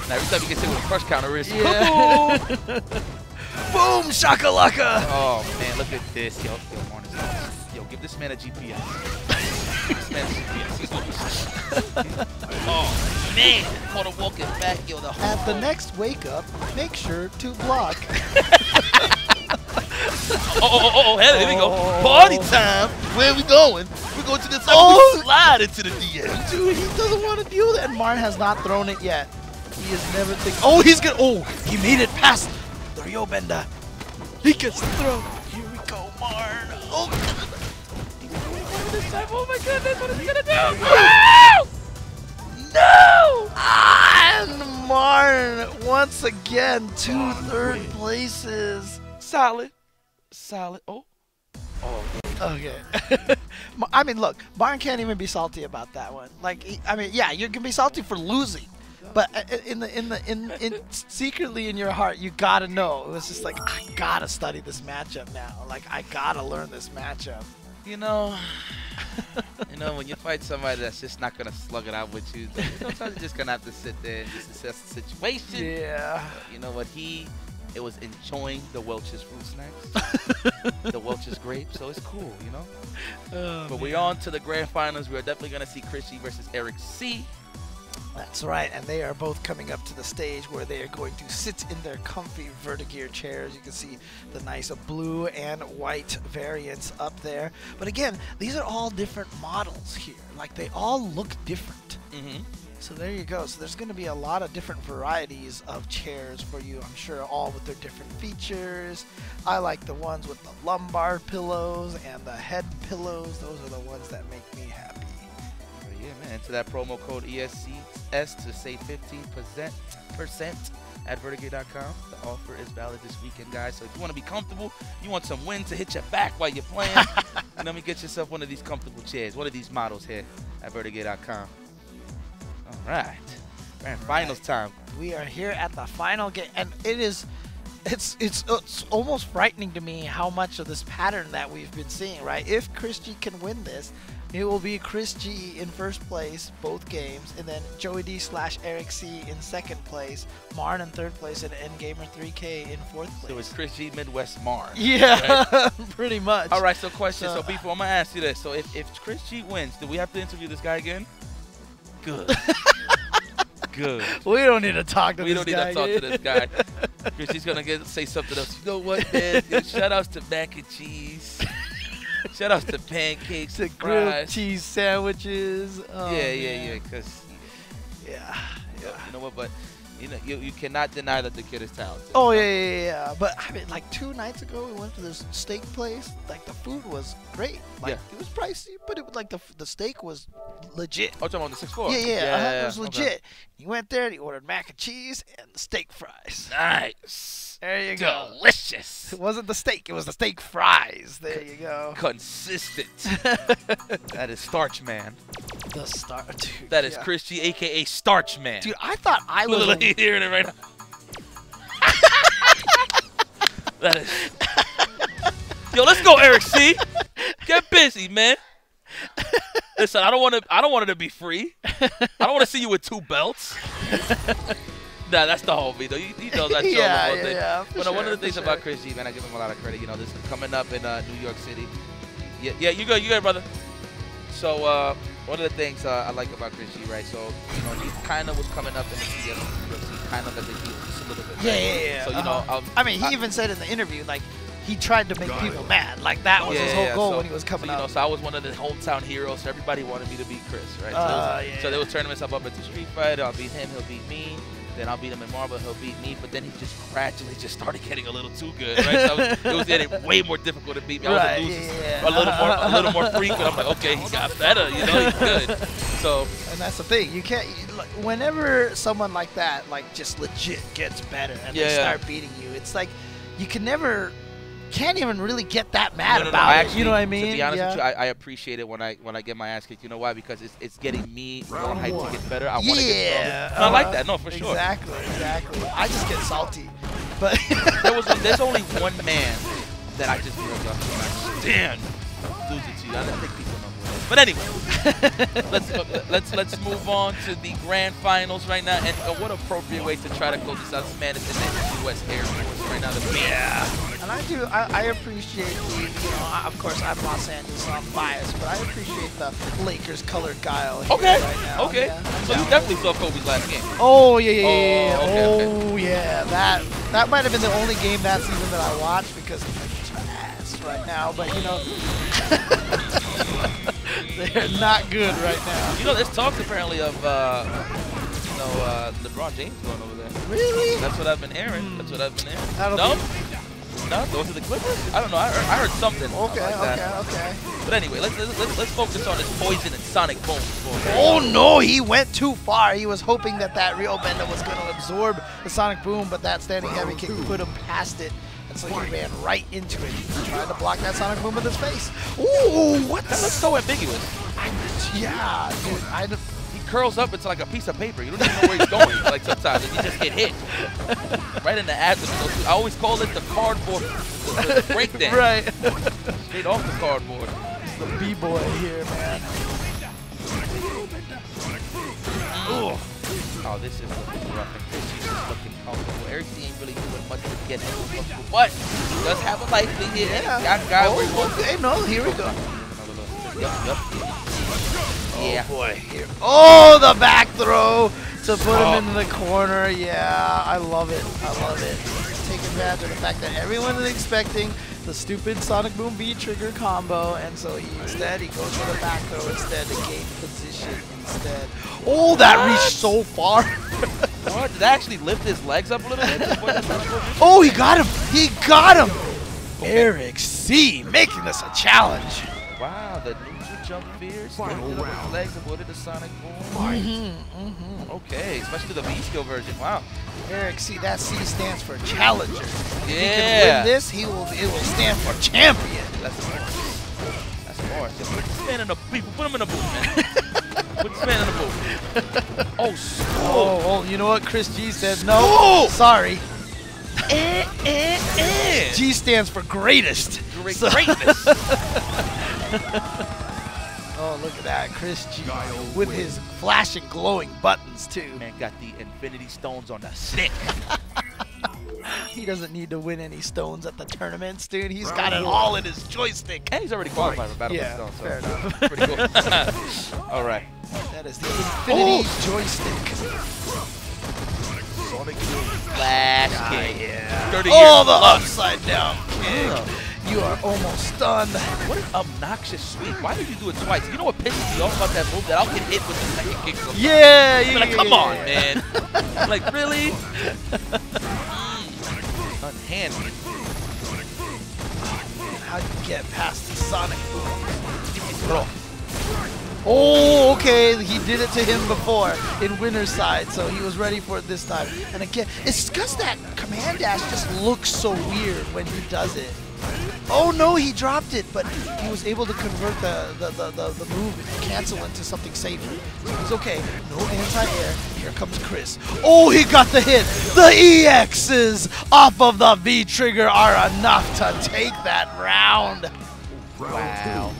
now every time you get hit with a crush counter is yeah. Boom, shakalaka. Oh, man, look at this. Yo, Marn is awesome. Yo, give this man a GPS. Give this man a GPS. He's looking. Oh, man. Caught him walking back. Yo, At the next wake up, make sure to block. Here we go. Party time. Where are we going? We're going to the slide into the DM. Dude, he doesn't want to deal with it. And Marn has not thrown it yet. He is never thinking. Oh, he's going to. Oh, he made it past the Ryobender. He gets the throw. Here we go, Marn. Oh, this time. Oh my goodness, what is he going to do? no! And Marn, once again, 2 third places. Solid. Oh. Okay. I mean, look, Marn can't even be salty about that one. Like, I mean, yeah, you can be salty for losing, but secretly in your heart, you gotta know. It was just like, I gotta study this matchup now. Like, I gotta learn this matchup. You know, when you fight somebody that's just not gonna slug it out with you, sometimes you're just gonna have to sit there and just assess the situation. Yeah. You know what? It was enjoying the Welch's fruit snacks, the Welch's grapes, so it's cool, you know? But we're on to the grand finals. We're definitely going to see Chris G versus Eric C. That's right, and they are both coming up to the stage where they are going to sit in their comfy Vertigear chairs. You can see the nice blue and white variants up there. But again, these are all different models here. Like, they all look different. So there you go. So there's going to be a lot of different varieties of chairs for you, I'm sure, all with their different features. I like the ones with the lumbar pillows and the head pillows. Those are the ones that make me happy. Yeah, man. Enter that promo code ESCS to save 15% at Vertigear.com. The offer is valid this weekend, guys. So if you want to be comfortable, you want some wind to hit your back while you're playing, let me get yourself one of these comfortable chairs, one of these models here at Vertigear.com. All right, grand finals time. We are here at the final game, and it's almost frightening to me how much of this pattern that we've been seeing, right? If Chris G can win this, it will be Chris G in first place, both games, and then Joey D / Eric C in second place, Marn in third place, and Endgamer 3K in fourth place. So it's Chris G Midwest Marn. Yeah, right? Pretty much. All right, so question. So before, I'm going to ask you this. So if Chris G wins, do we have to interview this guy again? Good. Good. We don't need to talk to this guy. We don't need to talk to this guy. Chris G's going to say something else. You know what, man? Shout outs to mac and cheese. Shout outs to pancakes to and grilled fries. cheese sandwiches. Oh, yeah. Because yeah. You know what? But you cannot deny that the kid is talented. Oh yeah. But I mean, like 2 nights ago, we went to this steak place. Like the food was great. Like it was pricey, but it was like the steak was legit. Oh, talking about the 6'4"? Yeah. It was legit. Okay. He went there and he ordered mac and cheese and the steak fries. Nice. There you go. Delicious. It wasn't the steak. It was the steak fries. There you go. Consistent. That is Starch Man. The Starch. Dude, that is Chris G, a.k.a. Starch Man. Dude, I thought I was... Literally hearing it right now. That is... Yo, let's go, Eric C. Get busy, man. Listen, I don't want it to be free. I don't want to see you with 2 belts. Nah, that's the homie, though. He knows I show him all day. But one of the things about Chris G, man, I give him a lot of credit. You know, this is coming up in New York City. Yeah, you good, brother. So, one of the things I like about Chris G, right? So, you know, he kind of was coming up in the UFC, kind of as a heel, just a little bit. Right? Yeah. So, you know, I mean, he even said in the interview, like, he tried to make people mad. Like that was his whole goal when he was coming out. So I was one of the hometown heroes. So everybody wanted me to beat Chris, right? So there was tournaments up into Street Fighter. I'll beat him, he'll beat me. Then I'll beat him in Marvel, he'll beat me. But then he just gradually just started getting a little too good, right? So it was getting way more difficult to beat me. I was a little more frequent. I'm like, okay, he got better, you know, he's good. So. And that's the thing. You can't. Whenever someone like that, like just legit gets better and they start beating you, it's like you can't even really get that mad about it. Actually, you know what I mean? To be honest with you, I appreciate it when I get my ass kicked. You know why? Because it's getting me more hyped to get better. I want to get stronger. I like that. No, for sure. Exactly. I just get salty. But there's only one man that I just feel like stand losing to you. I think people know who it is. But anyway, let's move on to the grand finals right now. And what appropriate way to try to close this out. This man is in the U.S. Air Force right now. And I appreciate the, of course I'm Los Angeles, so I'm biased, but I appreciate the Lakers colored guile here right now. Okay. So you definitely saw Kobe's last game. Oh yeah. Yeah. That might have been the only game that season that I watched because it's ass right now. But they're not good right now. You know, there's talks apparently of LeBron James going over there. Really? That's what I've been hearing. No, those are the Clippers. I don't know. I heard something. Okay. But anyway, let's focus on this Poison and Sonic Boom. Oh no, he went too far. He was hoping that Rio Benda was going to absorb the Sonic Boom, but that standing heavy kick put him past it. And so he ran right into it. He tried to block that Sonic Boom with his face. Ooh, what? That looks so ambiguous. Yeah, dude. He curls up into like a piece of paper. You don't even know where he's going. Like sometimes, and you just get hit right in the abdomen. I always call it the cardboard, the breakdown. Right. Straight off the cardboard. It's the B-boy here, man. Ooh. Oh, this is looking rough, and Chris is just looking comfortable. Eric ain't really doing much to get him comfortable, but he does have a life lead here. Got guy where he wants okay, no, here we go. Yep. Yeah. Oh boy, here. Oh, the back throw to put him in the corner. Yeah, I love it. Take advantage of the fact that everyone is expecting the stupid Sonic Boom B trigger combo, and so he goes for the back throw instead to gain position instead. Oh, that reached so far. What? Did that actually lift his legs up a little bit? Oh, he got him. Okay. Eric C making this a challenge. Wow, the neutral jump fierce. Lifted up his legs, avoided the Sonic Boom. Okay, especially the V skill version. Wow. Eric C, that C stands for challenger. If he can Yeah. win this, it will stand for champion. That's more. Just put this man in a boot. Put him in a boot, man. Put this man in a boot. Oh, you know what Chris G said? No, sorry. G stands for greatest. Greatness. Oh, look at that. Chris G with his flashing, glowing buttons, too. Man got the Infinity Stones on the stick. He doesn't need to win any stones at the tournaments, dude. He's got it all in his joystick. And he's already qualified for Battle Yeah, of the Stone, fair so enough. pretty cool. All right. That is the Infinity joystick. Sonic Flash kick. Yeah. 30 the years upside down kick. You are almost stunned. What an obnoxious sweep. Why did you do it twice? You know what pisses me off about that move? That I'll get hit with the second kick. Yeah, like, come on, man. I'm like, really? Unhanded. How do you get past the Sonic Boom? Oh, okay. He did it to him before in winner's side, so he was ready for it this time. And again, it's because that command dash just looks so weird when he does it. Oh no, he dropped it, but he was able to convert the move and cancel into something safer. So he's okay. No anti-air. Here comes Chris. Oh, he got the hit. The EXs off of the V trigger are enough to take that round. Wow.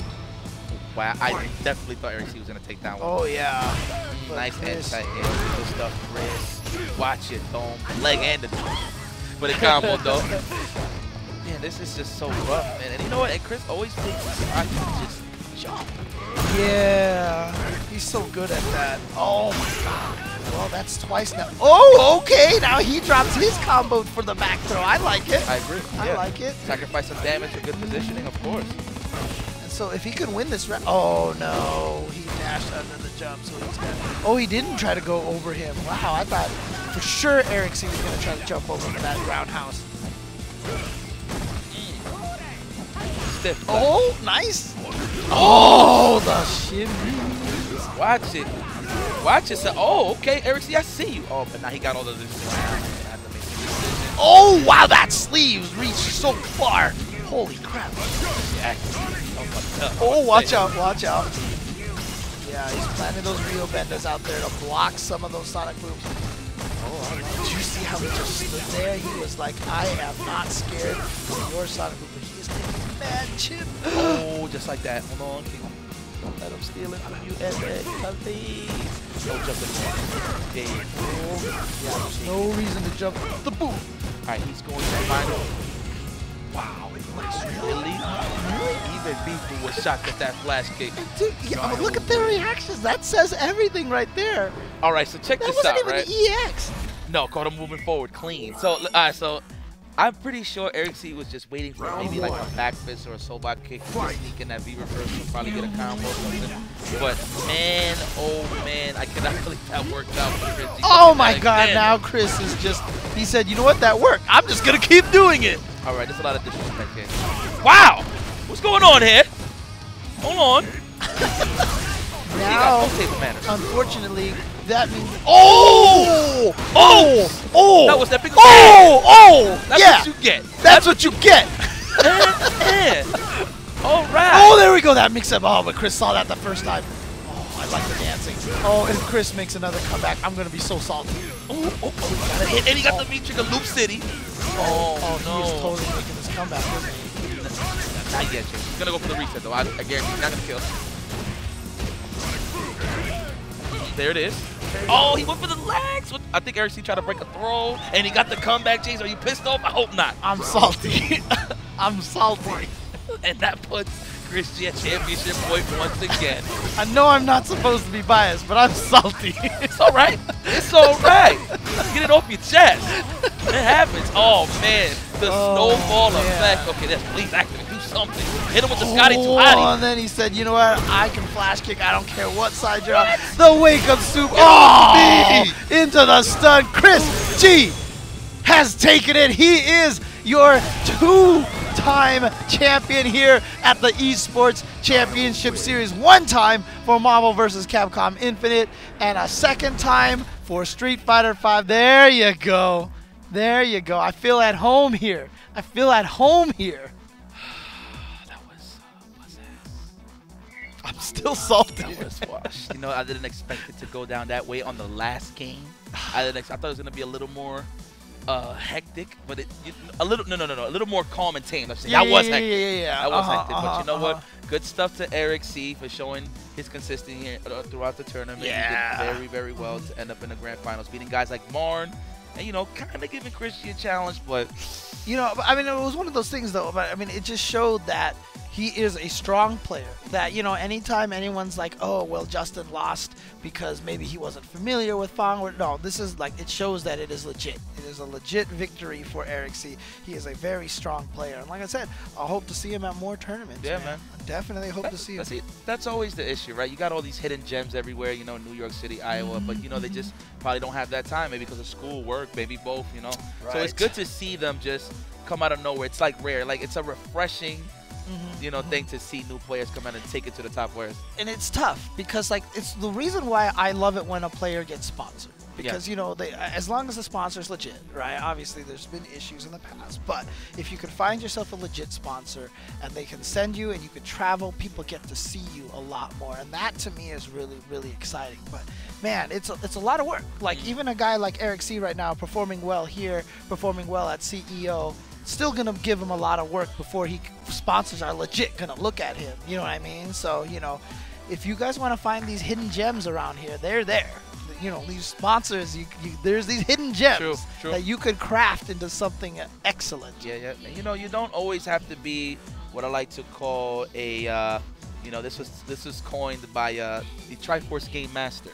Wow, I definitely thought Eric C was going to take that one. Oh, yeah. Nice anti-air. Good stuff, Chris. Watch it, boom. Leg and the for the combo, though. Man, this is just so rough, man. And you know what? And Chris always takes this spot to just jump. Yeah. He's so good at that. Oh, my God. Well, that's twice now. Oh, okay. Now he drops his combo for the back throw. I like it. I agree. I like it. Sacrifice some damage for good positioning, of course. And so if he can win this round, oh no, he dashed under the jump, so he's gonna. Oh, he didn't try to go over him. Wow, I thought for sure Eric C was gonna try to jump over that roundhouse. Stiff. Oh, nice. Oh, the shimmy. Watch it. Watch it. So, oh, okay, Eric C, I see you. Oh, but now he got all of this. Oh, wow, that sleeves reached so far. Holy crap. Oh, watch out, watch out. Yeah, he's planting those Rio benders out there to block some of those Sonic booms. Oh, did you see how he just stood there? He was like, I am not scared of your Sonic boom, but he is taking mad chip. Oh, just like that. Hold on, King. Don't let him steal it from you, Epic. Please. Don't jump the game. Yeah, there's no reason to jump the boom. All right, he's going to final. Wow, really? Even Bifu was shocked at that flash kick. Dude, yeah, look at their reactions. That says everything right there. All right, so check That this wasn't out, even right? the EX. No, caught him moving forward clean. So, all right, so I'm pretty sure Eric C was just waiting for maybe like a back fist or a sobot kick to sneak in that V reverse and probably get a combo or something. But man, oh man, I cannot believe that worked out for Chris. Oh my God, now Chris is just, he said, you know what, that worked. I'm just going to keep doing it. All right, there's a lot of disrespect here. Wow, what's going on here? Hold on. Now, table manners. unfortunately, that means, oh, oh, oh, that was that big. That's yeah, what you get. That's what you get. All right. Oh, there we go. That makes up. Oh, but Chris saw that the first time. Oh, I like the dancing. Oh, if Chris makes another comeback, I'm gonna be so salty. Oh, he got a hit, and he got the V trigger Loop City. Oh no. He is totally making this comeback, isn't he? Not yet, Jay. He's gonna go for the reset though. I guarantee he's not gonna kill. There it is. Oh, he went for the legs. I think Eric C tried to break a throw, and he got the comeback, James. Are you pissed off? I hope not. I'm salty. I'm salty. And that puts Chris G at championship point once again. I know I'm not supposed to be biased, but I'm salty. It's all right. It's all right. Get it off your chest. It happens. Oh, man. The snowball effect. Okay, that's please activate. Do something. Hit him with the Scotty Tuhati. And then he said, you know what? I can flash kick. I don't care what side you're on. The wake-up soup. Oh! Into the stun. Chris G has taken it. He is your two-time champion here at the Esports Championship Series. One time for Marvel vs. Capcom Infinite, and a second time for Street Fighter V. There you go. There you go. I feel at home here. I feel at home here. That was I'm still salty. That was washed. You know, I didn't expect it to go down that way on the last game. I thought it was gonna be a little more hectic, but a little more calm and tame. Let's say that was hectic. That was hectic. But you know what? Good stuff to Eric C for showing his consistency here throughout the tournament. Yeah. He did very, very well to end up in the grand finals, beating guys like Marn, and you know, kind of giving Chris G a challenge. But you know, I mean, it was one of those things though. But I mean, it just showed that he is a strong player. That, you know, anytime anyone's like, oh, well, Justin lost because maybe he wasn't familiar with Fang. No, this is like, it shows that it is legit. It is a legit victory for Eric C. He is a very strong player. And like I said, I hope to see him at more tournaments. Yeah, man. Definitely hope to see him. That's always the issue, right? You got all these hidden gems everywhere, you know, New York City, Iowa, but, you know, they just probably don't have that time, maybe because of school, work, maybe both, you know. Right. So it's good to see them just come out of nowhere. It's like rare. Like, it's a refreshing you know, thing to see new players come out and take it to the top players. And it's tough because, like, it's the reason why I love it when a player gets sponsored. Because, you know, as long as the sponsor's legit, right? Obviously, there's been issues in the past. But if you can find yourself a legit sponsor and they can send you and you can travel, people get to see you a lot more. And that, to me, is really, really exciting. But, man, it's a lot of work. Like, even a guy like Eric C right now, performing well here, performing well at CEO, still going to give him a lot of work before sponsors are legit going to look at him. You know what I mean? So, you know, if you guys want to find these hidden gems around here, they're there. You know, these sponsors, there's these hidden gems that you could craft into something excellent. Yeah, yeah. And, you know, you don't always have to be what I like to call a You know, this was coined by the Triforce Game Master.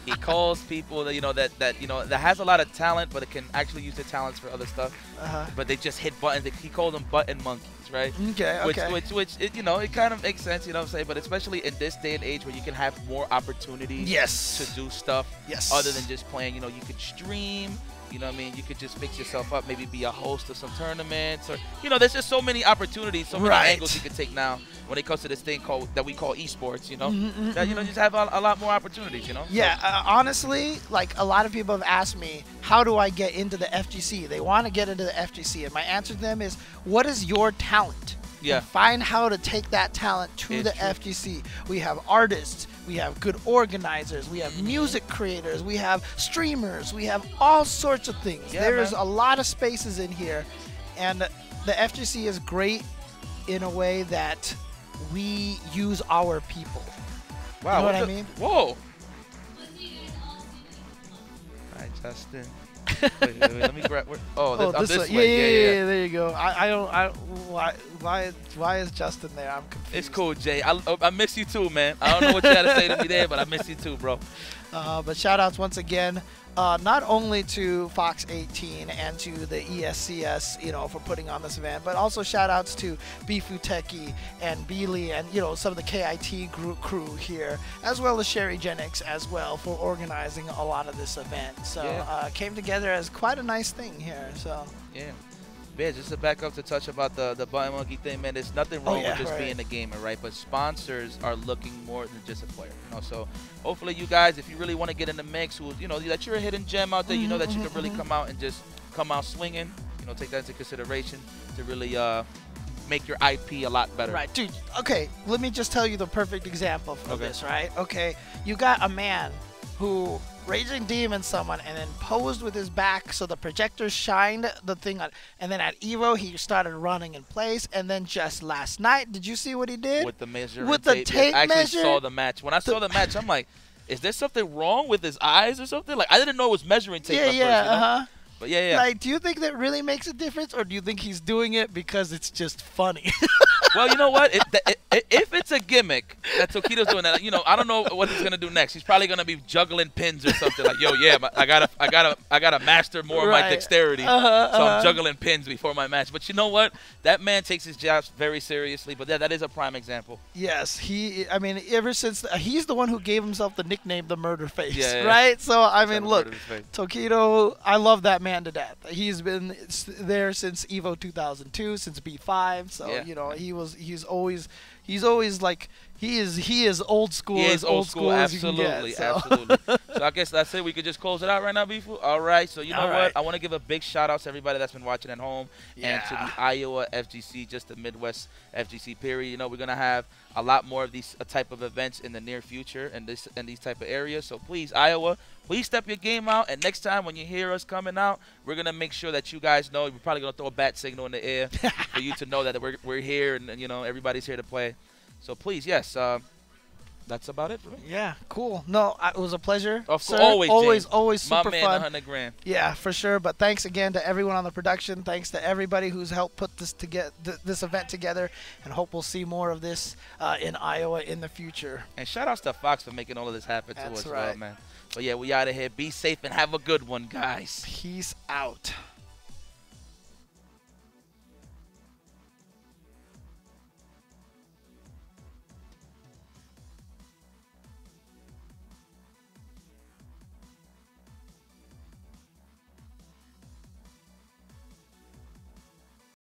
He calls people that that has a lot of talent, but it can actually use their talents for other stuff. But they just hit buttons. He called them button monkeys, right? Okay. Which it kind of makes sense, you know what I'm saying? But especially in this day and age where you can have more opportunities to do stuff other than just playing. You know, you could stream. You know what I mean? You could just fix yourself up, maybe be a host of some tournaments, or there's just so many opportunities, so many angles you could take now when it comes to this thing that we call esports. You know, that just have a lot more opportunities. You know. Yeah. Honestly, like a lot of people have asked me, how do I get into the FGC? They want to get into the FGC, and my answer to them is, what is your talent? Yeah. And find how to take that talent to the FGC. We have artists, we have good organizers, we have music creators, we have streamers, we have all sorts of things. There's a lot of spaces in here, and the FGC is great in a way that we use our people. Wow. You know what I mean? Whoa. All right, Justin. wait, let me grab. This way. Yeah, there you go. Why is Justin there? I'm confused. It's cool, Jay. I miss you too, man. I don't know what you had to say to me there, but I miss you too, bro. But shout outs once again, not only to Fox 18 and to the ESCS, for putting on this event, but also shout outs to Bifuteki and Beely and, some of the KIT crew here, as well as Sherry Jennings as well for organizing a lot of this event. So came together as quite a nice thing here. So yeah, just to back up to touch about the button monkey thing, man, there's nothing wrong with just being a gamer, right? But sponsors are looking more than just a player, So hopefully you guys, if you really want to get in the mix, that you're a hidden gem out there, that you can really come out and just come out swinging, take that into consideration to really make your IP a lot better. Right, dude. Okay, let me just tell you the perfect example of this, right? Okay, you got a man who Raging Demon someone and then posed with his back so the projector shined the thing on, and then at Evo he started running in place, and then just last night, did you see what he did? With the measure. With the tape measure? I actually saw the match. When I saw the match, I'm like, is there something wrong with his eyes or something? Like, I didn't know it was measuring tape at first, But yeah. Like, do you think that really makes a difference, or do you think he's doing it because it's just funny? Well, you know what? If it's a gimmick that Tokido's doing that, I don't know what he's gonna do next. He's probably gonna be juggling pins or something. Like, I gotta master more of my dexterity, so I'm juggling pins before my match. But you know what? That man takes his job very seriously. But that is a prime example. Yes, ever since he's the one who gave himself the nickname the Murder Face, right? So look, Tokido, I love that man to death. He's been there since Evo 2002, since B5. So he's always like he is old school. He is old school, absolutely. Absolutely. So I guess that's it. We could just close it out right now, Bifu. All right. So you know what? I want to give a big shout out to everybody that's been watching at home and to the Iowa FGC, just the Midwest FGC period. We're gonna have a lot more of these type of events in the near future and these type of areas. So please, Iowa, please step your game out. And next time when you hear us coming out, we're gonna make sure that you guys know. We're probably gonna throw a bat signal in the air for you to know that we're here and everybody's here to play. So please, yes, that's about it for me. Yeah, cool. No, it was a pleasure. Always super my man, fun. 100 grand. Yeah, for sure. But thanks again to everyone on the production. Thanks to everybody who's helped put this event together, and hope we'll see more of this in Iowa in the future. And shout outs to Fox for making all of this happen to us, well, man. But yeah, we out of here. Be safe and have a good one, guys. Peace out.